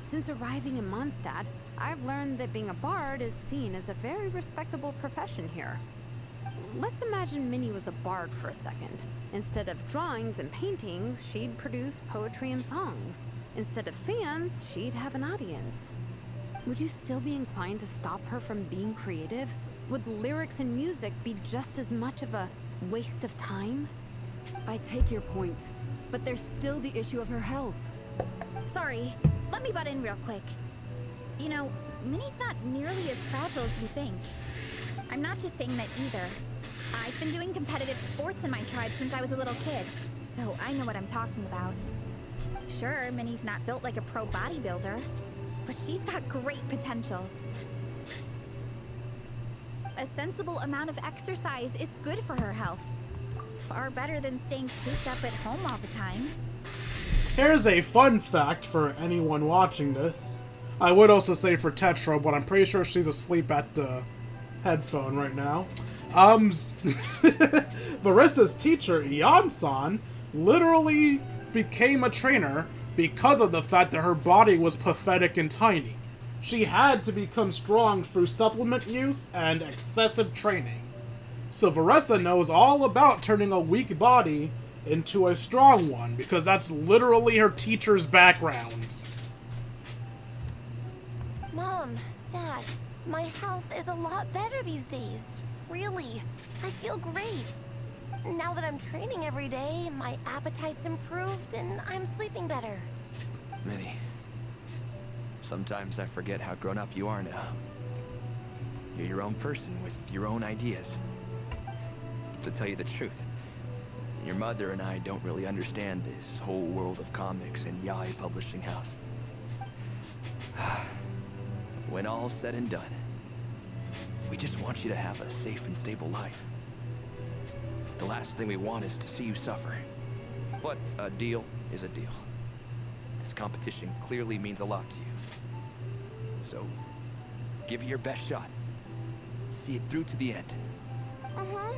Since arriving in Mondstadt, I've learned that being a bard is seen as a very respectable profession here. let's imagine Minnie was a bard for a second. Instead of drawings and paintings, she'd produce poetry and songs. Instead of fans, she'd have an audience. Would you still be inclined to stop her from being creative? Would lyrics and music be just as much of a waste of time? I take your point, but there's still the issue of her health. Sorry, let me butt in real quick. You know, Minnie's not nearly as fragile as you think. I'm not just saying that either. I've been doing competitive sports in my tribe since I was a little kid, so I know what I'm talking about. Sure, Minnie's not built like a pro bodybuilder, but she's got great potential. A sensible amount of exercise is good for her health. Far better than staying cooped up at home all the time. Here's a fun fact for anyone watching this. I would also say for Tetra, but I'm pretty sure she's asleep at the headphone right now. Varissa's teacher, Ian-san, literally became a trainer because of the fact that her body was pathetic and tiny. She had to become strong through supplement use and excessive training. So Varissa knows all about turning a weak body into a strong one, because that's literally her teacher's background. Mom, Dad, my health is a lot better these days. Really, I feel great. Now that I'm training every day, my appetite's improved and I'm sleeping better. Minnie, sometimes I forget how grown up you are now. You're your own person with your own ideas. To tell you the truth, your mother and I don't really understand this whole world of comics and Yaoi Publishing House. When all's said and done, we just want you to have a safe and stable life. The last thing we want is to see you suffer. But a deal is a deal. This competition clearly means a lot to you. So, give it your best shot. See it through to the end. I will.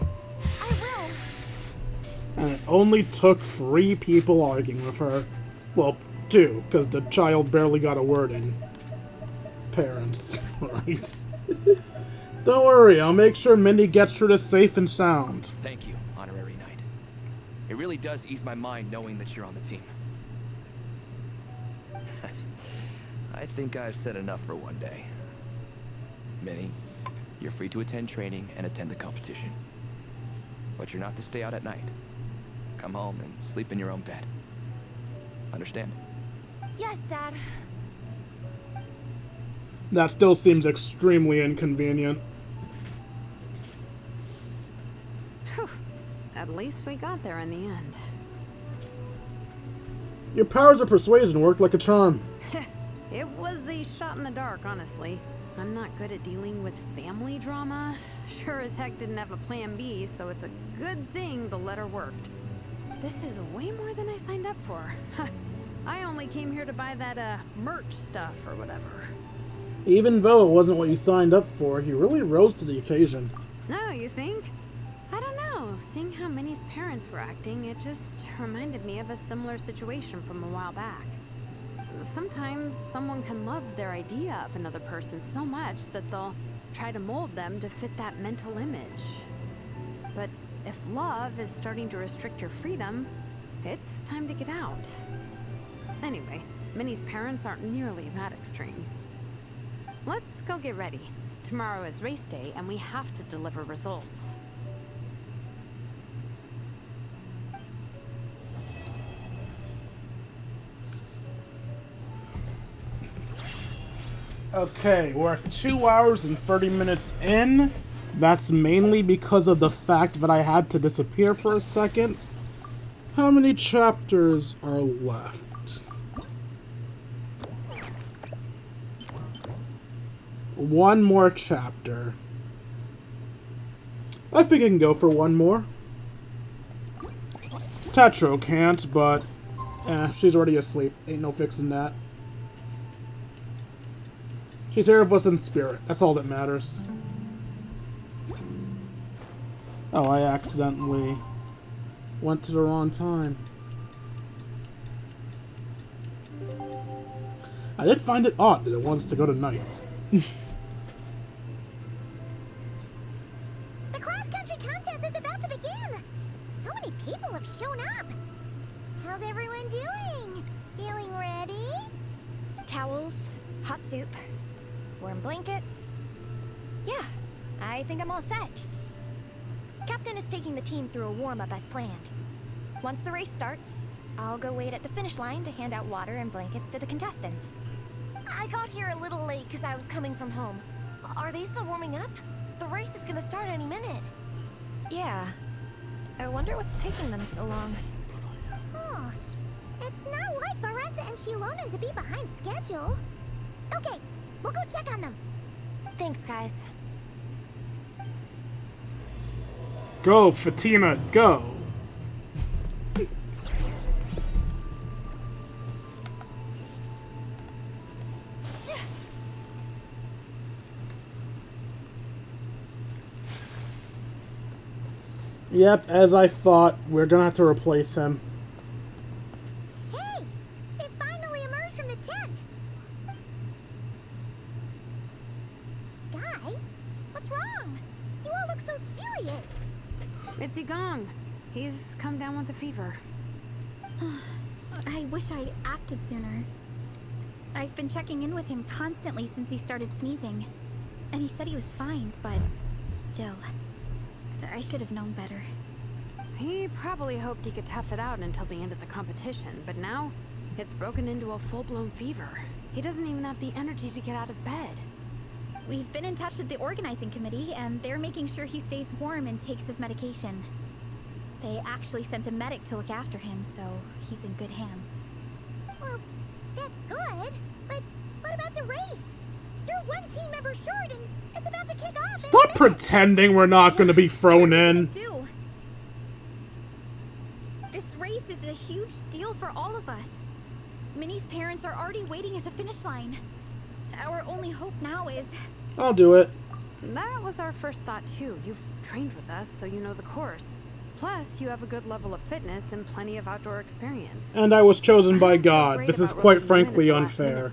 And it only took 3 people arguing with her. Well, 2, because the child barely got a word in. Parents, right? Don't worry, I'll make sure Minnie gets through this safe and sound. Thank you, Honorary Knight. It really does ease my mind knowing that you're on the team. I think I've said enough for one day. Minnie, you're free to attend training and attend the competition. But you're not to stay out at night. Come home and sleep in your own bed. Understand? Yes, Dad. That still seems extremely inconvenient. Whew. At least we got there in the end. Your powers of persuasion worked like a charm. It was a shot in the dark, honestly. I'm not good at dealing with family drama. Sure as heck didn't have a plan B, so it's a good thing the letter worked. This is way more than I signed up for. I only came here to buy that, merch stuff or whatever. Even though it wasn't what you signed up for, you really rose to the occasion. No, you think? I don't know. Seeing how Minnie's parents were acting, it just reminded me of a similar situation from a while back. Sometimes someone can love their idea of another person so much that they'll try to mold them to fit that mental image. But if love is starting to restrict your freedom, it's time to get out. Anyway, Minnie's parents aren't nearly that extreme. Let's go get ready. Tomorrow is race day and we have to deliver results. Okay, we're 2 hours and 30 minutes in. That's mainly because of the fact that I had to disappear for a second. How many chapters are left? One more chapter. I think I can go for one more. Tetro can't, but she's already asleep. Ain't no fixing that. She's here with us in spirit. That's all that matters. Oh, I accidentally went to the wrong time. I did find it odd that it wants to go to night. The cross-country hot soup, warm blankets. Yeah, I think I'm all set. Captain is taking the team through a warm-up as planned. Once the race starts, I'll go wait at the finish line to hand out water and blankets to the contestants. I got here a little late because I was coming from home. Are they still warming up? The race is gonna start any minute. Yeah. I wonder what's taking them so long. Huh. It's not like Varessa and Shilonen to be behind schedule. Okay, we'll go check on them. Thanks, guys. Go, Fatina, go. Yep, as I thought, we're gonna have to replace him. Hey! They finally emerged from the tent! Guys, what's wrong? You all look so serious. It's Igong. He's come down with a fever. I wish I'd acted sooner. I've been checking in with him constantly since he started sneezing. And he said he was fine, but still, I should have known better. He probably hoped he could tough it out until the end of the competition, but now it's broken into a full-blown fever. He doesn't even have the energy to get out of bed. We've been in touch with the organizing committee, and they're making sure he stays warm and takes his medication. They actually sent a medic to look after him, so he's in good hands. Well, that's good, but what about the race? You're one team member short and it's about to kick off. Stop pretending we're not gonna be thrown in. This race is a huge deal for all of us. Minnie's parents are already waiting at the finish line. Our only hope now is... I'll do it. That was our first thought too. You've trained with us, so you know the course. Plus, you have a good level of fitness and plenty of outdoor experience. And I was chosen by God. This is quite frankly unfair.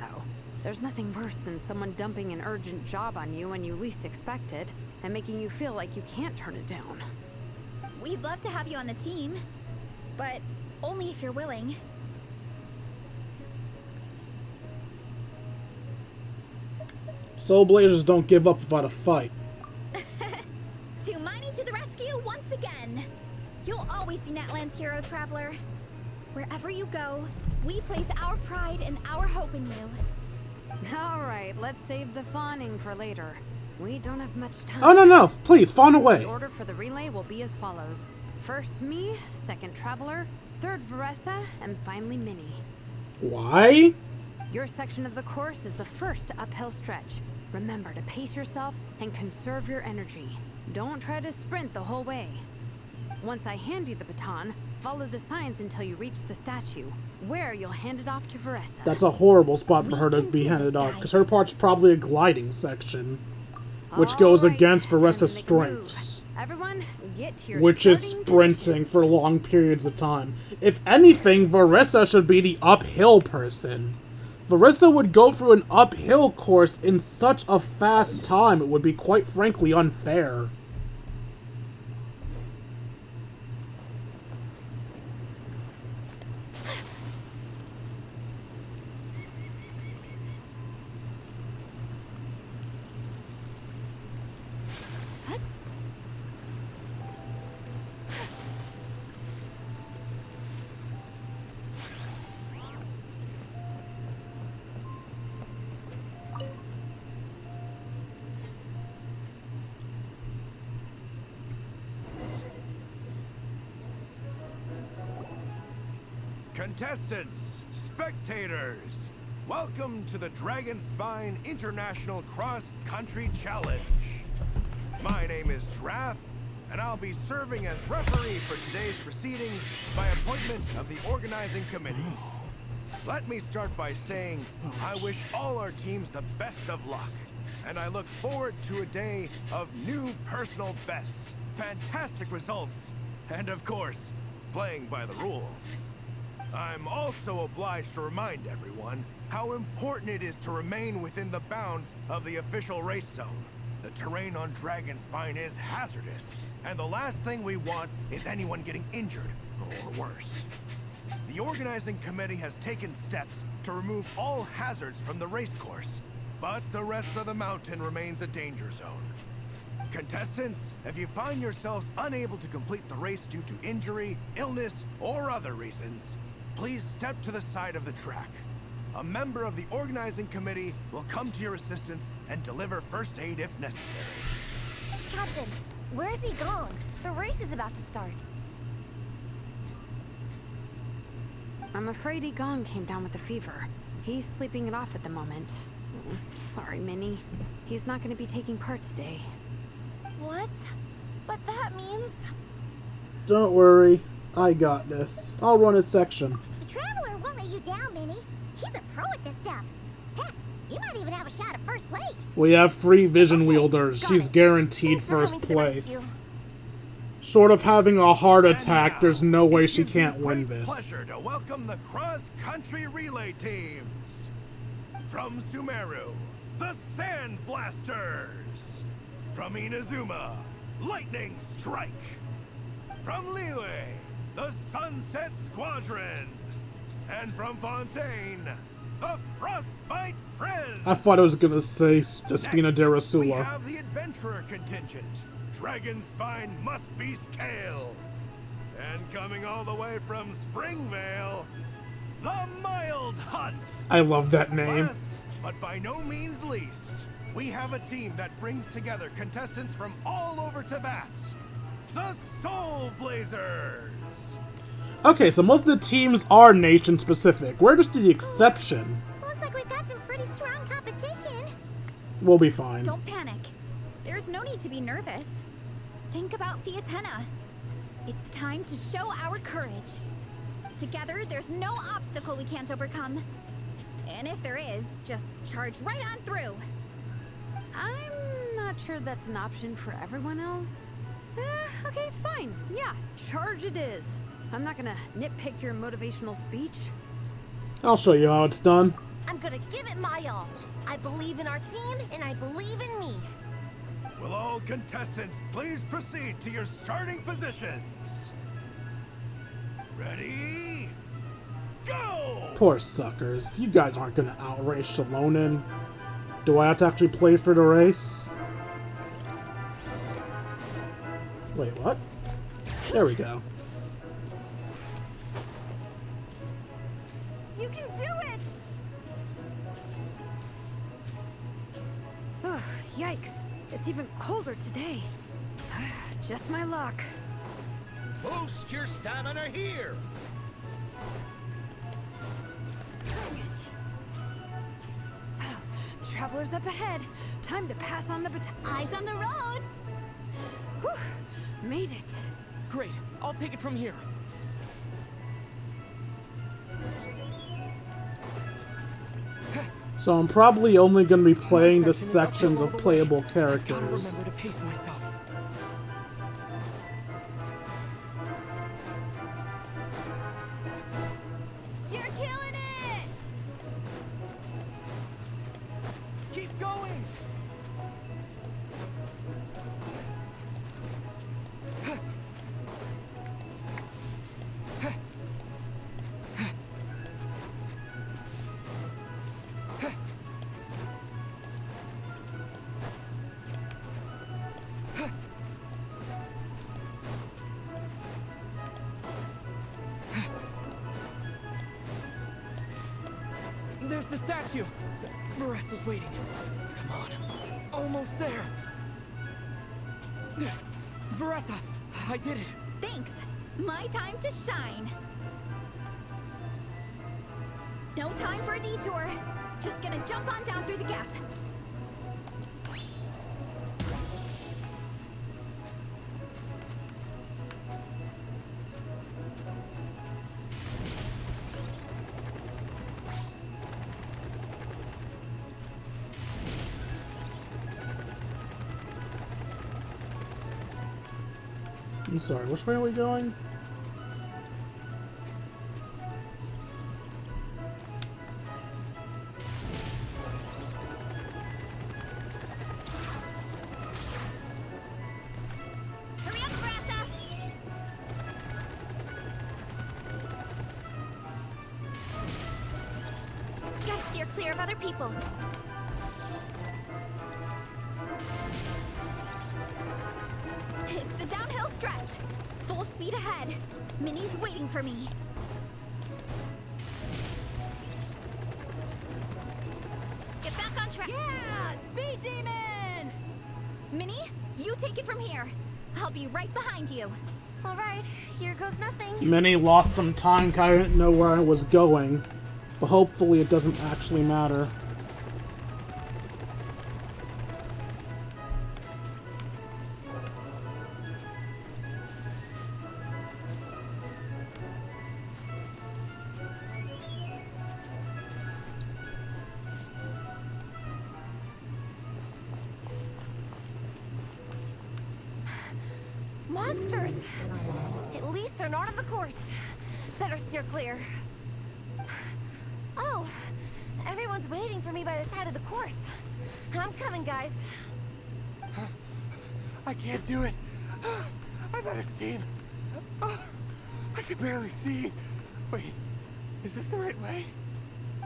There's nothing worse than someone dumping an urgent job on you when you least expect it, and making you feel like you can't turn it down. We'd love to have you on the team, but only if you're willing. Soul Blazers don't give up without a fight. Tumaini to the rescue once again! You'll always be Natlan's hero, Traveler. Wherever you go, we place our pride and our hope in you. Alright, let's save the fawning for later. We don't have much time. Oh, no, please, fawn away. The order for the relay will be as follows. First me, second Traveler, third Varessa, and finally Minnie. Why? Your section of the course is the first uphill stretch. Remember to pace yourself and conserve your energy. Don't try to sprint the whole way. Once I hand you the baton, follow the signs until you reach the statue, where you'll hand it off to Varessa. That's a horrible spot for her to be handed off, because her part's probably a gliding section, which goes against Varessa's strengths, Everyone, get to your which is sprinting for long periods of time. If anything, Varessa should be the uphill person. Varessa would go through an uphill course in such a fast time, it would be quite frankly unfair. Contestants, spectators, welcome to the Dragon Spine International Cross Country Challenge. My name is Draff, and I'll be serving as referee for today's proceedings by appointment of the organizing committee. Let me start by saying I wish all our teams the best of luck, and I look forward to a day of new personal bests, fantastic results, and of course, playing by the rules. I'm also obliged to remind everyone how important it is to remain within the bounds of the official race zone. The terrain on Dragon Spine is hazardous, and the last thing we want is anyone getting injured or worse. The organizing committee has taken steps to remove all hazards from the race course, but the rest of the mountain remains a danger zone. Contestants, if you find yourselves unable to complete the race due to injury, illness, or other reasons, please step to the side of the track. A member of the organizing committee will come to your assistance and deliver first aid if necessary. Captain, where's he gone? The race is about to start. I'm afraid Egon came down with a fever. He's sleeping it off at the moment. Sorry, Minnie. He's not going to be taking part today. What? But that means... Don't worry. I got this. I'll run a section. The Traveler won't let you down, Minnie. He's a pro at this stuff. Heck, you might even have a shot at first place. We have 3 vision wielders. She's guaranteed first place. Short of having a heart attack, there's no way she can't win this. Pleasure to welcome the cross-country relay teams. From Sumeru, the Sand Blasters. From Inazuma, Lightning Strike. From Liyue, the Sunset Squadron. And from Fontaine, the Frostbite Friends. I thought I was gonna say Despina de We Rasula. have the Adventurer contingent. Dragon Spine must be scaled. And coming all the way from Springvale, the Mild Hunt. I love that name. Last, but by no means least, we have a team that brings together contestants from all over Tibet. The Soul Blazers. Okay, so most of the teams are nation-specific. We're just the exception. Looks like we've got some pretty strong competition. We'll be fine. Don't panic. There's no need to be nervous. Think about Theatena. It's time to show our courage. Together, there's no obstacle we can't overcome. And if there is, just charge right on through. I'm not sure that's an option for everyone else. Okay, fine. Yeah, charge it is. I'm not gonna nitpick your motivational speech. I'll show you how it's done. I'm gonna give it my all. I believe in our team, and I believe in me. Will all contestants please proceed to your starting positions? Ready? Go! Poor suckers. You guys aren't gonna outrace Shalonen. Do I have to actually play for the race? Wait, what? There we go. You can do it! Ugh, yikes. It's even colder today. Just my luck. Boost your stamina here! Dang it. Oh, the Traveler's up ahead. Time to pass on the baton. Eyes on the road! Whew, made it. Great, I'll take it from here. So I'm probably only going to be playing the sections of playable characters. Gotta remember to pace myself. You're killing it! Keep going! There's the statue! Varesa's waiting. Come on. Almost there. Varesa, I did it. Thanks. My time to shine. No time for a detour. Just gonna jump on down through the gap. I'm sorry, which way are we going? Hurry up, Brassa! clear of other people. It's the downhill stretch. Full speed ahead. Minnie's waiting for me. Get back on track. Yeah! Speed demon! Minnie, you take it from here. I'll be right behind you. All right, here goes nothing. Minnie lost some time, I didn't know where I was going, but hopefully it doesn't actually matter. Monsters! At least they're not on the course. Better steer clear. Oh, everyone's waiting for me by the side of the course. I'm coming, guys. I can't do it. I'm out of steam. I can barely see. Wait, is this the right way?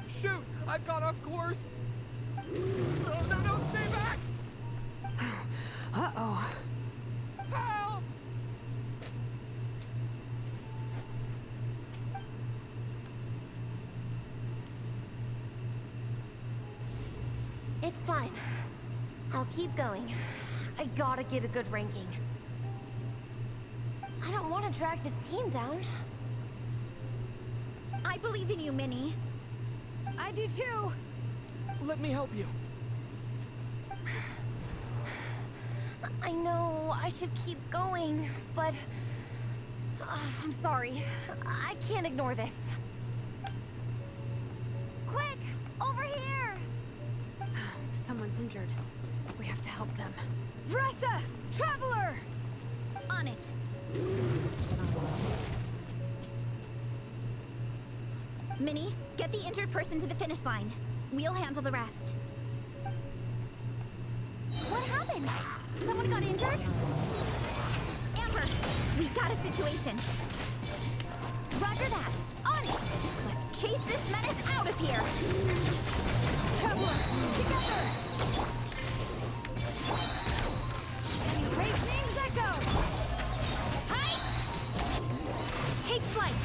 Shoot! I've got off course! No, stay back! Uh-oh. Help! It's fine. I'll keep going. I gotta get a good ranking. I don't want to drag this team down. I believe in you, Minnie. I do too. Let me help you. I know I should keep going, but I'm sorry. I can't ignore this. Quick, over here! Someone's injured. We have to help them. Vressa! Traveler! On it. Minnie, get the injured person to the finish line. We'll handle the rest. What happened? Someone got injured? Amber, we've got a situation. Roger that. On it! Let's chase this menace out of here. Traveler! Together! Great wings echo! Hi! Take flight.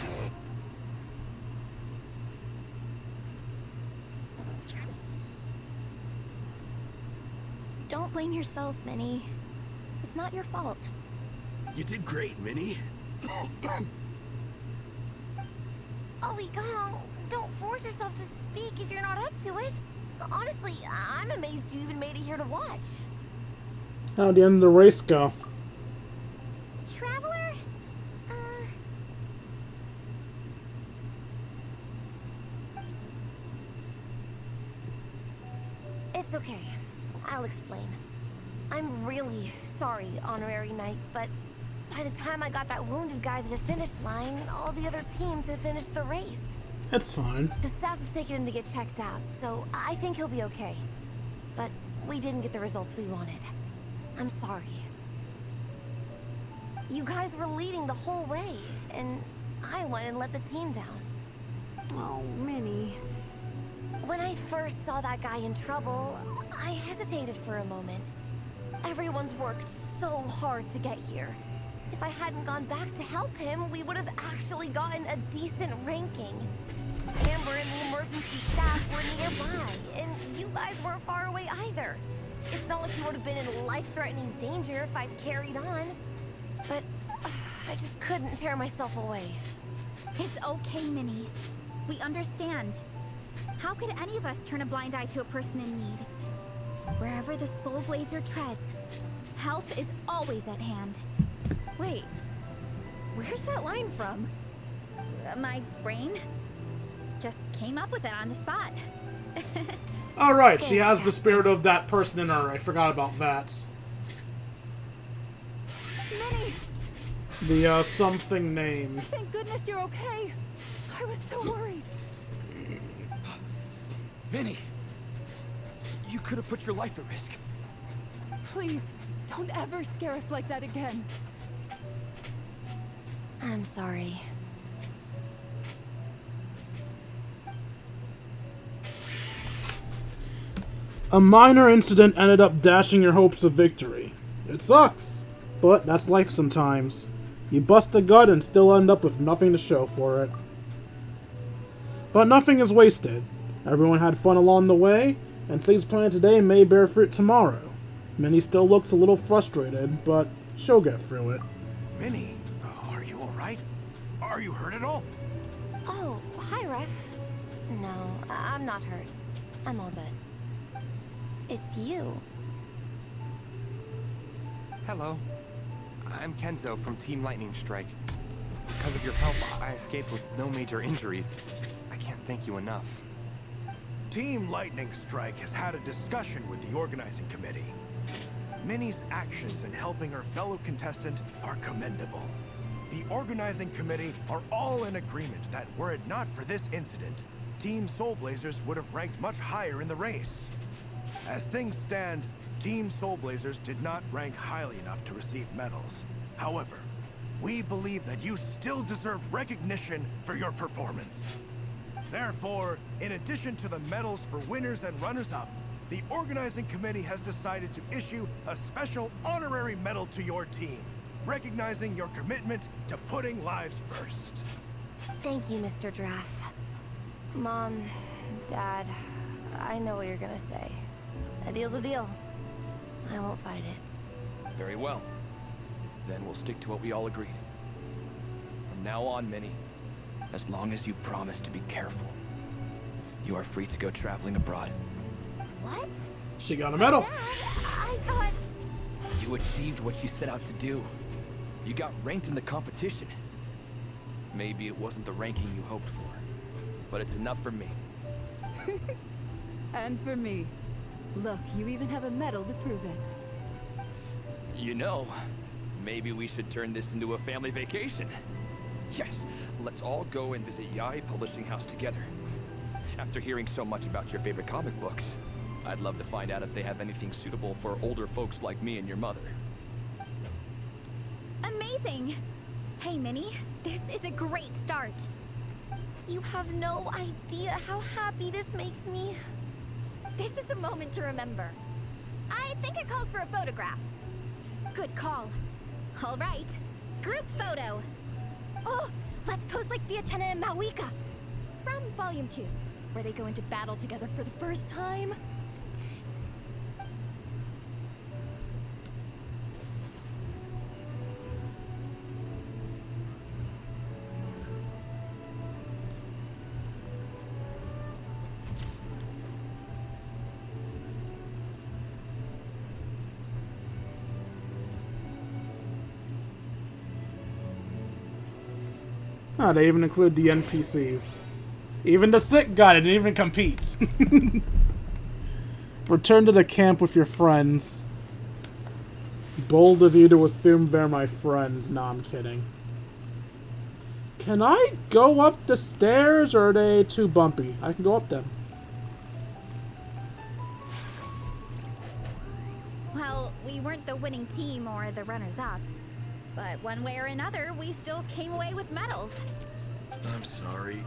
Don't blame yourself, Minnie. It's not your fault. You did great, Minnie. Ollie, don't force yourself to speak if you're not up to it. Honestly, I'm amazed you even made it here to watch. How'd the end of the race go? Traveler? It's okay. I'll explain. I'm really sorry, Honorary Knight, but by the time I got that wounded guy to the finish line, all the other teams had finished the race. It's fine. The staff have taken him to get checked out, so I think he'll be okay. But we didn't get the results we wanted. I'm sorry. You guys were leading the whole way, and I went and let the team down. Oh, Minnie. When I first saw that guy in trouble, I hesitated for a moment. Everyone's worked so hard to get here. If I hadn't gone back to help him, we would have actually gotten a decent ranking. Amber and the emergency staff were nearby, and you guys weren't far away either. It's not like you would have been in life-threatening danger if I'd carried on. But I just couldn't tear myself away. It's okay, Minnie. We understand. How could any of us turn a blind eye to a person in need? Wherever the Soul Blazer treads, help is always at hand. Wait, where's that line from? My brain just came up with it on the spot. Alright, she has the spirit of that person in her. I forgot about that. Minnie! The, something name. Thank goodness you're okay. I was so worried. Minnie! You could have put your life at risk. Please, don't ever scare us like that again. I'm sorry. A minor incident ended up dashing your hopes of victory. It sucks, but that's life sometimes. You bust a gut and still end up with nothing to show for it. But nothing is wasted. Everyone had fun along the way, and things planned today may bear fruit tomorrow. Minnie still looks a little frustrated, but she'll get through it. Minnie, are you alright? Are you hurt at all? Oh, hi, Ref. No, I'm not hurt. I'm all good. It's you. Hello. I'm Kenzo from Team Lightning Strike. Because of your help, I escaped with no major injuries. I can't thank you enough. Team Lightning Strike has had a discussion with the organizing committee. Minnie's actions in helping her fellow contestant are commendable. The organizing committee are all in agreement that were it not for this incident, Team Soul Blazers would have ranked much higher in the race. As things stand, Team Soul Blazers did not rank highly enough to receive medals. However, we believe that you still deserve recognition for your performance. Therefore, in addition to the medals for winners and runners-up, the organizing committee has decided to issue a special honorary medal to your team, recognizing your commitment to putting lives first. Thank you, Mr. Draff. Mom, Dad, I know what you're gonna say. A deal's a deal. I won't fight it. Very well. Then we'll stick to what we all agreed. From now on, Minnie, as long as you promise to be careful, you are free to go traveling abroad. What? She got a medal. Dad, I thought... You achieved what you set out to do. You got ranked in the competition. Maybe it wasn't the ranking you hoped for, but it's enough for me. And for me. Look, you even have a medal to prove it. You know, maybe we should turn this into a family vacation. Yes, let's all go and visit Yai Publishing House together. After hearing so much about your favorite comic books, I'd love to find out if they have anything suitable for older folks like me and your mother. Amazing! Hey, Minnie, this is a great start. You have no idea how happy this makes me. This is a moment to remember. I think it calls for a photograph. Good call. All right, group photo. Oh, let's pose like Fiatena and Mawika. From Volume 2, where they go into battle together for the first time. Ah, they even include the NPCs. Even the sick guy didn't even compete. Return to the camp with your friends. Bold of you to assume they're my friends. Nah, I'm kidding. Can I go up the stairs, or are they too bumpy? I can go up them. Well, we weren't the winning team or the runners-up. But one way or another, we still came away with medals. I'm sorry.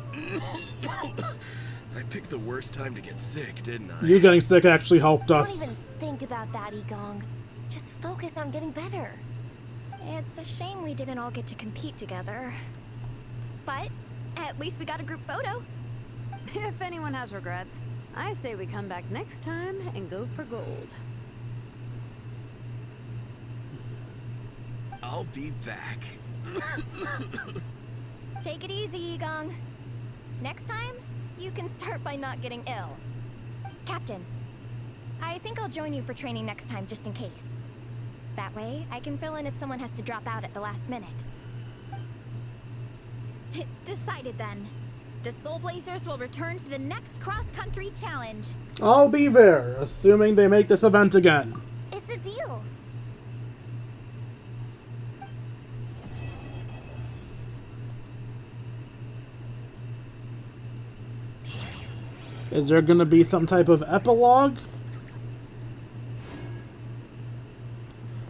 I picked the worst time to get sick, didn't I? You getting sick actually helped us. Don't even think about that, Igong. Just focus on getting better. It's a shame we didn't all get to compete together. But at least we got a group photo. If anyone has regrets, I say we come back next time and go for gold. I'll be back. Take it easy, Igong. Next time, you can start by not getting ill. Captain, I think I'll join you for training next time just in case. That way, I can fill in if someone has to drop out at the last minute. It's decided then. The Soul Blazers will return for the next cross-country challenge. I'll be there, assuming they make this event again. It's a deal. Is there gonna be some type of epilogue?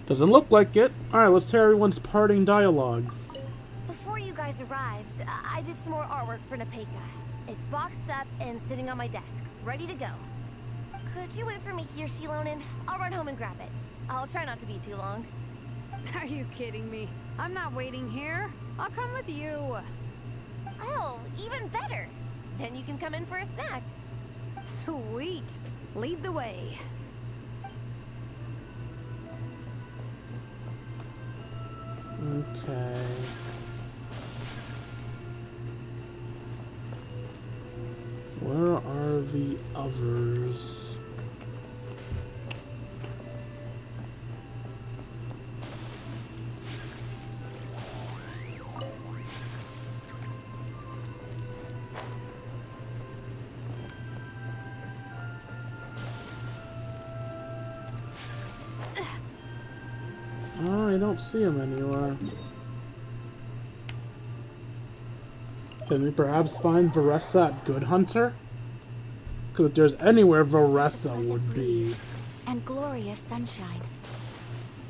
Doesn't look like it. Alright, let's hear everyone's parting dialogues. Before you guys arrived, I did some more artwork for Napeka. It's boxed up and sitting on my desk, ready to go. Could you wait for me here, Shilonen? I'll run home and grab it. I'll try not to be too long. Are you kidding me? I'm not waiting here. I'll come with you. Oh, even better. Then you can come in for a snack. Sweet. Lead the way. Okay. Where are the others? I don't see him anywhere. Can we perhaps find Varessa at Good Hunter? Because if there's anywhere Varessa would be. And glorious sunshine.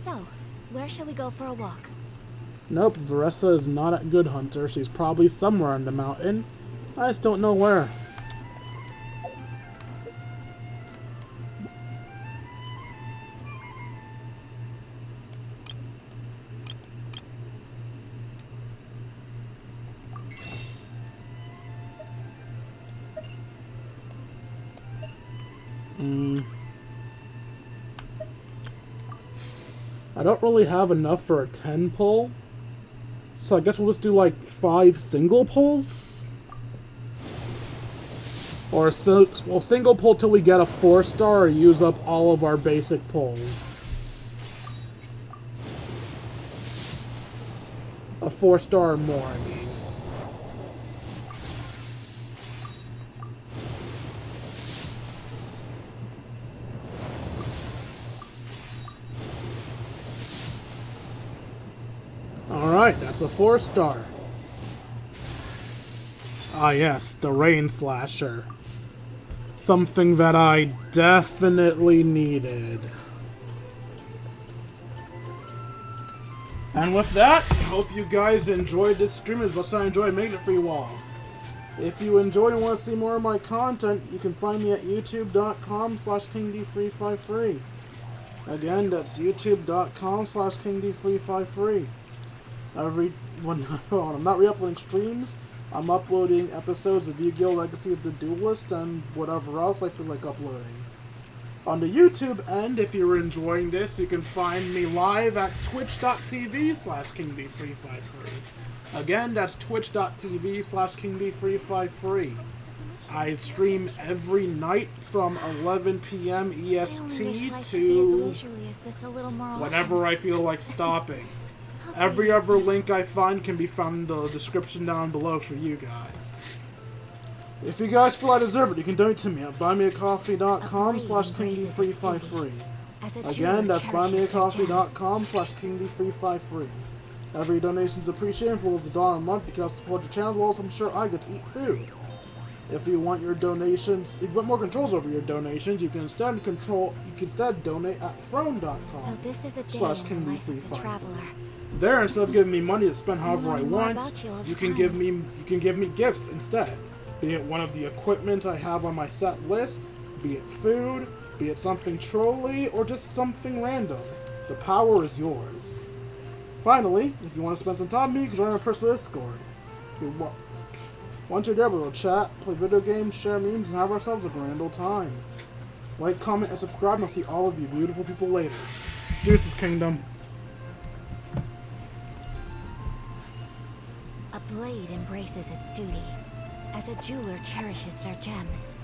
So, where shall we go for a walk? Nope, Varessa is not at Good Hunter. She's probably somewhere on the mountain. I just don't know where. I don't really have enough for a 10 pull, so I guess we'll just do like 5 single pulls? Or we'll single pull till we get a 4-star or use up all of our basic pulls. A 4-star or more, I mean. Alright, that's a 4-star. Ah yes, the Rain Slasher. Something that I definitely needed. And with that, I hope you guys enjoyed this stream as much as I enjoyed making it for you all. If you enjoyed and want to see more of my content, you can find me at youtube.com/KingD353. Again, that's youtube.com/KingD353. I'm not re-uploading streams. I'm uploading episodes of Yu-Gi-Oh! Legacy of the Duelist and whatever else I feel like uploading. On the YouTube end, if you're enjoying this, you can find me live at twitch.tv/KingD353. Again, that's twitch.tv/KingD353. I stream every night from 11 p.m. EST to whenever I feel like stopping. Every other link I find can be found in the description down below for you guys. If you guys feel I deserve it, you can donate to me at buymeacoffee.com/KingD353. Again, that's buymeacoffee.com/KingD353. Every donation is appreciated. For $1 a month, you can help support the channel, as well as I'm sure I get to eat food. If you want your donations, if you want more controls over your donations, you can instead donate at throne.com. So this is a day in the life of a traveler. There, instead of giving me money to spend however I want, you can give me gifts instead. Be it one of the equipment I have on my set list, be it food, be it something trolly, or just something random. The power is yours. Finally, if you want to spend some time with me, you can join our personal Discord. Once you're there, we'll chat, play video games, share memes, and have ourselves a grand old time. Like, comment, and subscribe, and I'll see all of you beautiful people later. Deuces, Kingdom. A blade embraces its duty, as a jeweler cherishes their gems.